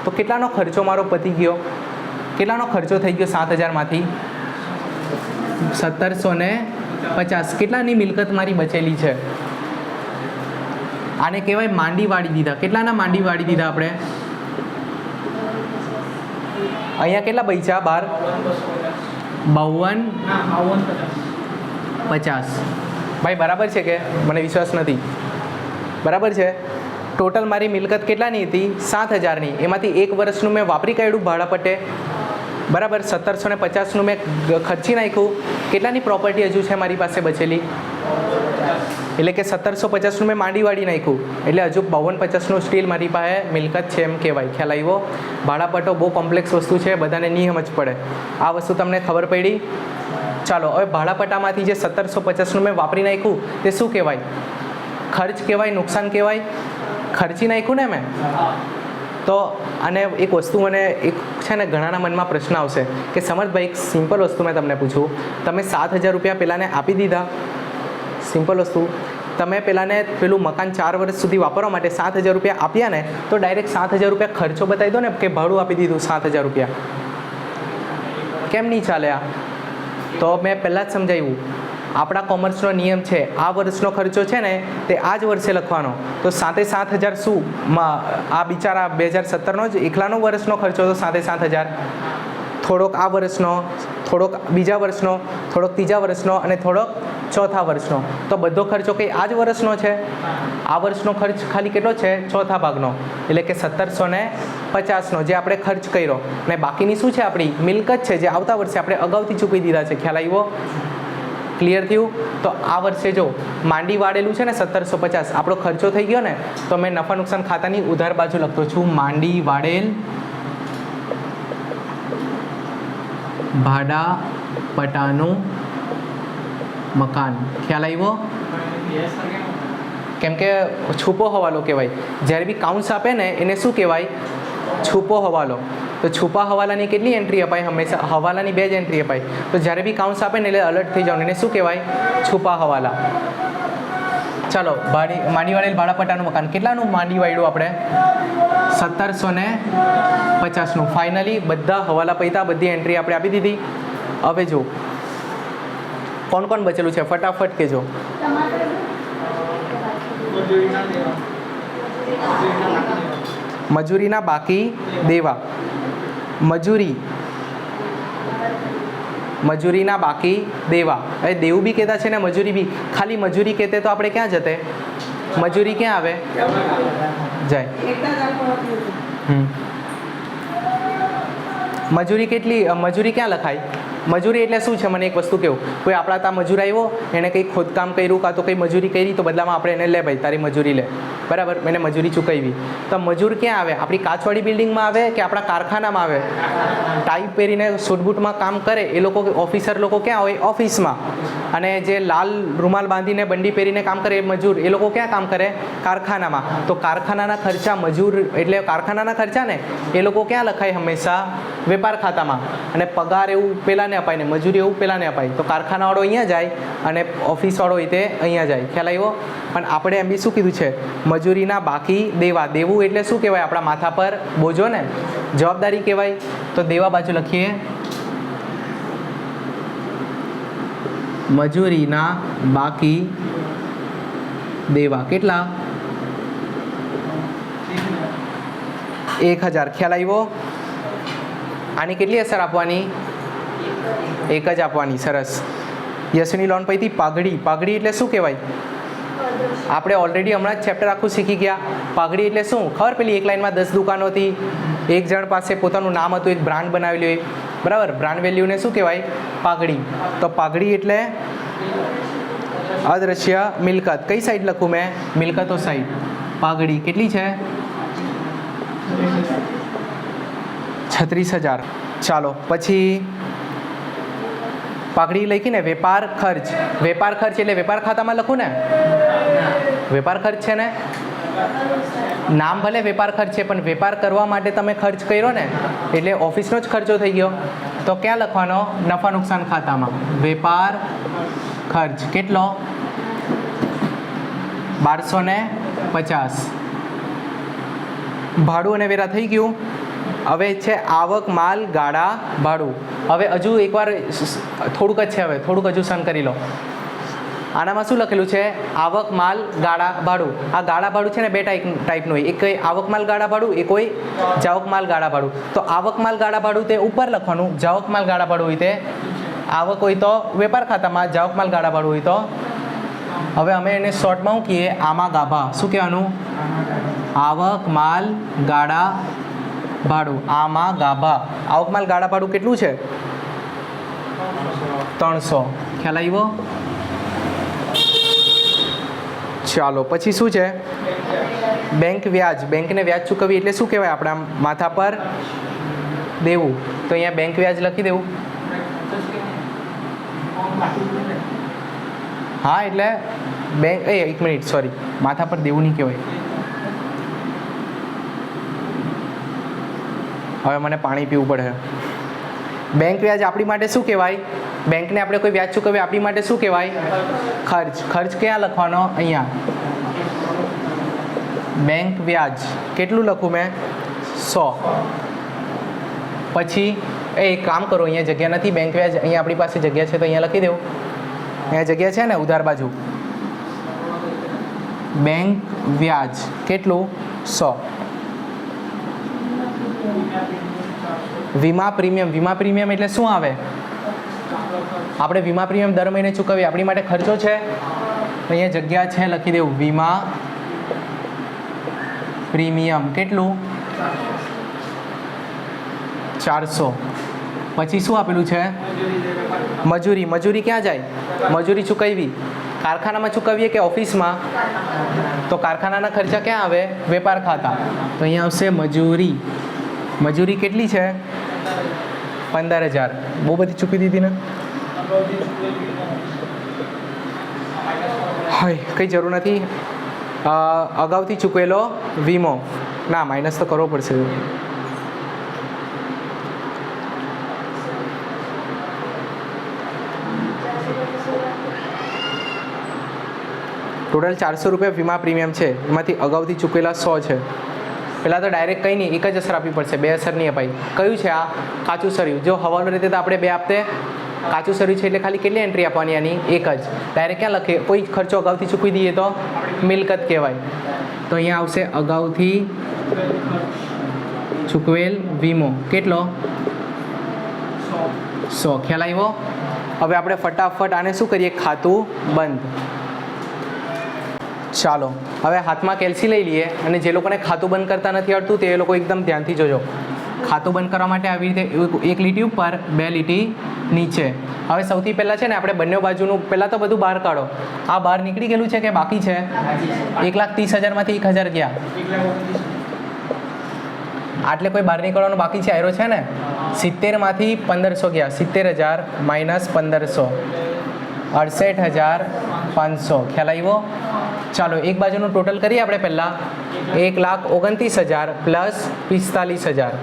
તો કેટલાનો ખર્ચો મારો પતી ગયો? કેટલાનો ખર્ચો થઈ ગયો 7,000માંથી? 1,750. કેટલાની મિલકત મારી બચેલી છે? આને કહેવાય માંડી વાળી દીધા. કેટલાના માંડી વાળી દીધા આપણે? અહીંયા કેટલા બચ્યા? 52,50. ભાઈ બરાબર છે કે? મને વિશ્વાસ નથી. બરાબર છે. ટોટલ મારી મિલકત કેટલાની હતી? 7,000ની. એમાંથી 1 વર્ષનું મેં વાપરી કાઢ્યું ભાડાપટ્ટે, બરાબર. 1,750નું મેં ખર્ચી નાખ્યું. કેટલાની પ્રોપર્ટી હજુ છે મારી પાસે બચેલી? એટલે કે 1,750નું મેં માંડી વાળી નાખ્યું એટલે હજુ 52,50નું સ્ટીલ મારી પાસે મિલકત છે એમ કહેવાય. ખ્યાલ આવ્યો? ભાડાપટ્ટો બહુ કોમ્પ્લેક્સ વસ્તુ છે, બધાને નહીં સમજ પડે. આ વસ્તુ તમને ખબર પડી? ચાલો હવે ભાડાપટ્ટામાંથી જે 1,750નું મેં વાપરી નાખ્યું તે શું કહેવાય? ખર્ચ કહેવાય? નુકસાન કહેવાય? ખર્ચી નાખ્યું ને મેં. તો અને એક વસ્તુ મને એક છે ને ઘણાના મનમાં પ્રશ્ન આવશે કે સમર્થભાઈ એક સિમ્પલ વસ્તુ મેં તમને પૂછું, તમે 7,000 રૂપિયા પહેલાંને આપી દીધા. સિમ્પલ વસ્તુ, તમે પહેલાંને પેલું મકાન 4 વર્ષ સુધી વાપરવા માટે 7,000 રૂપિયા આપ્યા ને તો ડાયરેક્ટ 7,000 રૂપિયા ખર્ચો બતાવી દો ને કે ભાડું આપી દીધું 7,000 રૂપિયા. કેમ નહીં ચાલે આ? તો મેં પહેલાં જ સમજાવ્યું, આપણા કોમર્સનો નિયમ છે આ વર્ષનો ખર્ચો છે ને તે આ જ વર્ષે લખવાનો. તો 7,000 શું આ બિચારા 2017નો જ એકલાનો વર્ષનો ખર્ચો હતો 7,000. થોડોક આ વર્ષનો, થોડોક બીજા વર્ષનો, થોડોક ત્રીજા વર્ષનો અને થોડોક ચોથા વર્ષનો. તો બધો ખર્ચો કંઈ આ જ વર્ષનો છે. આ વર્ષનો ખર્ચ ખાલી કેટલો છે? ચોથા ભાગનો, એટલે કે 1,750નો જે આપણે ખર્ચ કર્યો. અને બાકીની શું છે? આપણી મિલકત છે જે આવતા વર્ષે આપણે અગાઉથી ચૂકવી દીધા છે. ખ્યાલ આવ્યો? ક્લિયર થયું? તો આ વર્ષે જો માંડી વાળેલું છે ને 1,750 આપણો ખર્ચો થઈ ગયો ને, તો મેં નફા નુકસાન ખાતાની ઉધાર બાજુ લખતો છું માંડી વાળેલ ભાડાપટ્ટાનું મકાન. ખ્યાલ આવ્યો? કેમ કે છૂપો હવાલો કહેવાય. જ્યારે બી કાઉન્સ આપે ને એને શું કહેવાય? છૂપો હવાલો. તો છૂપા હવાલાની કેટલી એન્ટ્રી અપાય? હંમેશા હવાલાની 2 જ એન્ટ્રી અપાય. તો જ્યારે બી કાઉન્સ આપે ને એટલે અલર્ટ થઈ જાવ. એને શું કહેવાય? છૂપા હવાલા. ચાલો માંડી વાળેલ ભાડાપટ્ટાનું મકાન કેટલાનું માંડી વાળ્યું આપણે? 1,750નું. ફાઇનલી બધા હવાલા પૈસા બધી એન્ટ્રી આપણે આપી દીધી. હવે જો કોણ કોણ બચેલું છે ફટાફટ કહેજો. મજૂરીના બાકી દેવા. મજૂરીના બાકી દેવા. હવે દેવું બી કહેતા છે ને મજૂરી બી. ખાલી મજૂરી કહેતે તો આપણે ક્યાં જતે? મજૂરી ક્યાં આવે? જાય. મજૂરી કેટલી? મજૂરી ક્યાં લખાય? મજૂરી એટલે શું છે? મને એક વસ્તુ કહું. કોઈ આપણા ત્યાં મજૂર આવ્યો, એને કંઈ ખોદકામ કર્યું કાં તો કંઈ મજૂરી કરી, તો બદલામાં આપણે એને લે ભાઈ તારી મજૂરી લે, બરાબર. એને મજૂરી ચૂકવી. તો મજૂર ક્યાં આવે? આપણી કાચવાળી બિલ્ડિંગમાં આવે કે આપણા કારખાનામાં આવે? ટાઈ પહેરીને સૂટબૂટમાં કામ કરે એ લોકો, ઓફિસર લોકો ક્યાં હોય? ઓફિસમાં. અને જે લાલ રૂમાલ બાંધીને બંડી પહેરીને કામ કરે એ મજૂર, એ લોકો ક્યાં કામ કરે? કારખાનામાં. તો કારખાનાના ખર્ચા મજૂર એટલે કારખાનાના ખર્ચા ને એ લોકો ક્યાં લખાય? હંમેશા વેપાર ખાતામાં. અને પગાર એવું પેલાને અપાય ને મજૂરી એવું પેલાને અપાય. તો કારખાનાવાળો અહીંયા જાય અને ઓફિસવાળો હોય તે અહીંયા જાય. ખ્યાલ આવ્યો? પણ આપણે એમ બી શું કીધું છે? મજૂરીના બાકી દેવા. દેવું એટલે શું કહેવાય? આપણા માથા પર બોજો ને, જવાબદારી કહેવાય. તો દેવા બાજુ લખીએ મજૂરીના બાકી દેવા. કેટલા? 1000. ખ્યાલ આવ્યો? આની કેટલી અસર આપવાની? 1 જ આપવાની. સરસ. યશની લોન પૈથી પાઘડી. પાઘડી એટલે શું કહેવાય? આપણે ઓલરેડી હમણાં જ ચેપ્ટર આખું શીખી ગયા. પાઘડી એટલે શું ખબર? પેલી એક લાઇનમાં 10 દુકાનો હતી, એક જણ પાસે પોતાનું નામ હતું, એક બ્રાન્ડ બનાવેલી હોય, બરાબર? બ્રાન્ડ વેલ્યુને શું કહેવાય? પાઘડી. તો પાઘડી એટલે અદ્રશ્ય મિલકત. કઈ સાઈડ લખું મેં? મિલકતો સાઈડ. પાઘડી કેટલી છે? 36,000. ચાલો પછી પાઘડી લખીને વેપાર ખર્ચ. વેપાર ખર્ચ એટલે વેપાર ખાતામાં લખું ને? વેપાર ખર્ચ છે ને? નામ ભલે વેપાર ખર્ચ છે, પણ વેપાર કરવા માટે તમે ખર્ચ કર્યો ને, એટલે ઓફિસનો જ ખર્ચો થઈ ગયો. તો ક્યાં લખવાનો? નફા નુકસાન ખાતામાં. વેપાર ખર્ચ કેટલો? 1250. ભાડું અને વેરા થઈ ગયું. હવે છે આવક માલ ગાળા ભાડું. હવે હજુ એકવાર થોડુંક જ છે, હવે થોડુંક હજુ સન કરી લો. આનામાં શું લખેલું છે? આવક માલ ગાળા ભાડું. આ ગાળા ભાડું છે ને બે ટાઈપનું હોય. એક કોઈ આવક માલ ગાળા ભાડું, એક કોઈ જાવક માલ ગાળા ભાડું. તો આવક માલ ગાળા ભાડું તે ઉપર લખવાનું, જાવક માલ ગાળા ભાડું હોય તે આવક હોય તો વેપાર ખાતામાં, જાવક માલ ગાળા ભાડું હોય તો. હવે અમે એને શોર્ટમાં શું કહીએ? આમાં ગાભા. શું કહેવાનું? આવક માલ ગાળા ભાડું. આમાં ગાભા. આવક માલ ગાળા ભાડું કેટલું છે? 300. ખ્યાલ આવ્યો? ચાલો પછી શું છે? બેંક વ્યાજ. બેંકને વ્યાજ ચૂકવવી એટલે શું કહેવાય? આપણા માથા પર દેવું. તો અહીંયા બેંક વ્યાજ લખી દેવું. હા એટલે બેંક એક મિનિટ, સોરી, માથા પર દેવું નહીં કહેવાય. હવે મને પાણી પીવું પડે. બેંક વ્યાજ આપણી માટે શું કહેવાય? બેંકને આપણે કોઈ વ્યાજ ચૂકવીએ આપણી માટે શું કહેવાય? ખર્ચ. ખર્ચ ક્યાં લખવાનો? અહીંયા. બેંક વ્યાજ કેટલું લખું મેં? 100. પછી એક કામ કરો, અહીંયા જગ્યા નથી. બેંક વ્યાજ અહીંયા આપણી પાસે જગ્યા છે તો અહીંયા લખી દેવું. અહીંયા જગ્યા છે ને ઉધાર બાજુ. બેંક વ્યાજ કેટલું? 100. વીમા પ્રીમિયમ. વીમા પ્રીમિયમ એટલે શું આવે? આપણે વીમા પ્રીમિયમ દર મહિને ચૂકવીએ, આપણી માટે ખર્ચો છે. અહીંયા જગ્યા છે, લખી દેવું. વીમા પ્રીમિયમ કેટલું? 400. પછી શું આપેલું છે? મજૂરી. મજૂરી ક્યાં જાય? મજૂરી ચૂકવવી કારખાનામાં ચૂકવીએ કે ઓફિસમાં? તો કારખાનાના ખર્ચા ક્યાં આવે? વેપાર ખાતા. તો અહીંયા આવશે મજૂરી. મજૂરી કેટલી છે? 15,000. બહુ બધી ચૂકવી દીધી ને? હોય કંઈ જરૂર નથી. અગાઉથી ચૂકવેલો વીમો. ના, માઇનસ તો કરવો પડશે. ટોટલ 400 રૂપિયા વીમા પ્રીમિયમ છે. એમાંથી અગાઉથી ચૂકવેલા 100 છે. પહેલાં તો ડાયરેક્ટ કંઈ નહીં, એક જ અસર આપવી પડશે, બે અસર નહીં અપાય. કયું છે આ? કાચું સર્યું. જો હવાલો રીતે તો આપણે બે આપતે. કાચું સર્યું છે એટલે ખાલી કેટલી એન્ટ્રી આપવાની? આની એક જ. ડાયરેક્ટ ક્યાં લખે? કોઈ ખર્ચો અગાઉથી ચૂકવી દઈએ તો મિલકત કહેવાય. તો અહીંયા આવશે અગાઉથી ચૂકવેલ વીમો. કેટલો? 100. ખ્યાલ આવ્યો? હવે આપણે ફટાફટ આને શું કરીએ? ખાતું બંધ. ચાલો હવે હાથમાં કેલ્સી લઈ લઈએ. અને જે લોકોને ખાતું બંધ કરતા નથી આવડતું તે લોકો એકદમ ધ્યાનથી જોજો. ખાતું બંધ કરવા માટે આવી રીતે એક લીટી ઉપર, બે લીટી નીચે. હવે સૌથી પહેલાં છે ને આપણે બંને બાજુનું પહેલાં તો બધું બહાર કાઢો. આ બહાર નીકળી ગયેલું છે કે બાકી છે? 1,30,000માંથી 1,000 ગયા. આટલે કોઈ બહાર નીકળવાનું બાકી છે? આયરો છે ને? 70માંથી 1,500 ગયા. 70,000 માઇનસ 1,500. 68,500 ખ્યાલ આવ્યો. ચાલો એક બાજુનું ટોટલ કરીએ આપણે પહેલાં. 1,29,000 પ્લસ 45,000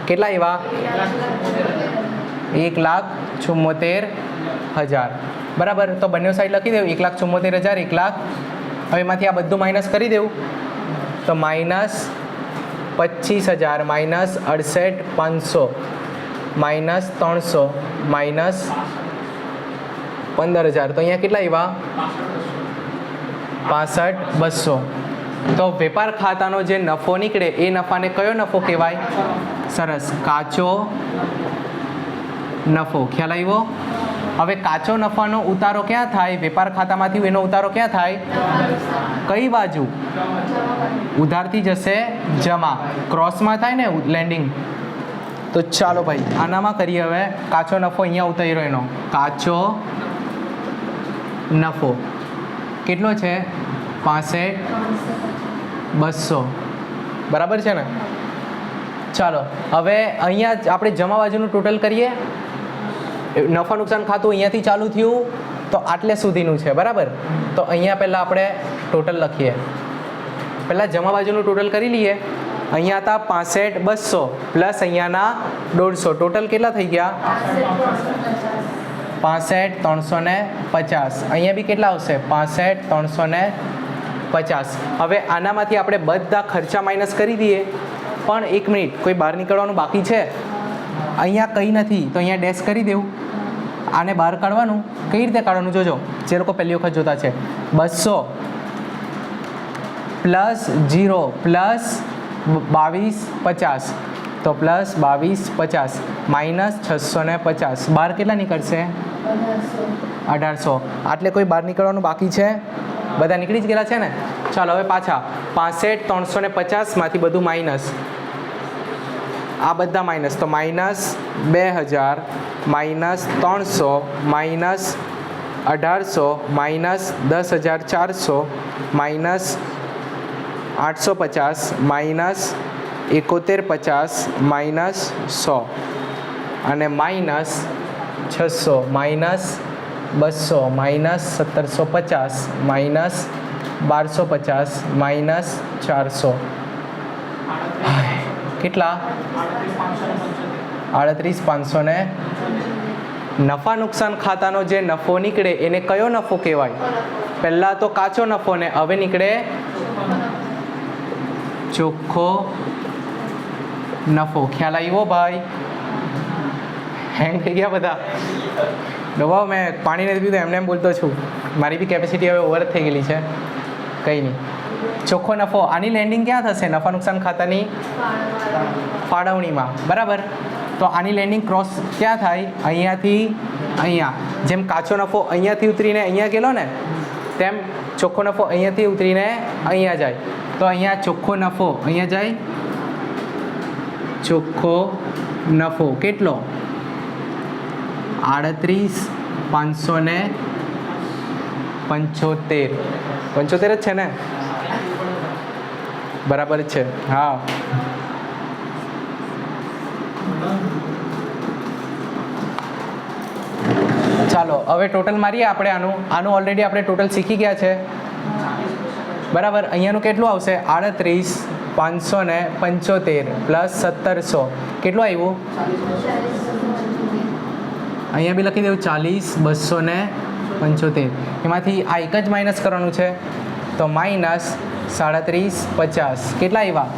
કેટલા આવ્યા? 1,74,000 બરાબર. તો બંને સાઈડ લખી દેવું 1,74,000 હવે એમાંથી આ બધું માઇનસ કરી દેવું. તો માઇનસ 25,000 માઇનસ 68,500 માઇનસ 300 માઇનસ 15,000 તો અહીંયા કેટલા આવ્યા? 65,200. તો વેપાર ખાતાનો જે નફો નીકળે એ નફાને કયો નફો કહેવાય? સરસ, કાચો નફો. ખ્યાલ આવ્યો? હવે કાચો નફાનો ઉતારો ક્યાં થાય? વેપાર ખાતામાંથી એનો ઉતારો ક્યાં થાય? કઈ બાજુ? ઉધારથી જશે જમા. ક્રોસમાં થાય ને લેન્ડિંગ. તો ચાલો ભાઈ આનામાં કરીએ હવે. કાચો નફો અહીંયા ઉતાર્યો એનો. કાચો નફો કેટલો છે? 65,200 બરાબર છે ને? ચાલો હવે અહીંયા આપણે જમા બાજુનું ટોટલ કરીએ. નફા નુકસાન ખાતું અહીંયાથી ચાલુ થયું તો આટલે સુધીનું છે બરાબર. તો અહીંયા પહેલાં આપણે ટોટલ લખીએ. પહેલાં જમા બાજુનું ટોટલ કરી લઈએ. અહીંયા હતા 65,200 પ્લસ અહીંયાના 150 ટોટલ કેટલા થઈ ગયા? 65,350. અહીંયા બી કેટલા આવશે? 65,350. હવે આનામાંથી આપણે બધા ખર્ચા માઇનસ કરી દઈએ. પણ એક મિનિટ, કોઈ બહાર નીકળવાનું બાકી છે? અહીંયા કંઈ નથી તો અહીંયા ડેશ કરી દેવું. આને બહાર કાઢવાનું. કઈ રીતે કાઢવાનું જોજો, જે લોકો પહેલી વખત જોતા છે. 200 પ્લસ 0 પ્લસ 22,50 તો પ્લસ 22,50 માઇનસ 650. બહાર કેટલા નીકળશે? 1,800. આટલે કોઈ બહાર નીકળવાનું બાકી છે? બધા નીકળી જ ગયેલા છે ને? ચાલો હવે પાછા 65,350માંથી બધું માઇનસ. આ બધા માઇનસ તો minus 2,000 minus 300 minus 1,800 minus 10,400 minus 850 minus 71,50 minus 100 અને minus 600 minus 200 minus 1,750 minus 1,250 minus 400 કેટલા? 38,500 ને નફા નુકસાન ખાતાનો જે નફો નીકળે એને કયો નફો કહેવાય? પહેલાં તો કાચો નફો ને હવે નીકળે ચોખ્ખો નફો. ખ્યાલ આવ્યો ભાઈ? હેંગ થઈ ગયા બધા? દબાવ, મેં પાણી નથી પીધું એમને એમ બોલતો છું. મારી બી કેપેસિટી હવે ઓવર થઈ ગયેલી છે. કંઈ નહીં. ચોખ્ખો નફો આની લેન્ડિંગ ક્યાં થશે? નફા નુકસાન ખાતાની ફાળવણીમાં બરાબર. તો આની લેન્ડિંગ ક્રોસ ક્યાં થાય? અહીંયાથી અહીંયા. જેમ કાચો નફો અહીંયાથી ઉતરીને અહીંયા ગયેલો ને તેમ ચોખ્ખો નફો અહીંયાથી ઉતરીને અહીંયા જાય. તો અહીંયા ચોખ્ખો નફો અહીંયા જાય. ચોખ્ખો નફો કેટલો? 38,575. 75 જ છે ને? બરાબર છે. હા, ચાલો હવે ટોટલ મારીએ આપણે. આનું ઓલરેડી આપણે ટોટલ શીખી ગયા છે બરાબર. અહીંયાનું કેટલું આવશે? 38,575 પ્લસ 1,700 કેટલું આવ્યું? અહીંયા બી લખી દેવું 40,275. એમાંથી આ એક જ માઇનસ કરવાનું છે તો માઇનસ 37,50 કેટલા આવ્યા?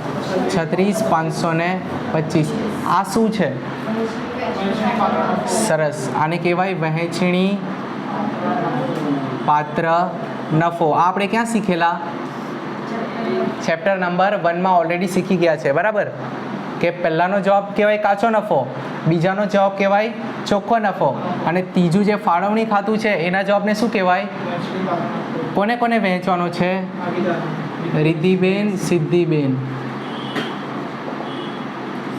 36,525. આ શું છે? સરસ, આને કહેવાય વહેંચણી પાત્ર નફો. આ આપણે ક્યાં શીખેલા? ચેપ્ટર નંબર 1માં ઓલરેડી શીખી ગયા છે બરાબર. કે પહેલાંનો જવાબ કહેવાય કાચો નફો, બીજાનો જવાબ કહેવાય ચોખ્ખો નફો અને ત્રીજું જે ફાળવણી ખાતું છે એના જવાબને શું કહેવાય? કોને કોને વહેંચવાનો છે? રિદ્ધિબેન, સિદ્ધિબેન.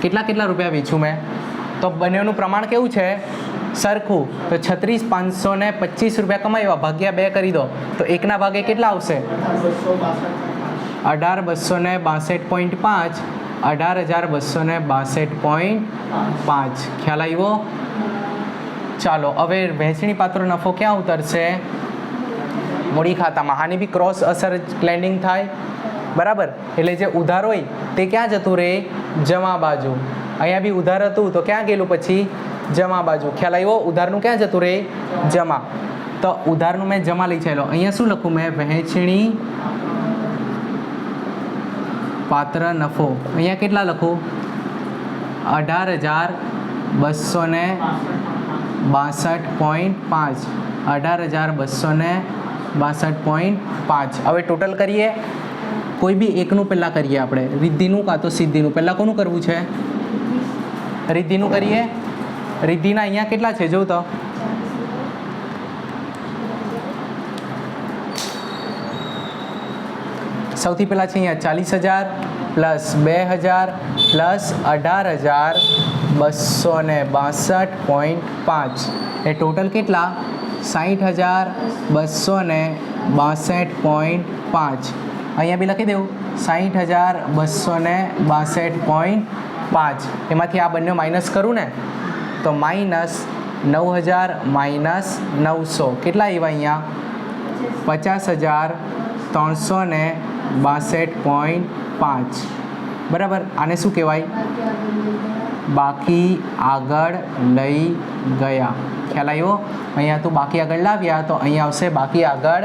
કેટલા કેટલા રૂપિયા વેચું મેં? તો બંનેનું પ્રમાણ કેવું છે? સરખું. તો 36,525 રૂપિયા કમાવ્યા ભાગ્યા 2 કરી દો તો એકના ભાગે કેટલા આવશે? 18,262.5. 18,262.5. ખ્યાલ આવ્યો? ચાલો હવે વહેંચણી પાત્ર નફો ક્યાં ઉતરશે? મૂડી ખાતામાં. આની બી ક્રોસ અસર લેન્ડિંગ થાય, બરાબર. એટલે જે ઉધાર હોય તે ક્યાં જતું રહે? જમા બાજુ. અહીંયા બી ઉધાર હતું તો ક્યાં ગયેલું પછી? જમા બાજુ. ખ્યાલ આવ્યો? ઉધારનું ક્યાં જતું રહે? જમા. તો ઉધારનું મેં જમા લઈ ચાલ્યો. અહીંયા શું લખું મેં? વહેંચણી પાત્ર નફો. અહીંયા કેટલા લખું? 18,262.5. 18,262.5. હવે ટોટલ કરીએ. કોઈ બી એકનું પહેલાં કરીએ આપણે, રિદ્ધિનું કાં તો સિદ્ધિનું. પહેલાં કોનું કરવું છે? રિદ્ધિનું કરીએ. રિદ્ધિના અહીંયા કેટલા છે જોઉં તો? સૌથી પહેલાં છે અહીંયા 40,000 પ્લસ 2,000 પ્લસ 18,262.5. એ ટોટલ કેટલા? 60,262.5. અહીંયા બી લખી દેવું 60,262.5. એમાંથી આ બંને માઇનસ કરું ને તો -9,000 -900 કેટલા આવ્યા અહીંયા? 50,362.5. બરાબર. આને શું કહેવાય? બાકી આગળ લઈ ગયા. ખ્યાલ આવ્યો? અહીંયા તો બાકી આગળ લાવ્યા તો અહીંયા આવશે બાકી આગળ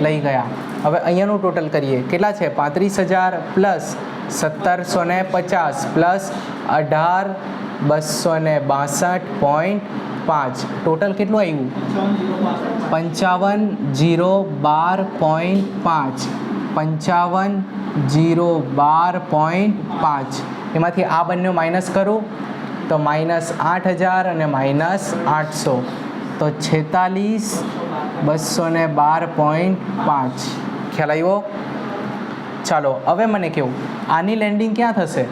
લઈ ગયા. હવે અહીંયાનું ટોટલ કરીએ. કેટલા છે? 35,000 પ્લસ 1,750 પ્લસ 18,262.5. ટોટલ કેટલું આવ્યું? 55,012.5. 55,012.5. એમાંથી આ બંને માઇનસ કરું તો -8,000 અને -800 તો 46,212.5. ખ્યાલ આવ્યો? ચાલો હવે મને કેવું, આની લેન્ડિંગ ક્યાં થશે?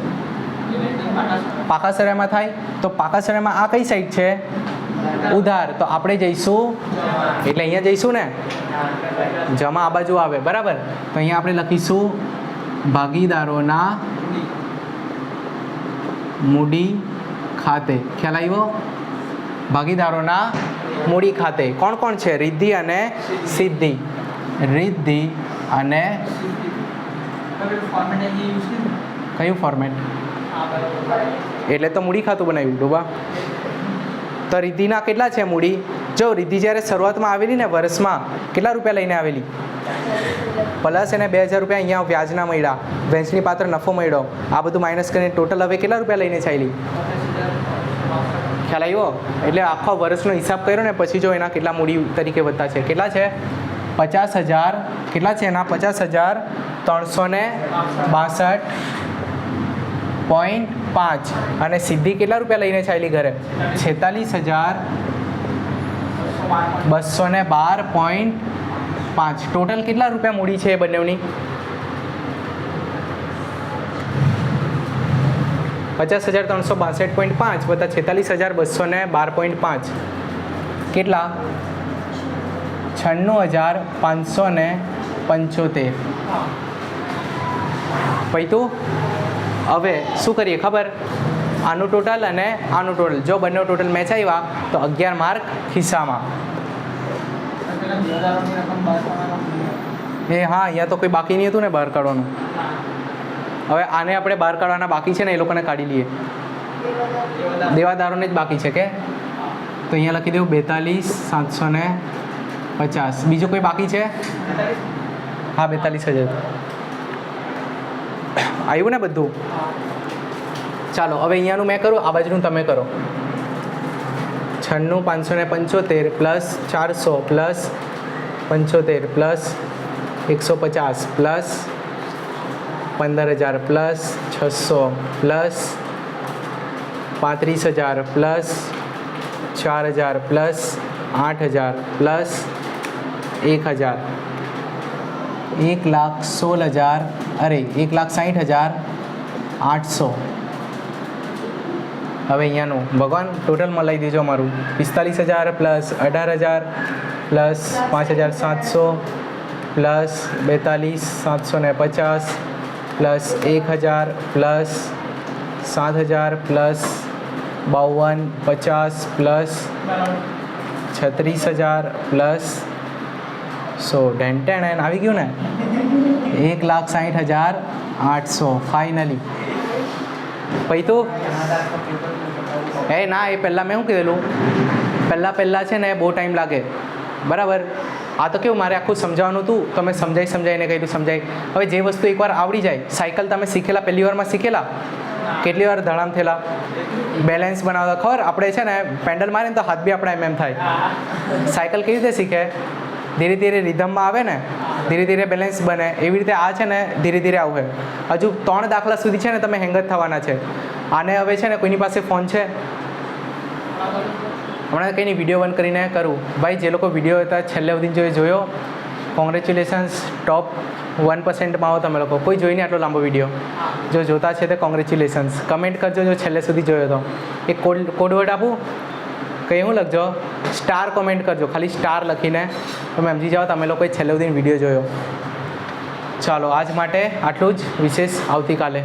પાકાસરામાં થાય. તો પાકાસરામાં આ કઈ સાઈડ છે? ઉધાર. તો આપણે જઈશું એટલે અહીંયા જઈશું ને, જમા આ બાજુ આવે, બરાબર. તો અહીંયા આપણે લખીશું ભાગીદારોના મૂડી ખાતે. ખ્યાલ આવ્યો? ભાગીદારોના મૂડી ખાતે કોણ કોણ છે? રિદ્ધિ અને સિદ્ધિ. રિદ્ધિ અને કયું ફોર્મેટ? એટલે તો મૂડી ખાતું બનાવ્યું ડોબા. તો રિદ્ધિના કેટલા છે મૂડી? જો રિદ્ધિ જ્યારે શરૂઆતમાં આવેલી ને વર્ષમાં કેટલા રૂપિયા લઈને આવેલી? પ્લસ એને 2,000 રૂપિયા અહીંયા વ્યાજના મળ્યા, વહેંચણી પાત્ર નફો મળ્યો. આ બધું માઇનસ કરીને ટોટલ હવે કેટલા રૂપિયા લઈને ચાલી? ખ્યાલ આવ્યો? એટલે આખો વર્ષનો હિસાબ કર્યો ને પછી જો એના કેટલા મૂડી તરીકે વધતા છે. કેટલા છે? 50,000. કેટલા છે એના? 50,362.5. અને સિદ્ધિ કેટલા રૂપિયા લઈને ચાલી ઘરે? 46,212.5. ટોટલ કેટલા રૂપિયા મૂડી છે એ બંનેની? 50,362.5 વત્તા 46,212.5 કેટલા? 96,575. પૈતું. હવે શું કરીએ ખબર? આનું ટોટલ અને આનું ટોટલ, જો બંને ટોટલ મેચ આવ્યા તો 11 માર્ક ખિસ્સામાં. એ હા, અહીંયા તો કોઈ બાકી નહીં હતું ને બહાર કાઢવાનું. હવે આને આપણે બહાર કાઢવાના બાકી છે ને, એ લોકોને કાઢી લઈએ. દેવાદારોને જ બાકી છે કે? તો અહીંયા લખી દઉં 42,750. બીજું કોઈ બાકી છે? હા, 42,000 આવ્યું ને બધું. ચાલો હવે અહીંયાનું મેં કરું, આ બાજુનું તમે કરો. 96,575 plus 400 plus 75 plus 150 plus 15,000 plus 600 plus 35,000 plus 4,000 plus 8,000 plus 1,000 1,16,000 અરે 1,60,800. હવે અહીંયાનું ભગવાન ટોટલમાં લઈ દેજો મારું. 45,000 plus 18,000 plus 5,700 plus 42,750 plus 1,000 plus 7,000 plus 52,50 plus 36,000 plus 100 10 આવી ગયું ને 1,60,800 ફાઇનલી. પછી તો ના એ પહેલાં મેં શું કીધેલું પહેલાં છે ને બહુ ટાઈમ લાગે બરાબર. આ તો કેવું મારે આખું સમજાવવાનું હતું તો મેં સમજાવીને કહ્યું સમજાય. હવે જે વસ્તુ એકવાર આવડી જાય, સાયકલ તમે શીખેલા પહેલી વારમાં શીખેલા, કેટલી વાર ધડામ થયેલા, બેલેન્સ બનાવતા ખબર આપણે છે ને પેન્ડલ મારે ને તો હાથ બી આપણા એમ થાય. સાયકલ કેવી રીતે શીખે? ધીરે ધીરે રિધમમાં આવે ને, ધીરે ધીરે બેલેન્સ બને. એવી રીતે આ છે ને ધીરે ધીરે આવું. હજુ 3 દાખલા સુધી છે ને તમે હેંગ જ થવાના છે. આને હવે છે ને કોઈની પાસે ફોન છે? હમણાં કંઈની વિડીયો બંધ કરીને કરું. ભાઈ જે લોકો વિડીયો હતા છેલ્લે સુધી જોયો, કોંગ્રેચ્યુલેશન્સ, ટોપ 1%માં આવો તમે લોકો. કોઈ જોઈને આટલો લાંબો વિડીયો જો જોતા છે તે કોંગ્રેચ્યુલેશન્સ. કમેન્ટ કરજો જો છેલ્લે સુધી જોયો તો. એક કોડવર્ડ આપું, કંઈ હું લખજો, સ્ટાર કોમેન્ટ કરજો, ખાલી સ્ટાર લખીને તમે સમજી જાઓ તમે લોકોએ છેલ્લે સુધી વિડીયો જોયો. ચાલો આજ માટે આટલું જ. વિશેષ આવતીકાલે.